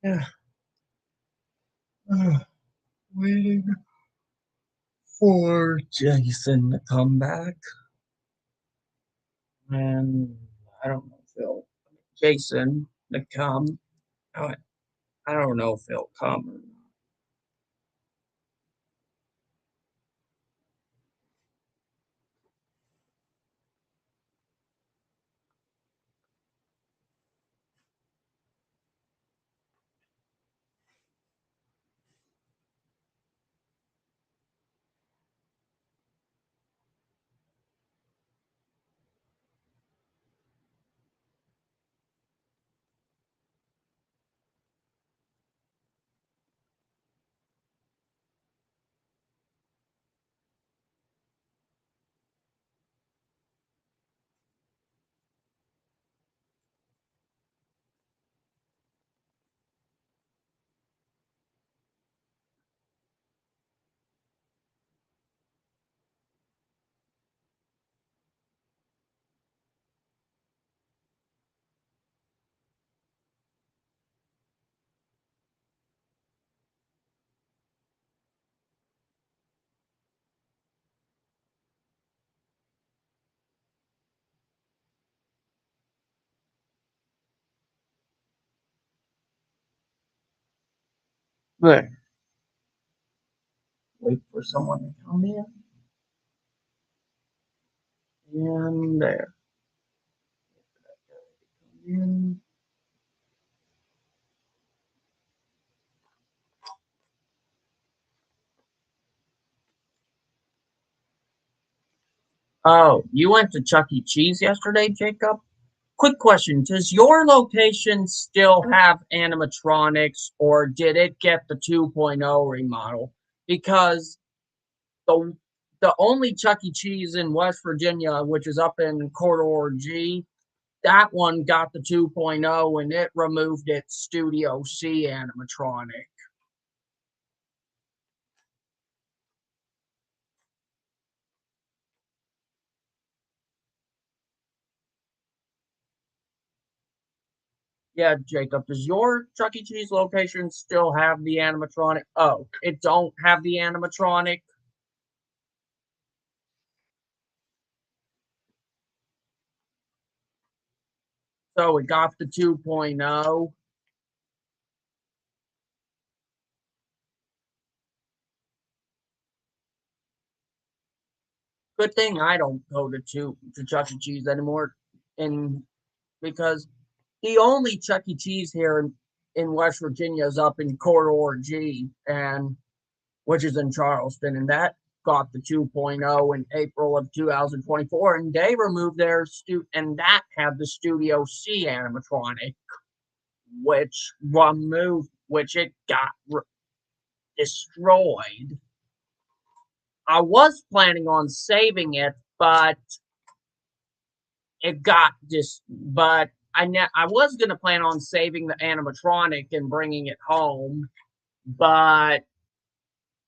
yeah. Waiting for Jason to come back. And I don't know if he'll Jason to come. I, I don't know if he'll come or not. But wait for someone to come in there. In. Oh, you went to Chuck E. Cheese yesterday, Jacob? Quick question. Does your location still have animatronics or did it get the 2.0 remodel? Because the the only Chuck E. Cheese in West Virginia, which is up in Corridor G, that one got the 2.0 and it removed its Studio C animatronic. Yeah, Jacob, does your Chuck E. Cheese location still have the animatronic? Oh, it don't have the animatronic? So it got the 2.0. Good thing I don't go to Chuck E. Cheese anymore, and because the only Chuck E. Cheese here in West Virginia is up in Corridor G, and which is in Charleston, and that got the 2.0 in April of 2024, and they removed their and that had the Studio C animatronic, which it got destroyed. I was planning on saving it, but it got but I was going to plan on saving the animatronic and bringing it home, but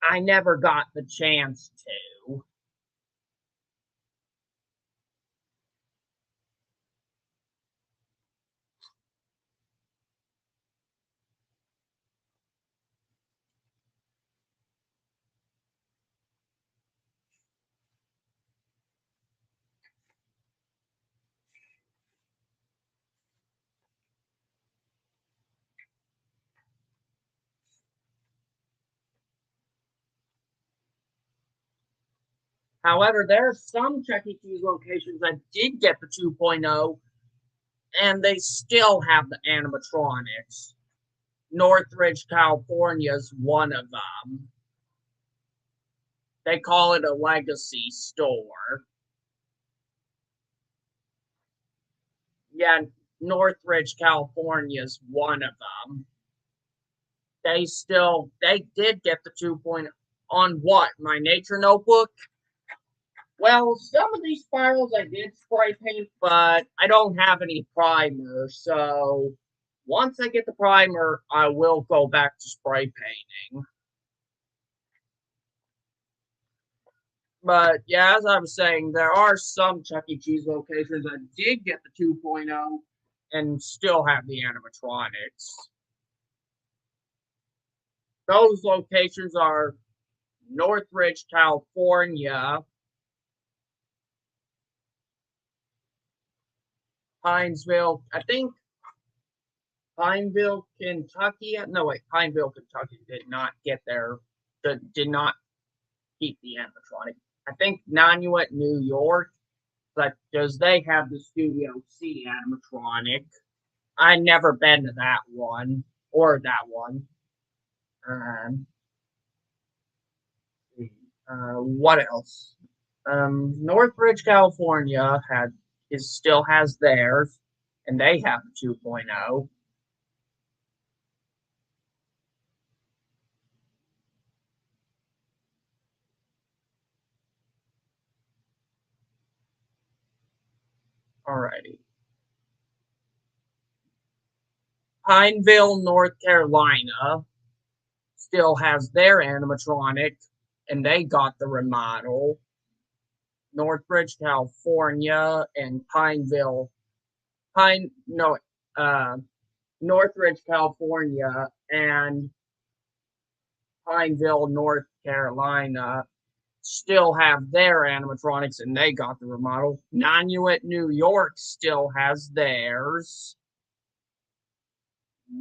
I never got the chance to. However, there are some Chuck E. Cheese locations that did get the 2.0, and they still have the animatronics. Northridge, California is one of them. They call it a legacy store. Yeah, Northridge, California is one of them. They did get the 2.0 on what? My nature notebook? Well, some of these spirals I did spray paint, but I don't have any primer. So once I get the primer, I will go back to spray painting. But yeah, as I was saying, there are some Chuck E. Cheese locations that did get the 2.0 and still have the animatronics. Those locations are Northridge, California, Hinesville, I think Pineville, Kentucky. No, wait, Pineville, Kentucky did not get did not keep the animatronic. I think Nanuet, New York, but because they have the Studio C animatronic. I never been to that one or that one. Um, what else? Northridge, California still has theirs, and they have the 2.0. Alrighty. Pineville, North Carolina still has their animatronic, and they got the remodel. Northridge, California, and Pine, no, uh, Northridge, California, and Pineville, North Carolina still have their animatronics, and they got the remodel. Nanuet, New York still has theirs.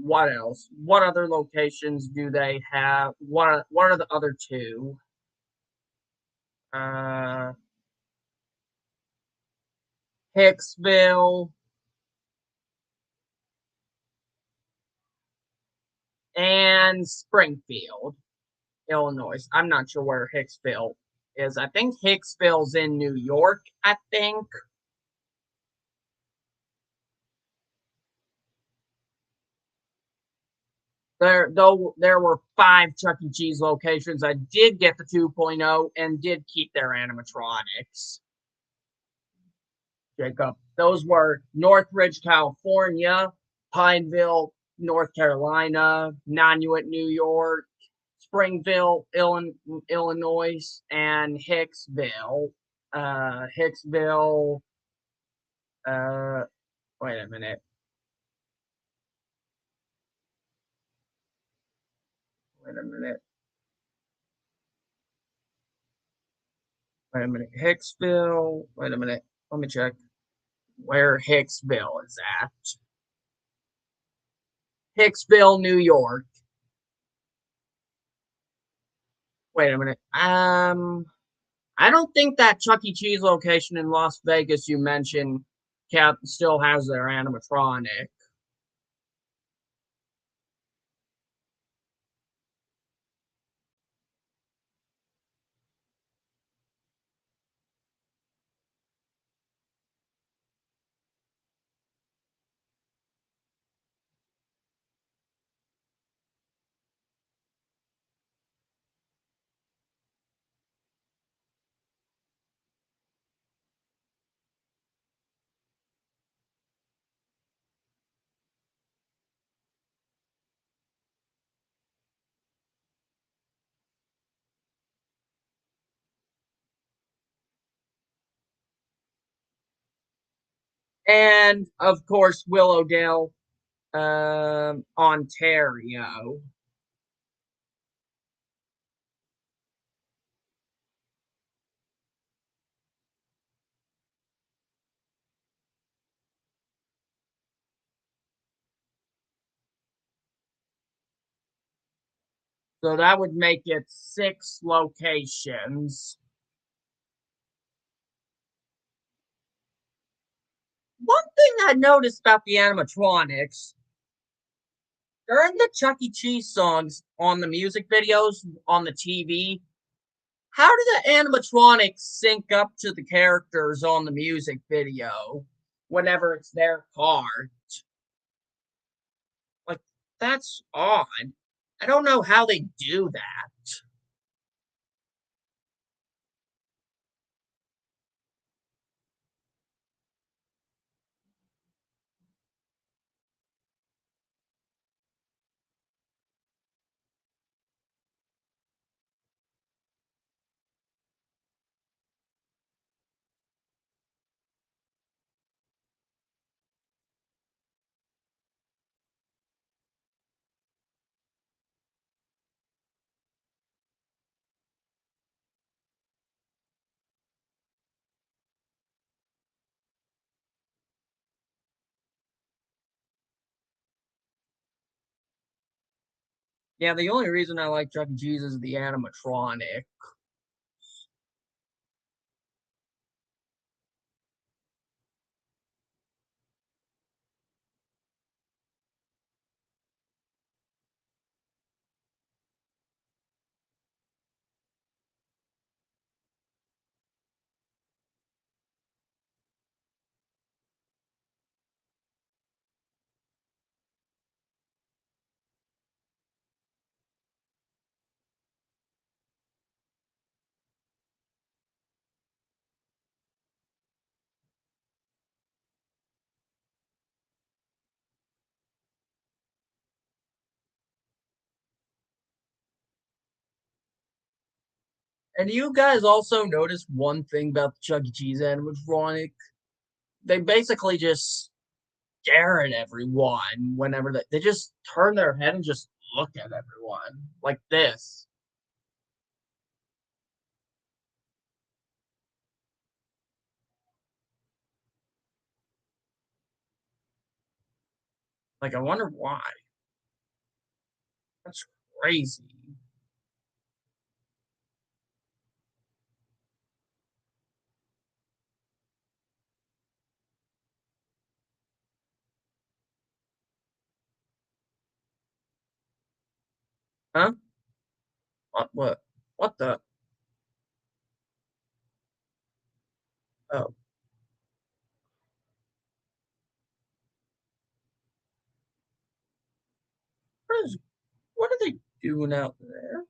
What else? What other locations do they have? What are the other two? Uh, Hicksville and Springfield, Illinois. I'm not sure where Hicksville is. I think Hicksville's in New York, I think. There were 5 Chuck E. Cheese locations that did get the 2.0 and did keep their animatronics. Jacob. Those were Northridge, California, Pineville, North Carolina, Nanuet, New York, Springville, Illinois, and Hicksville. Hicksville. Uh, wait a minute. Wait a minute. Wait a minute. Hicksville. Wait a minute. Let me check where Hicksville is at. Hicksville, New York. Wait a minute. I don't think that Chuck E. Cheese location in Las Vegas you mentioned still has their animatronic. and of course Willowdale, Ontario. So that would make it 6 locations. One thing I noticed about the animatronics during the Chuck E. Cheese songs on the music videos on the TV, how do the animatronics sync up to the characters on the music video whenever it's their part? Like, that's odd. I don't know how they do that. Yeah, the only reason I like Chuck E. Cheese is the animatronic. And you guys also notice one thing about the Chuck E. Cheese animatronic? They basically just stare at everyone whenever they just turn their head and just look at everyone like this. Like, I wonder why. That's crazy. Huh? What? What? What the? Oh, what are they doing out there?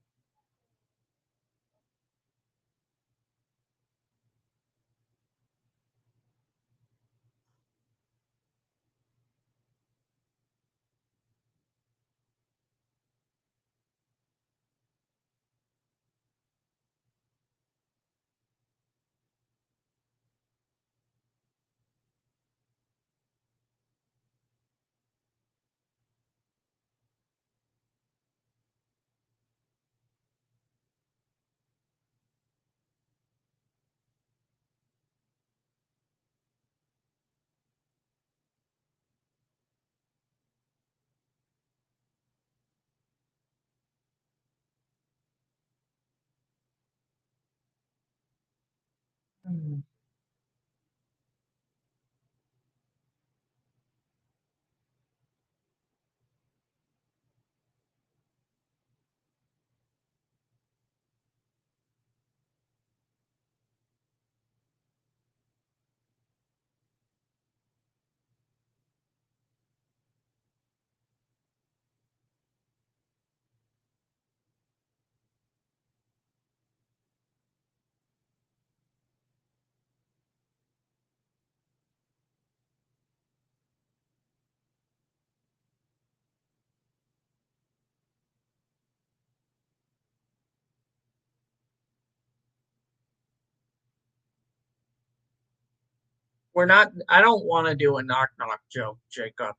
We're not. I don't want to do a knock knock joke, Jacob.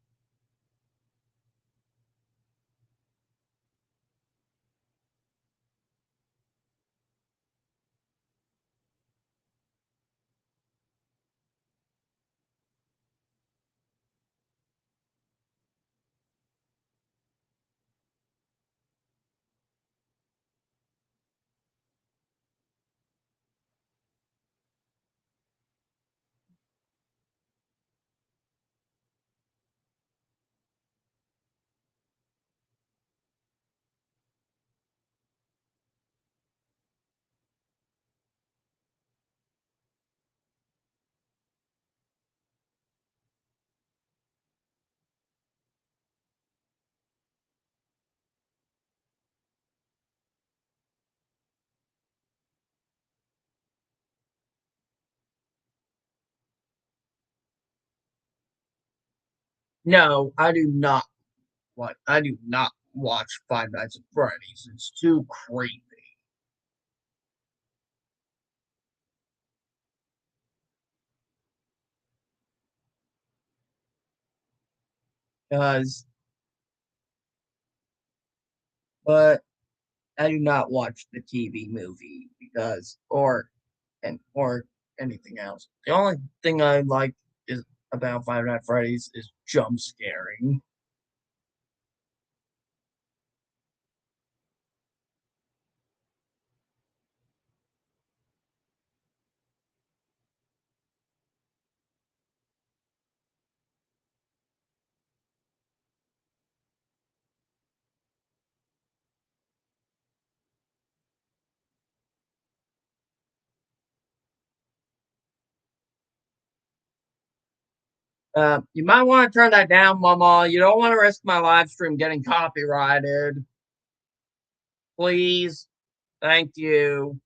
No, I do not. What I do not watch Five Nights at Freddy's. It's too creepy. Because, but I do not watch the TV movie because, or anything else. The only thing I like is about Five Nights at Freddy's is jump scaring. You might want to turn that down, Mama. You don't want to risk my live stream getting copyrighted. Please. Thank you.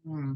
Hmm.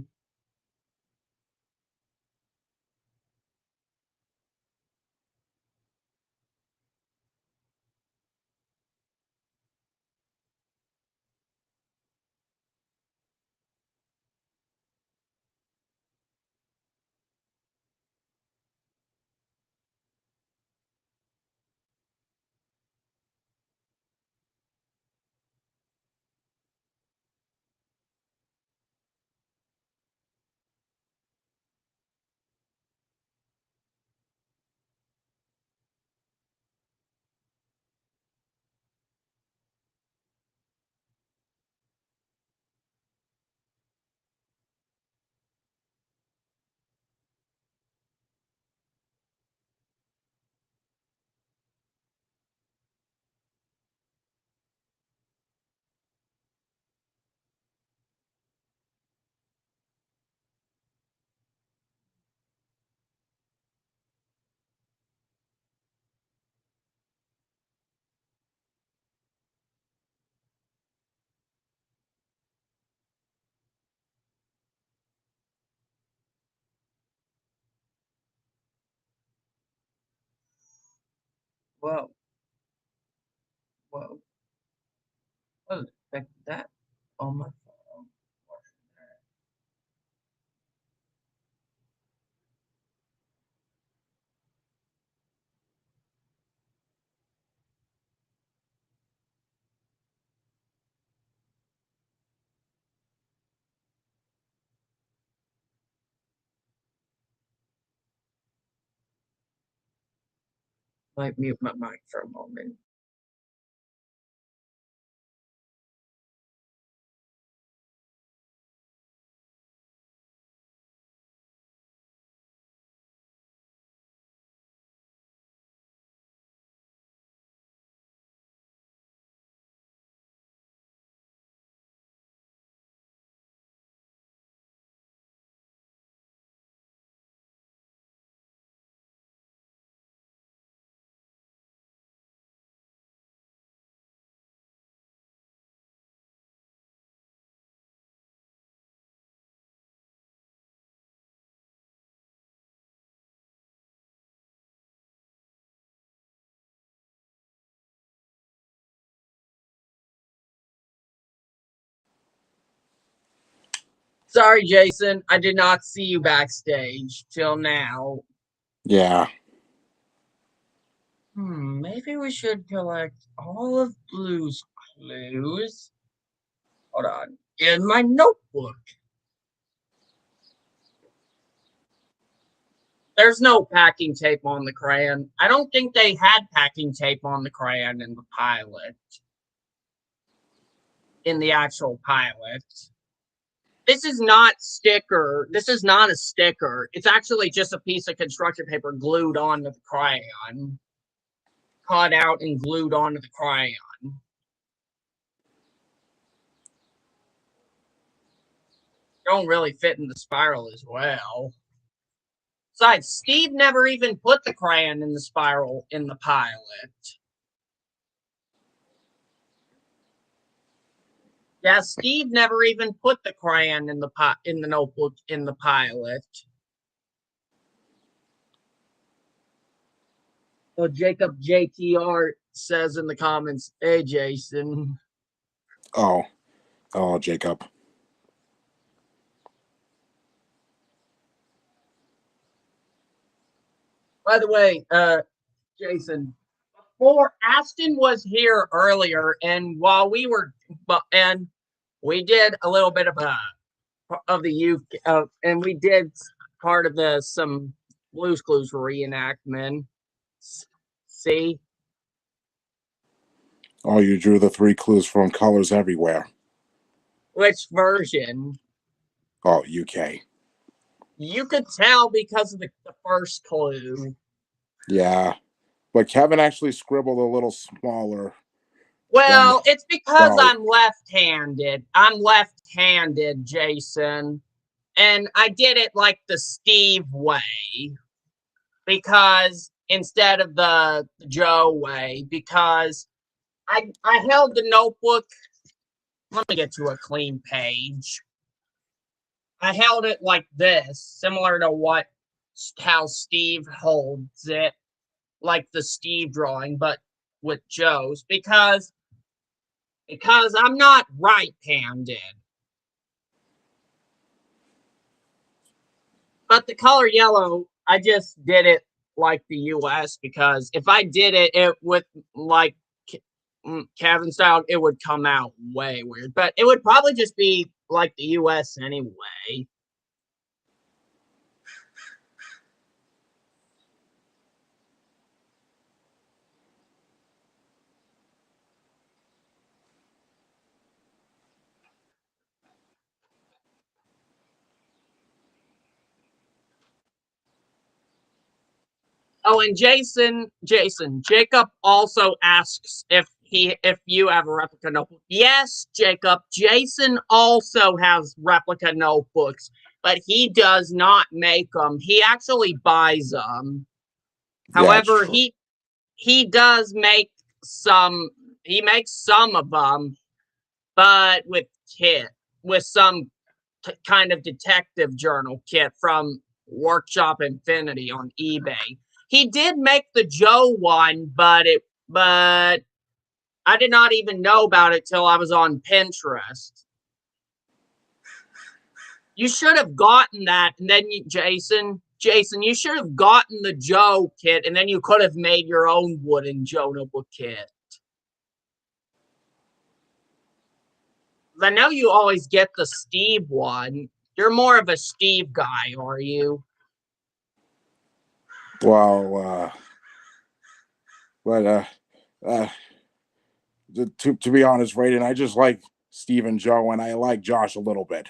Whoa. Whoa. What the heck is that on my phone? Might mute my mic for a moment. Sorry, Jason. I did not see you backstage till now. Yeah. Maybe we should collect all of Blue's clues. Hold on. In my notebook. There's no packing tape on the crayon. I don't think they had packing tape on the crayon in the pilot. In the actual pilot. This is not sticker. This is not a sticker. It's actually just a piece of construction paper glued onto the crayon. Cut out and glued onto the crayon. Don't really fit in the spiral as well. Besides, Steve never even put the crayon in the spiral in the pilot. Yeah, Steve never even put the crayon in the notebook in the pilot. So Jacob JTR says in the comments, "Hey Jason." Oh, Jacob. By the way, Jason, before Aston was here earlier, and while we were, and we did a little bit of the youth, and we did part of some Blue's Clues reenactment. See, Oh, you drew the 3 clues from Colors Everywhere. which version? Oh, UK. You could tell because of the first clue. Yeah. But Kevin actually scribbled a little smaller. Well, it's because So- I'm left-handed. I'm left-handed, Jason. And I did it like the Steve way. Because instead of the Joe way, because I held the notebook. Let me get to a clean page. I held it like this, similar to how Steve holds it, like the Steve drawing, but with Joe's, because I'm not right-handed. But the color yellow, I just did it like the US, because if I did it with like Kevin style, it would come out way weird. But it would probably just be like the US anyway. Oh, and Jacob also asks if you have a replica notebook. Yes, Jacob, Jason also has replica notebooks, but he does not make them. He actually buys them. Yeah, However, he does make some. He makes some of them, but with some kind of detective journal kit from Workshop Infinity on eBay. He did make the Joe one, but I did not even know about it till I was on Pinterest. You should have gotten that, and then Jason, you should have gotten the Joe kit, and then you could have made your own wooden Joe notebook kit. I know you always get the Steve one. You're more of a Steve guy, are you? Well, but to be honest, Raiden, I just like Steve and Joe, and I like Josh a little bit.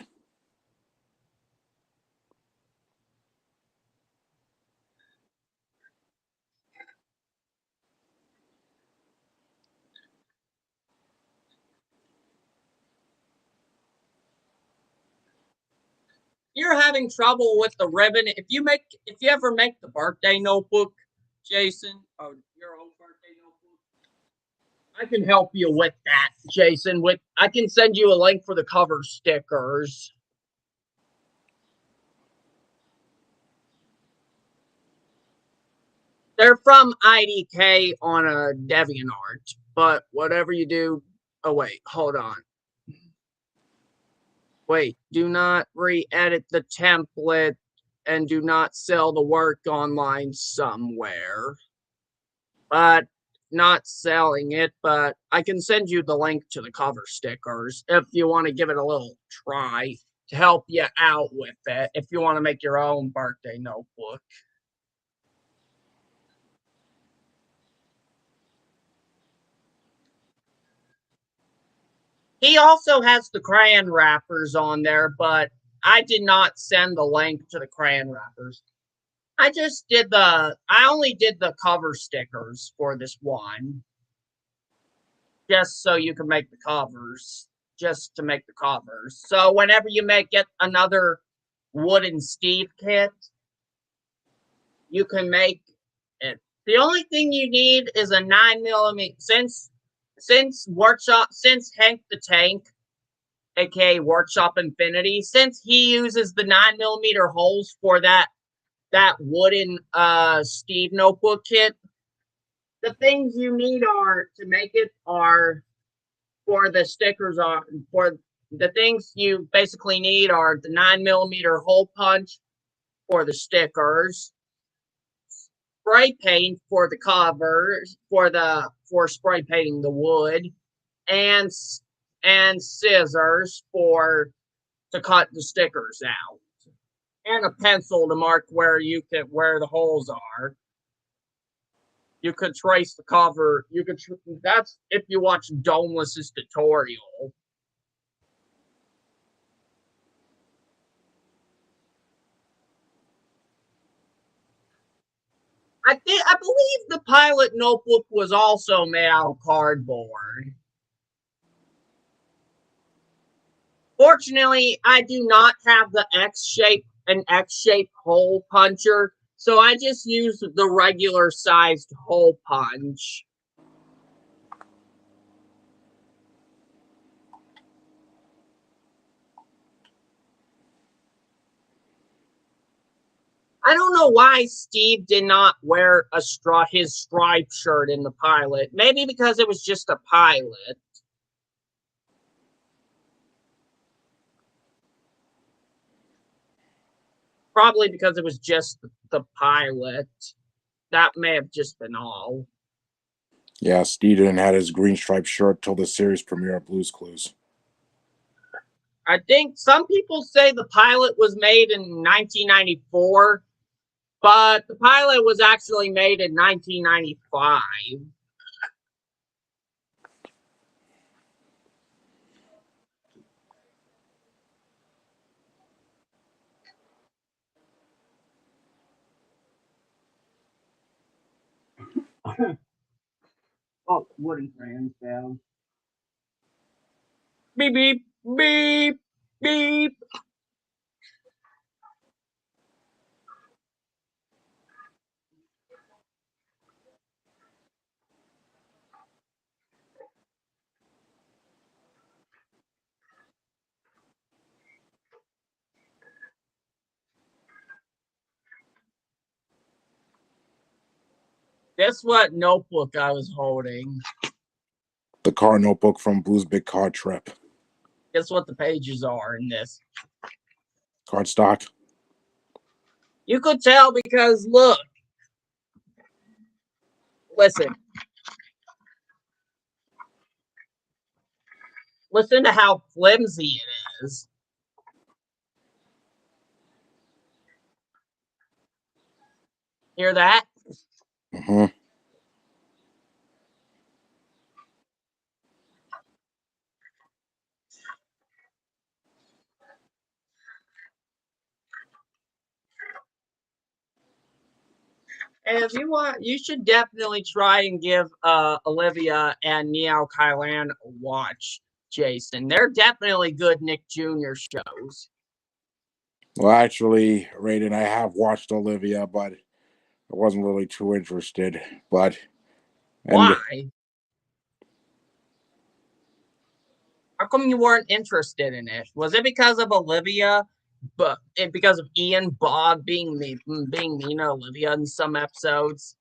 You're having trouble with the ribbon. If you ever make the birthday notebook, Jason, or your own birthday notebook, I can help you with that, Jason. I can send you a link for the cover stickers. They're from IDK on a DeviantArt, but whatever you do. Oh wait, hold on. Wait, do not re-edit the template and do not sell the work online somewhere. But not selling it, but I can send you the link to the cover stickers if you want to give it a little try to help you out with it if you want to make your own birthday notebook. He also has the crayon wrappers on there, but I did not send the link to the crayon wrappers. I only did the cover stickers for this one. Just so you can make the covers. Just to make the covers. So whenever you get another wooden Steve kit, you can make it. The only thing you need is a 9mm. Since Hank the Tank, aka Workshop Infinity, since he uses the 9mm holes for that wooden Steve notebook kit, the things you need are to make it are for the stickers are for the things you basically need are the 9mm hole punch for the stickers, spray paint for the covers for spray painting the wood, and scissors to cut the stickers out, and a pencil to mark where the holes are. You could trace the cover. That's if you watch Domeless's tutorial. I believe the pilot notebook was also made out of cardboard. Fortunately, I do not have an X-shaped hole puncher, so I just use the regular sized hole punch. I don't know why Steve did not wear his striped shirt in the pilot. Maybe because it was just a pilot. Probably because it was just the pilot. That may have just been all. Yeah, Steve didn't have his green striped shirt till the series premiere of Blue's Clues. I think some people say the pilot was made in 1994, but the pilot was actually made in 1995. Oh, wooden crayons down. Beep, beep, beep, beep. Guess what notebook I was holding? The car notebook from Blue's Big Car Trip. Guess what the pages are in this? Cardstock. You could tell because look. Listen. Listen to how flimsy it is. Hear that? Mm-hmm. And if you want, you should definitely try and give Olivia and Neo Kylan a watch, Jason. They're definitely good Nick Jr. shows. Well, actually, Raiden, I have watched Olivia, but I wasn't really too interested. But and Why? How come you weren't interested in it? Was it because of Olivia, but because of Ian Bog being mean to Olivia in some episodes?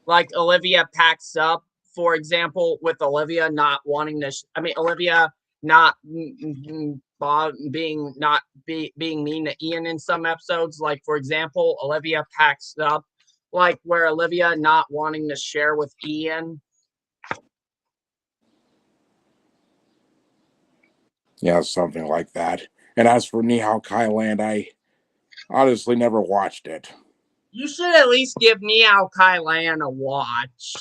Like Olivia packs up, for example, with Olivia not wanting to. Olivia not Bog being being mean to Ian in some episodes. Like for example, Olivia packs up, like where Olivia not wanting to share with Ian. yeah, something like that. And as for Nihao Kailand, I honestly never watched it. You should at least give Meow Kylan a watch.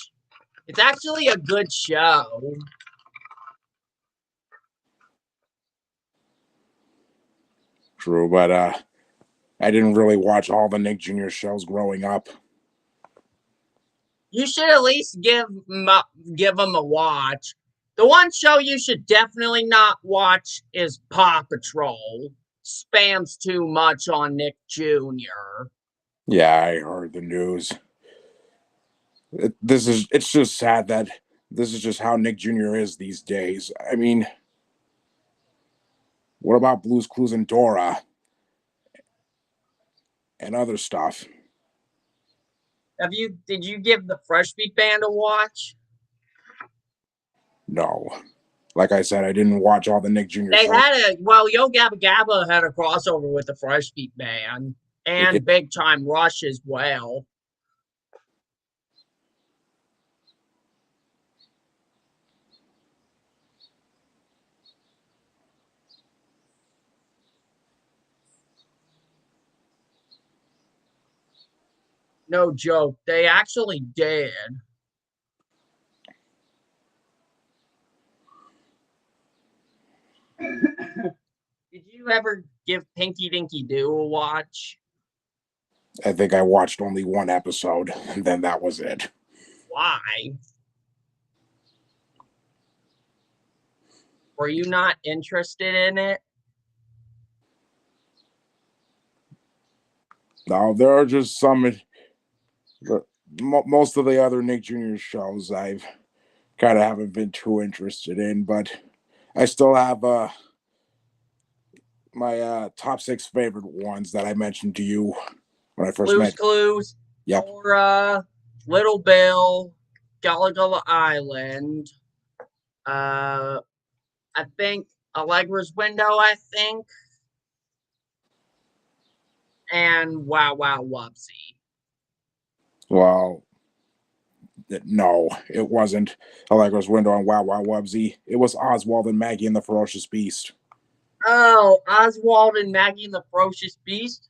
It's actually a good show. True, but I didn't really watch all the Nick Jr. shows growing up. You should at least give him a watch. The one show you should definitely not watch is Paw Patrol. Spams too much on Nick Jr. Yeah, I heard the news. It's just sad that this is just how Nick Jr. is these days. I mean, what about Blue's Clues and Dora and other stuff? Did you give the Fresh Beat Band a watch? No. Like I said, I didn't watch all the Nick Jr. They shows. had Yo Gabba Gabba had a crossover with the Fresh Beat Band They did. and Big Time Rush as well. No joke. They actually did. Did you ever give Pinky Dinky Doo a watch? I think I watched only one episode, and then that was it. Why? Were you not interested in it? No, there are just some. Most of the other Nick Jr. shows I've kind of haven't been too interested in, but I still have my top 6 favorite ones that I mentioned to you when I first Blue's met. Clues, Yep. Dora, Little Bill, Gullah Gullah Island. I think Allegra's Window. I think, and Wow Wow Wubsy. Well, no, it wasn't Allegra's Window and Wow Wow Wubsy. It was Oswald and Maggie and the Ferocious Beast. Oh, Oswald and Maggie and the Ferocious Beast.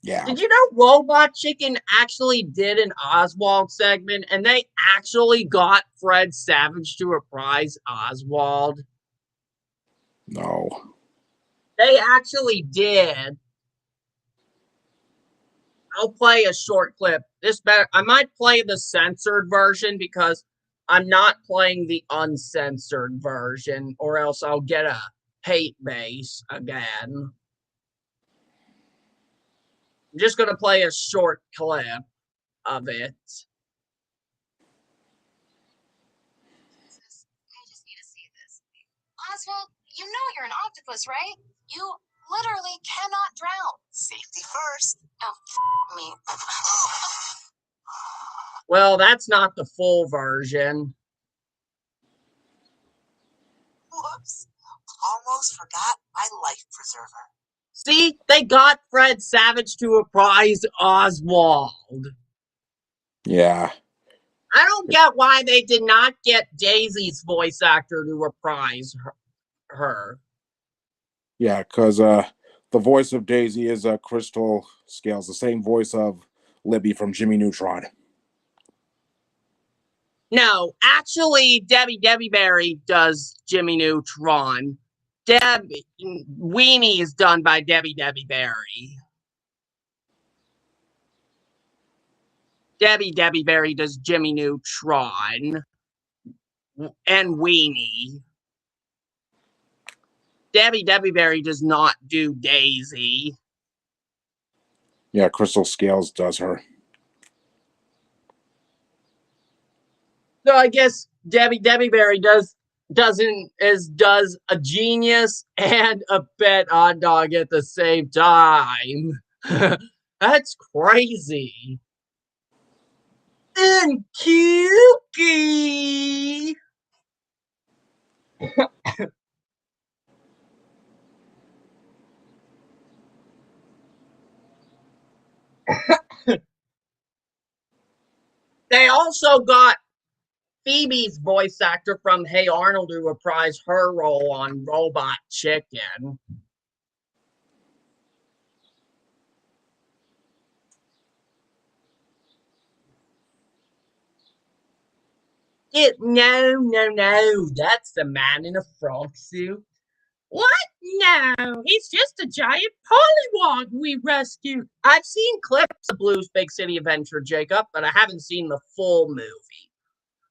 Yeah. Did you know Robot Chicken actually did an Oswald segment and they actually got Fred Savage to reprise Oswald? No. They actually did. I'll play a short clip. I might play the censored version because I'm not playing the uncensored version, or else I'll get a hate base again. I'm just gonna play a short clip of it. I just need to see this. Oswald, you know you're an octopus, right? You literally cannot drown. Safety first. Oh, me. Well, that's not the full version. Whoops. Almost forgot my life preserver. See, they got Fred Savage to reprise Oswald. Yeah. I don't get why they did not get Daisy's voice actor to reprise her. Yeah, because the voice of Daisy is Crystal Scales, the same voice of Libby from Jimmy Neutron. No, actually, Debbie Berry does Jimmy Neutron. Weenie is done by Debbie Berry. Debbie Berry does Jimmy Neutron and Weenie. Debbie Berry does not do Daisy. Yeah, Crystal Scales does her. So I guess Debbie Berry does a genius and a pet hot dog at the same time. That's crazy. And Kooky. They also got Phoebe's voice actor from Hey Arnold to reprise her role on Robot Chicken. No, that's the man in a frog suit. What? No, he's just a giant pollywog we rescued. I've seen clips of Blue's Big City Adventure, Jacob, but I haven't seen the full movie.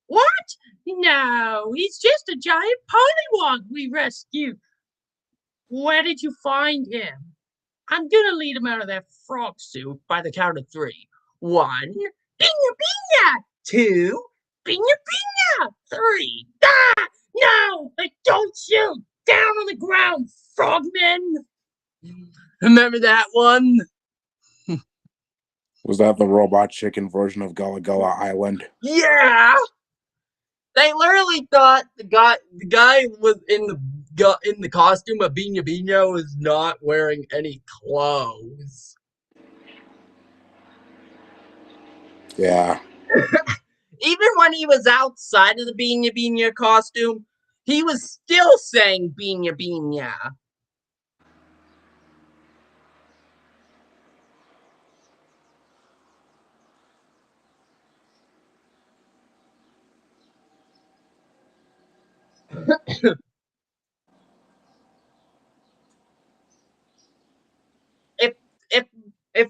What? No, he's just a giant pollywog we rescued. Where did you find him? I'm gonna lead him out of that frog suit by the count of 3. 1, Binya Binya! 2, Binya Binya! 3. Ah! No! Don't shoot! Down on the ground, frogmen! Remember that one? Was that the Robot Chicken version of Gullah Gullah Island? Yeah! They literally thought the guy was in the costume of Binya Binya was not wearing any clothes. Yeah. Even when he was outside of the Binya Binya costume, he was still saying Binya Binya. if if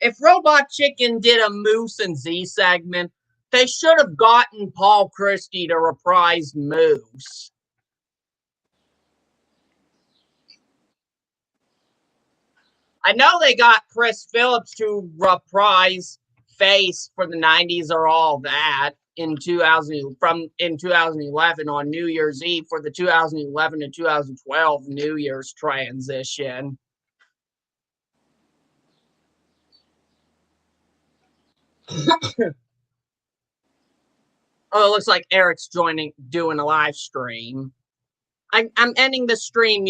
if Robot Chicken did a Moose and Z segment, they should have gotten Paul Christie to reprise Moose. I know they got Chris Phillips to reprise Face for the 90s or all that in 2011 on New Year's Eve for the 2011 to 2012 New Year's transition. Oh, it looks like Eric's doing a live stream. I'm ending the stream.